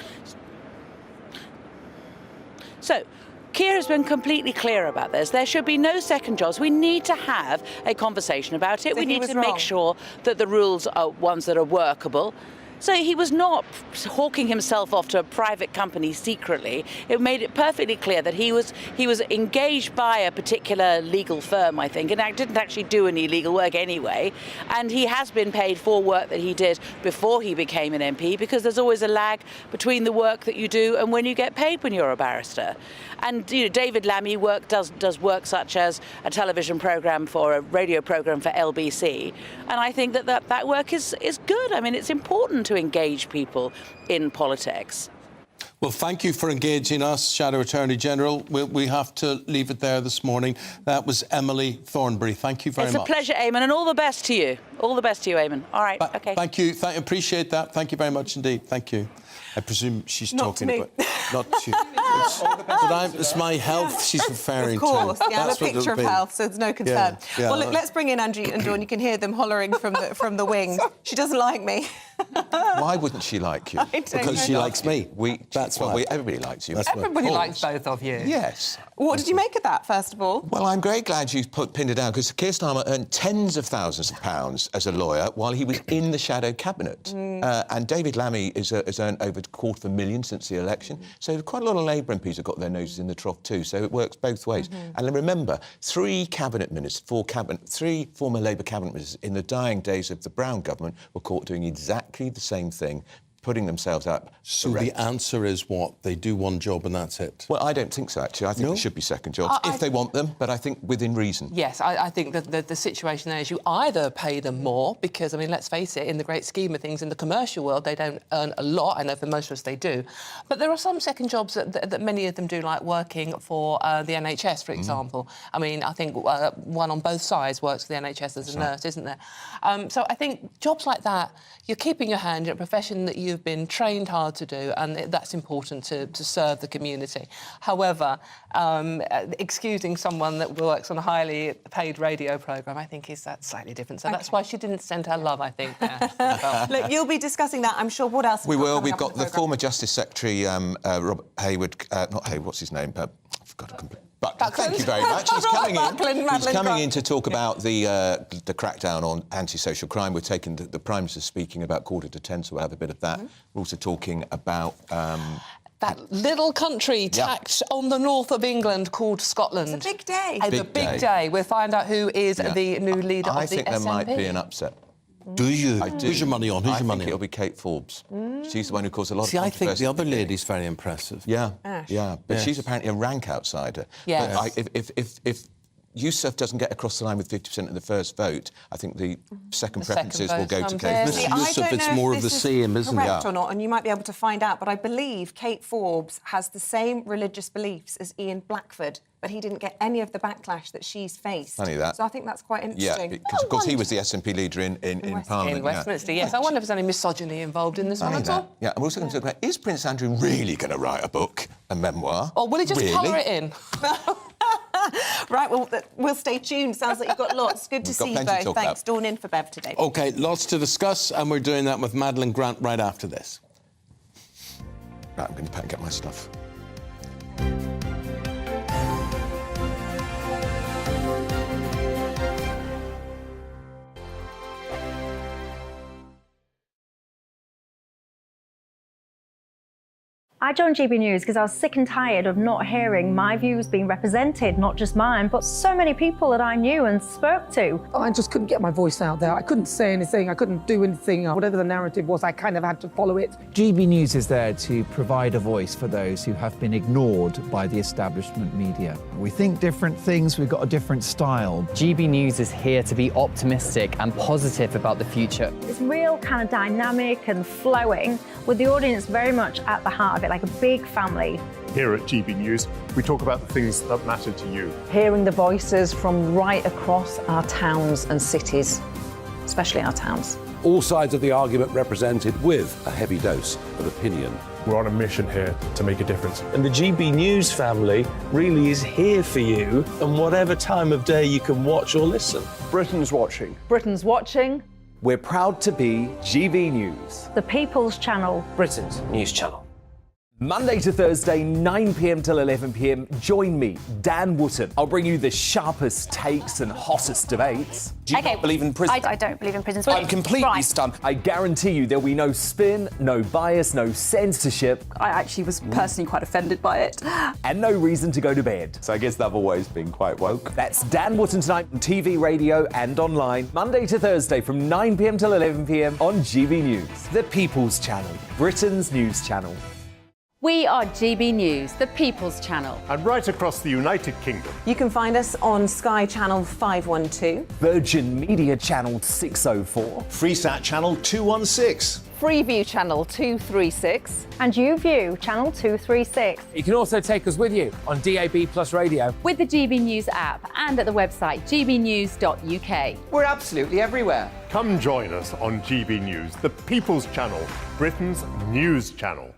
[SPEAKER 9] So, Keir has been completely clear about this. There should be no second jobs. We need to have a conversation about it. We need to make sure that the rules are ones that are workable. So he was not hawking himself off to a private company secretly. It made it perfectly clear that he was engaged by a particular legal firm, I think, and didn't actually do any legal work anyway. And he has been paid for work that he did before he became an MP, because there's always a lag between the work that you do and when you get paid when you're a barrister. And David Lammy does work such as a television programme a radio programme for LBC. And I think that work is good. It's important to engage people in politics.
[SPEAKER 1] Well, thank you for engaging us, Shadow Attorney General. We have to leave it there this morning. That was Emily Thornberry. Thank you very much.
[SPEAKER 9] It's a pleasure, Eamonn, and all the best to you. All the best to you, Eamonn. All right, OK.
[SPEAKER 1] Thank you. Appreciate that. Thank you very much indeed. Thank you. I presume she's talking about... Not to me. It's my health she's referring to.
[SPEAKER 2] Of course, yeah, a picture of health, so there's no concern.
[SPEAKER 1] Yeah.
[SPEAKER 2] Well, look, let's bring in Andrew and Dawn. You can hear them hollering from the wings. She doesn't like me.
[SPEAKER 15] Why wouldn't she like you?
[SPEAKER 1] Because she likes me.
[SPEAKER 15] Everybody likes you.
[SPEAKER 16] Everybody likes both of you.
[SPEAKER 15] Yes.
[SPEAKER 2] What did you make of that, first of all?
[SPEAKER 15] Well, I'm very glad you pinned it down, because Keir Starmer earned tens of thousands of pounds as a lawyer while he was in the shadow cabinet. And David Lammy has earned over $250,000 since the election. So quite a lot of Labour MPs have got their noses in the trough too. So it works both ways. And remember, three former Labour cabinet ministers in the dying days of the Brown government were caught doing exactly the same thing, putting themselves up.
[SPEAKER 1] So the answer is what? They do one job and that's it?
[SPEAKER 15] Well, I don't think so, actually. I think there should be second jobs, if they want them, but I think within reason.
[SPEAKER 16] Yes, I think that the situation there is you either pay them more, because, let's face it, in the great scheme of things, in the commercial world, they don't earn a lot. I know for most of us they do. But there are some second jobs that many of them do, like working for the NHS, for example. I think one on both sides works for the NHS as a nurse, isn't there? So I think jobs like that, you're keeping your hand in a profession that you've been trained hard to do, and that's important to serve the community. However, excusing someone that works on a highly paid radio programme, I think, is that slightly different. So that's why she didn't send her love, I think.
[SPEAKER 2] Look, you'll be discussing that, I'm sure. What else?
[SPEAKER 15] We will. We've got the former Justice Secretary, Robert Hayward, not Hayward, what's his name? I've forgot to complete. But thank you very much. He's coming in. He's coming in to talk about the crackdown on anti-social crime. We're taking the Prime Minister speaking about 9:45, so we'll have a bit of that. We're also talking about...
[SPEAKER 16] that little country tacked on the north of England called Scotland.
[SPEAKER 2] It's a big day.
[SPEAKER 16] It's a big day. We'll find out who is the new leader of the SNP.
[SPEAKER 15] I think there might be an upset.
[SPEAKER 1] Do you?
[SPEAKER 15] I do.
[SPEAKER 1] Who's your money on?
[SPEAKER 15] I think it'll be Kate Forbes. She's the one who caused a lot of controversy.
[SPEAKER 1] I think the other lady's very impressive.
[SPEAKER 15] Yeah, but she's apparently a rank outsider.
[SPEAKER 16] Yes.
[SPEAKER 15] But if Yousaf doesn't get across the line with 50% of the first vote, I think the second preferences will go to Kate Forbes.
[SPEAKER 1] Yousaf, it's more of the same, isn't it?
[SPEAKER 2] Correct or not, and you might be able to find out, but I believe Kate Forbes has the same religious beliefs as Ian Blackford, but he didn't get any of the backlash that she's faced.
[SPEAKER 15] Funny that.
[SPEAKER 2] So I think that's quite interesting.
[SPEAKER 15] Yeah, because of course he was the SNP leader in Parliament.
[SPEAKER 16] In Westminster, yes. I wonder if there's any misogyny involved in this one at all.
[SPEAKER 15] Yeah, and we're also going to talk about, is Prince Andrew really going to write a book, a memoir?
[SPEAKER 16] Or will he just colour it in?
[SPEAKER 2] Right, well, we'll stay tuned. Sounds like you've got lots. Good to see you both. Thanks. Dawn in for Bev today.
[SPEAKER 1] OK, lots to discuss, and we're doing that with Madeline Grant right after this.
[SPEAKER 15] Right, I'm going to pack and get my stuff.
[SPEAKER 12] I joined GB News because I was sick and tired of not hearing my views being represented, not just mine, but so many people that I knew and spoke to.
[SPEAKER 7] I just couldn't get my voice out there. I couldn't say anything. I couldn't do anything. Whatever the narrative was, I kind of had to follow it.
[SPEAKER 6] GB News is there to provide a voice for those who have been ignored by the establishment media. We think different things, we've got a different style.
[SPEAKER 8] GB News is here to be optimistic and positive about the future.
[SPEAKER 12] It's real kind of dynamic and flowing, with the audience very much at the heart of it, like a big family.
[SPEAKER 23] Here at GB News, we talk about the things that matter to you.
[SPEAKER 17] Hearing the voices from right across our towns and cities, especially our towns.
[SPEAKER 18] All sides of the argument represented with a heavy dose of opinion.
[SPEAKER 10] We're on a mission here to make a difference. And the GB News family really is here for you, and whatever time of day you can watch or listen.
[SPEAKER 19] Britain's watching.
[SPEAKER 17] Britain's watching.
[SPEAKER 19] We're proud to be GB News.
[SPEAKER 12] The People's Channel.
[SPEAKER 19] Britain's news channel. Monday to Thursday, 9 p.m. till 11 p.m. Join me, Dan Wootton. I'll bring you the sharpest takes and hottest debates.
[SPEAKER 25] Do you not believe in prisons? I don't believe in prisons.
[SPEAKER 19] I'm completely stunned. I guarantee you there'll be no spin, no bias, no censorship.
[SPEAKER 4] I actually was personally quite offended by it.
[SPEAKER 19] And no reason to go to bed. So I guess they've always been quite woke. That's Dan Wootton tonight on TV, radio and online. Monday to Thursday from 9 p.m. till 11 p.m. on GB News. The People's Channel. Britain's news channel.
[SPEAKER 20] We are GB News, the People's Channel.
[SPEAKER 23] And right across the United Kingdom.
[SPEAKER 2] You can find us on Sky Channel 512.
[SPEAKER 19] Virgin Media Channel 604.
[SPEAKER 21] Freesat Channel 216.
[SPEAKER 17] Freeview Channel 236.
[SPEAKER 12] And YouView Channel 236.
[SPEAKER 27] You can also take us with you on DAB Plus Radio.
[SPEAKER 20] With the GB News app and at the website gbnews.uk.
[SPEAKER 3] We're absolutely everywhere.
[SPEAKER 23] Come join us on GB News, the People's Channel, Britain's news channel.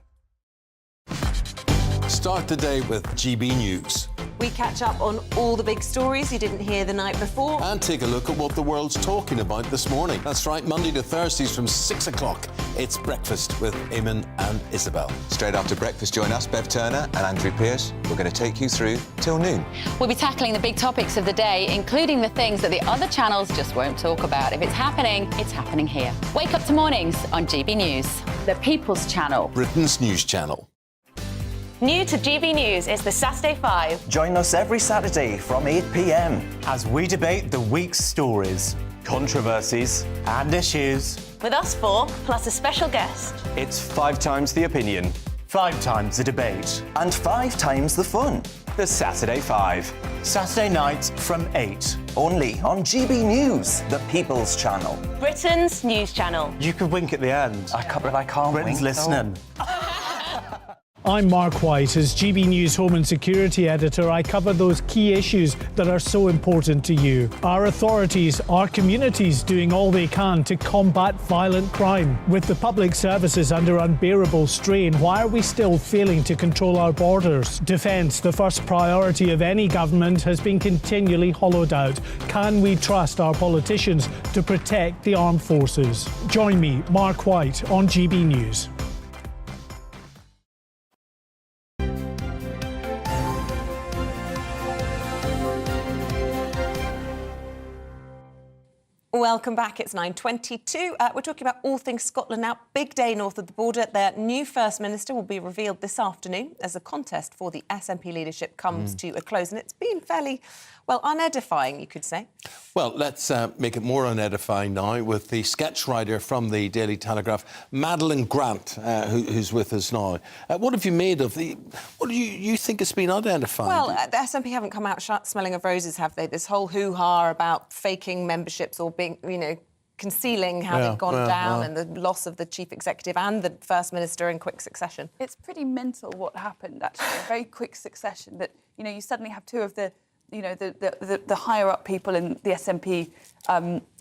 [SPEAKER 1] Start the day with GB News.
[SPEAKER 2] We catch up on all the big stories you didn't hear the night before.
[SPEAKER 1] And take a look at what the world's talking about this morning. That's right, Monday to Thursdays from 6 o'clock. It's Breakfast with Eamonn and Isabel.
[SPEAKER 15] Straight after breakfast, join us, Bev Turner and Andrew Pearce. We're going to take you through till noon.
[SPEAKER 20] We'll be tackling the big topics of the day, including the things that the other channels just won't talk about. If it's happening here. Wake up to mornings on GB News, the People's Channel.
[SPEAKER 1] Britain's news channel.
[SPEAKER 11] New to GB News is the Saturday 5.
[SPEAKER 13] Join us every Saturday from 8 p.m. as we debate the week's stories, controversies and issues.
[SPEAKER 11] With us 4, plus a special guest.
[SPEAKER 13] It's 5 times the opinion, 5 times the debate, and 5 times the fun. The Saturday 5. Saturday nights from 8.
[SPEAKER 3] Only on GB News, the People's Channel.
[SPEAKER 11] Britain's news channel.
[SPEAKER 13] You could wink at the end.
[SPEAKER 3] I can't believe I can't
[SPEAKER 13] Britain's
[SPEAKER 3] wink.
[SPEAKER 13] listening.
[SPEAKER 28] I'm Mark White. As GB News Home and Security Editor, I cover those key issues that are so important to you. Our authorities, our communities doing all they can to combat violent crime. With the public services under unbearable strain, why are we still failing to control our borders? Defence, the first priority of any government, has been continually hollowed out. Can we trust our politicians to protect the armed forces? Join me, Mark White, on GB News.
[SPEAKER 2] Welcome back. It's 9:22. We're talking about all things Scotland now. Big day north of the border. Their new First Minister will be revealed this afternoon as the contest for the SNP leadership comes to a close. And it's been fairly, well, unedifying, you could say.
[SPEAKER 1] Well, let's make it more unedifying now with the sketch writer from the Daily Telegraph, Madeleine Grant, who's with us now. What have you made of the... What do you think has been unedifying?
[SPEAKER 2] Well, the SNP haven't come out smelling of roses, have they? This whole hoo-ha about faking memberships or being, concealing how they've gone down and the loss of the chief executive and the First Minister in quick succession.
[SPEAKER 4] It's pretty mental what happened, actually, in very quick succession, that, you suddenly have two of the the higher up people in the SNP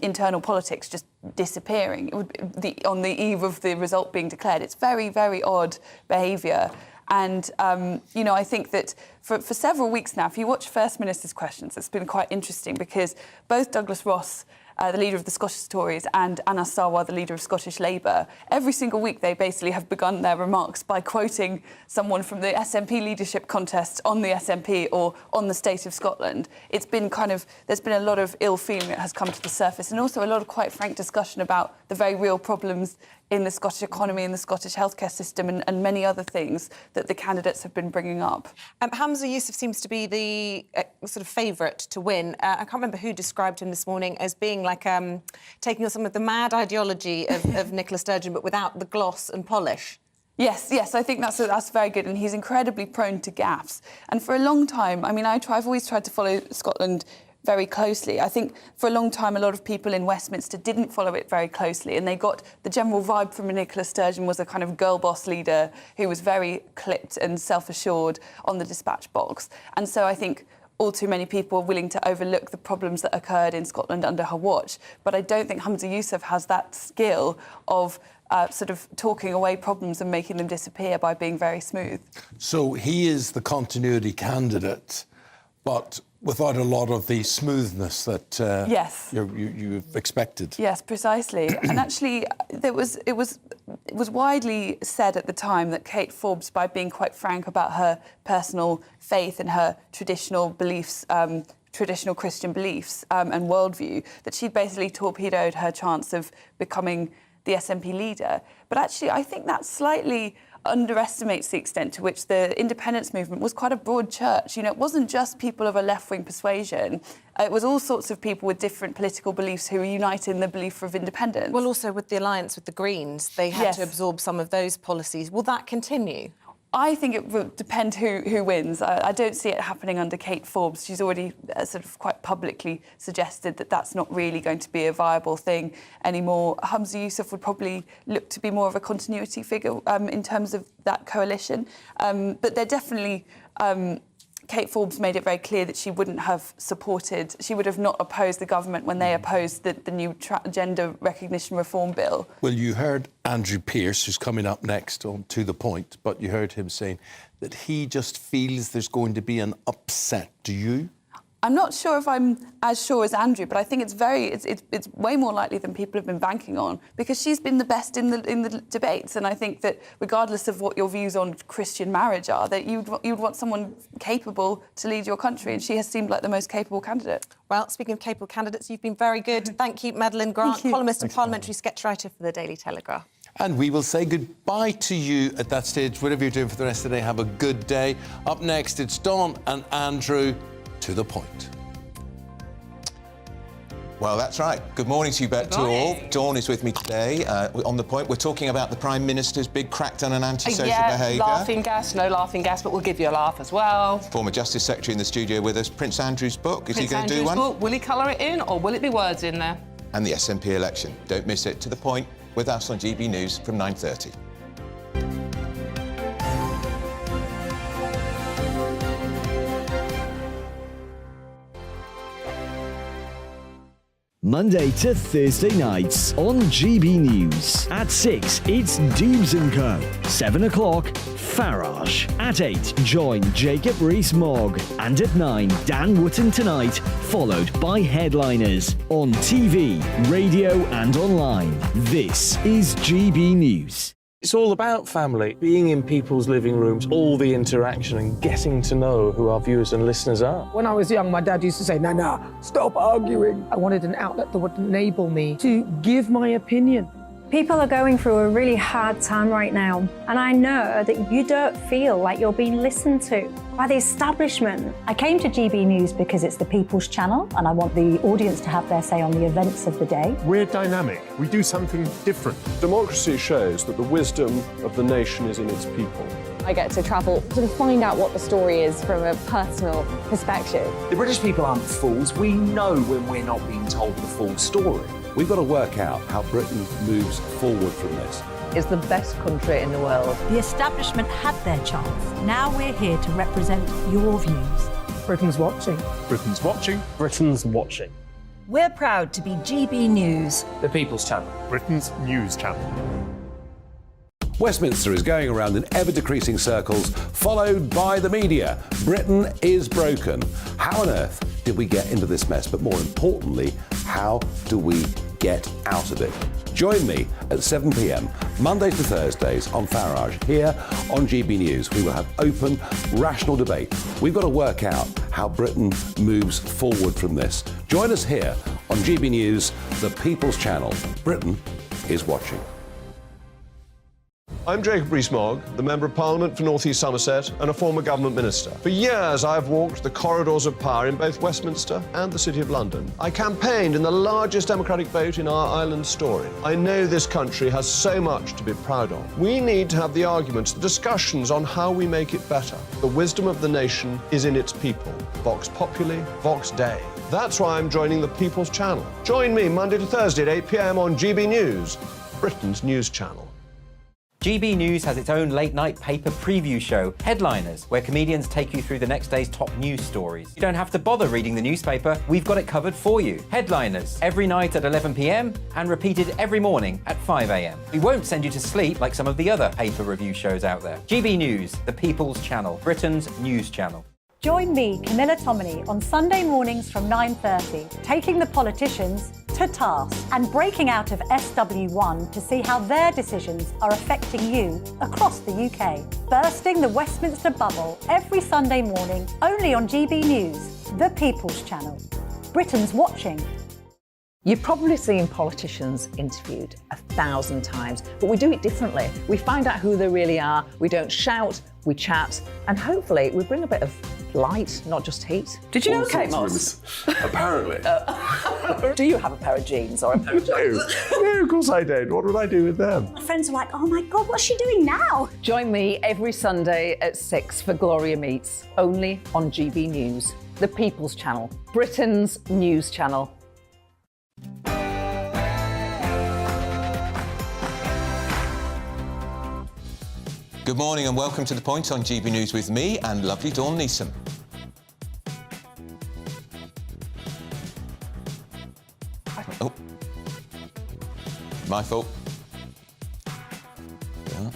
[SPEAKER 4] internal politics just disappearing. It would be on the eve of the result being declared. It's very, very odd behaviour. And, I think that for several weeks now, if you watch First Minister's Questions, it's been quite interesting because both Douglas Ross, the leader of the Scottish Tories, and Anas Sarwar, the leader of Scottish Labour, every single week they basically have begun their remarks by quoting someone from the SNP leadership contest on the SNP or on the state of Scotland. It's been there's been a lot of ill feeling that has come to the surface, and also a lot of quite frank discussion about the very real problems in the Scottish economy and the Scottish healthcare system and many other things that the candidates have been bringing up.
[SPEAKER 2] Hamza Yousaf seems to be the sort of favourite to win. I can't remember who described him this morning as being like taking on some of the mad ideology of Nicola Sturgeon, but without the gloss and polish.
[SPEAKER 4] Yes, I think that's very good, and he's incredibly prone to gaffes. And for a long time, I mean, I've always tried to follow Scotland very closely. I think for a long time, a lot of people in Westminster didn't follow it very closely, and they got the general vibe from Nicola Sturgeon was a kind of girl boss leader who was very clipped and self-assured on the dispatch box. And so I think all too many people are willing to overlook the problems that occurred in Scotland under her watch. But I don't think Hamza Yousaf has that skill of sort of talking away problems and making them disappear by being very smooth.
[SPEAKER 1] So he is the continuity candidate, but without a lot of the smoothness that
[SPEAKER 4] yes.
[SPEAKER 1] you've expected.
[SPEAKER 4] Yes, precisely. And actually, it was widely said at the time that Kate Forbes, by being quite frank about her personal faith and her traditional beliefs, traditional Christian beliefs and worldview, that she'd basically torpedoed her chance of becoming the SNP leader. But actually, I think that slightly underestimates the extent to which the independence movement was quite a broad church. You know, it wasn't just people of a left-wing persuasion. It was all sorts of people with different political beliefs who were united in the belief of independence.
[SPEAKER 2] Well, also with the alliance with the Greens, they had to absorb some of those policies. Will that continue?
[SPEAKER 4] I think it will depend who wins. I don't see it happening under Kate Forbes. She's already sort of quite publicly suggested that that's not really going to be a viable thing anymore. Hamza Yousaf would probably look to be more of a continuity figure in terms of that coalition. But they're definitely... Kate Forbes made it very clear that she wouldn't have supported, she would have not opposed the government when they opposed the new gender recognition reform bill.
[SPEAKER 1] Well, you heard Andrew Pearce, who's coming up next on To The Point, but you heard him saying that he just feels there's going to be an upset. Do you?
[SPEAKER 4] I'm not sure if I'm as sure as Andrew, but I think it's way more likely than people have been banking on, because she's been the best in the debates, and I think that regardless of what your views on Christian marriage are, that you'd want someone capable to lead your country, and she has seemed like the most capable candidate.
[SPEAKER 2] Well, speaking of capable candidates, you've been very good. Thank you, Madeleine Grant, columnist and parliamentary sketchwriter for the Daily Telegraph.
[SPEAKER 1] And we will say goodbye to you at that stage. Whatever you're doing for the rest of the day, have a good day. Up next, it's Dawn and Andrew. To the Point.
[SPEAKER 15] Well, that's right. Good morning to you to all. Dawn is with me today. On The Point, we're talking about the Prime Minister's big crackdown on antisocial behaviour.
[SPEAKER 5] Laughing gas, no laughing gas, but we'll give you a laugh as well.
[SPEAKER 15] Former Justice Secretary in the studio with us. Prince Andrew's book. Is he going to do one?
[SPEAKER 5] Book. Will he colour it in, or will it be words in there?
[SPEAKER 15] And the SNP election. Don't miss it. To the Point with us on GB News from 9:30.
[SPEAKER 7] Monday to Thursday nights on GB News. At 6, it's Dubes & Co. 7 o'clock, Farage. At 8, join Jacob Rees-Mogg. And at 9, Dan Wootton Tonight, followed by Headliners. On TV, radio and online. This is GB News.
[SPEAKER 10] It's all about family, being in people's living rooms, all the interaction and getting to know who our viewers and listeners are.
[SPEAKER 9] When I was young, my dad used to say, "Nah, stop arguing." I wanted an outlet that would enable me to give my opinion.
[SPEAKER 12] People are going through a really hard time right now, and I know that you don't feel like you're being listened to by the establishment. I came to GB News because it's the People's Channel, and I want the audience to have their say on the events of the day.
[SPEAKER 23] We're dynamic. We do something different.
[SPEAKER 18] Democracy shows that the wisdom of the nation is in its people.
[SPEAKER 14] I get to travel to find out what the story is from a personal perspective.
[SPEAKER 19] The British people aren't fools. We know when we're not being told the full story.
[SPEAKER 18] We've got to work out how Britain moves forward from this.
[SPEAKER 17] It's the best country in the world.
[SPEAKER 16] The establishment had their chance. Now we're here to represent your views.
[SPEAKER 9] Britain's watching.
[SPEAKER 23] Britain's watching.
[SPEAKER 10] Britain's watching.
[SPEAKER 16] We're proud to be GB News.
[SPEAKER 10] The People's Channel.
[SPEAKER 23] Britain's news channel.
[SPEAKER 18] Westminster is going around in ever-decreasing circles, followed by the media. Britain is broken. How on earth did we get into this mess? But more importantly, how do we get out of it? Join me at 7 p.m, Mondays to Thursdays on Farage, here on GB News. We will have open, rational debate. We've got to work out how Britain moves forward from this. Join us here on GB News, the People's Channel. Britain is watching.
[SPEAKER 10] I'm Jacob Rees-Mogg, the Member of Parliament for North East Somerset and a former government minister. For years, I've walked the corridors of power in both Westminster and the City of London. I campaigned in the largest democratic vote in our island story. I know this country has so much to be proud of. We need to have the arguments, the discussions on how we make it better. The wisdom of the nation is in its people. Vox Populi, Vox Dei. That's why I'm joining the People's Channel. Join me Monday to Thursday at 8 p.m. on GB News, Britain's news channel.
[SPEAKER 6] GB News has its own late-night paper preview show, Headliners, where comedians take you through the next day's top news stories. You don't have to bother reading the newspaper, we've got it covered for you. Headliners, every night at 11 p.m. and repeated every morning at 5 a.m. We won't send you to sleep like some of the other paper review shows out there. GB News, the People's Channel, Britain's news channel.
[SPEAKER 12] Join me, Camilla Tominey, on Sunday mornings from 9:30, taking the politicians to task and breaking out of SW1 to see how their decisions are affecting you across the UK. Bursting the Westminster bubble every Sunday morning, only on GB News, the People's Channel. Britain's watching.
[SPEAKER 17] You've probably seen politicians interviewed 1,000 times, but we do it differently. We find out who they really are, we don't shout, we chat, and hopefully we bring a bit of light, not just heat. Did you know Kate Moss?
[SPEAKER 10] Apparently.
[SPEAKER 17] Do you have a pair of jeans or a pair of jeans?
[SPEAKER 10] No, of course I don't. What would I do with them?
[SPEAKER 12] My friends are like, oh my God, what's she doing now?
[SPEAKER 17] Join me every Sunday at 6 for Gloria Meets, only on GB News, the People's Channel, Britain's news channel.
[SPEAKER 15] Good morning and welcome to The Point on GB News with me and lovely Dawn Neeson. Oh, my fault. Yeah.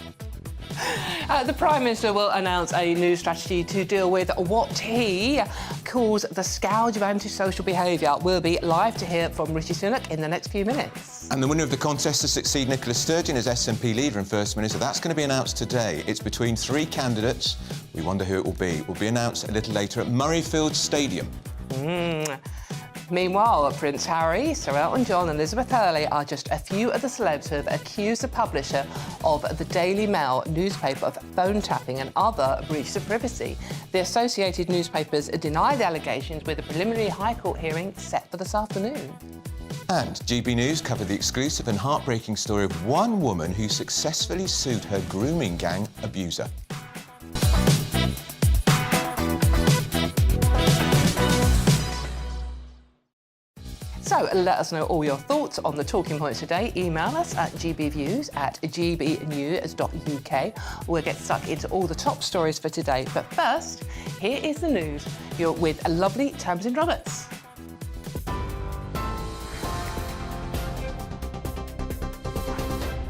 [SPEAKER 5] The Prime Minister will announce a new strategy to deal with what he calls the scourge of antisocial behaviour. We'll be live to hear from Rishi Sunak in the next few minutes.
[SPEAKER 15] And the winner of the contest to succeed Nicola Sturgeon as SNP leader and First Minister, that's going to be announced today. It's between three candidates. We wonder who it will be. It will be announced a little later at Murrayfield Stadium.
[SPEAKER 5] Meanwhile, Prince Harry, Sir Elton John and Elizabeth Hurley are just a few of the celebs who have accused the publisher of the Daily Mail newspaper of phone tapping and other breaches of privacy. The Associated Newspapers denied allegations with a preliminary High Court hearing set for this afternoon.
[SPEAKER 15] And GB News covered the exclusive and heartbreaking story of one woman who successfully sued her grooming gang abuser.
[SPEAKER 5] So let us know all your thoughts on the talking points today. Email us at gbviews@gbnews.uk. We'll get stuck into all the top stories for today. But first, here is the news. You're with lovely Tamsin Roberts.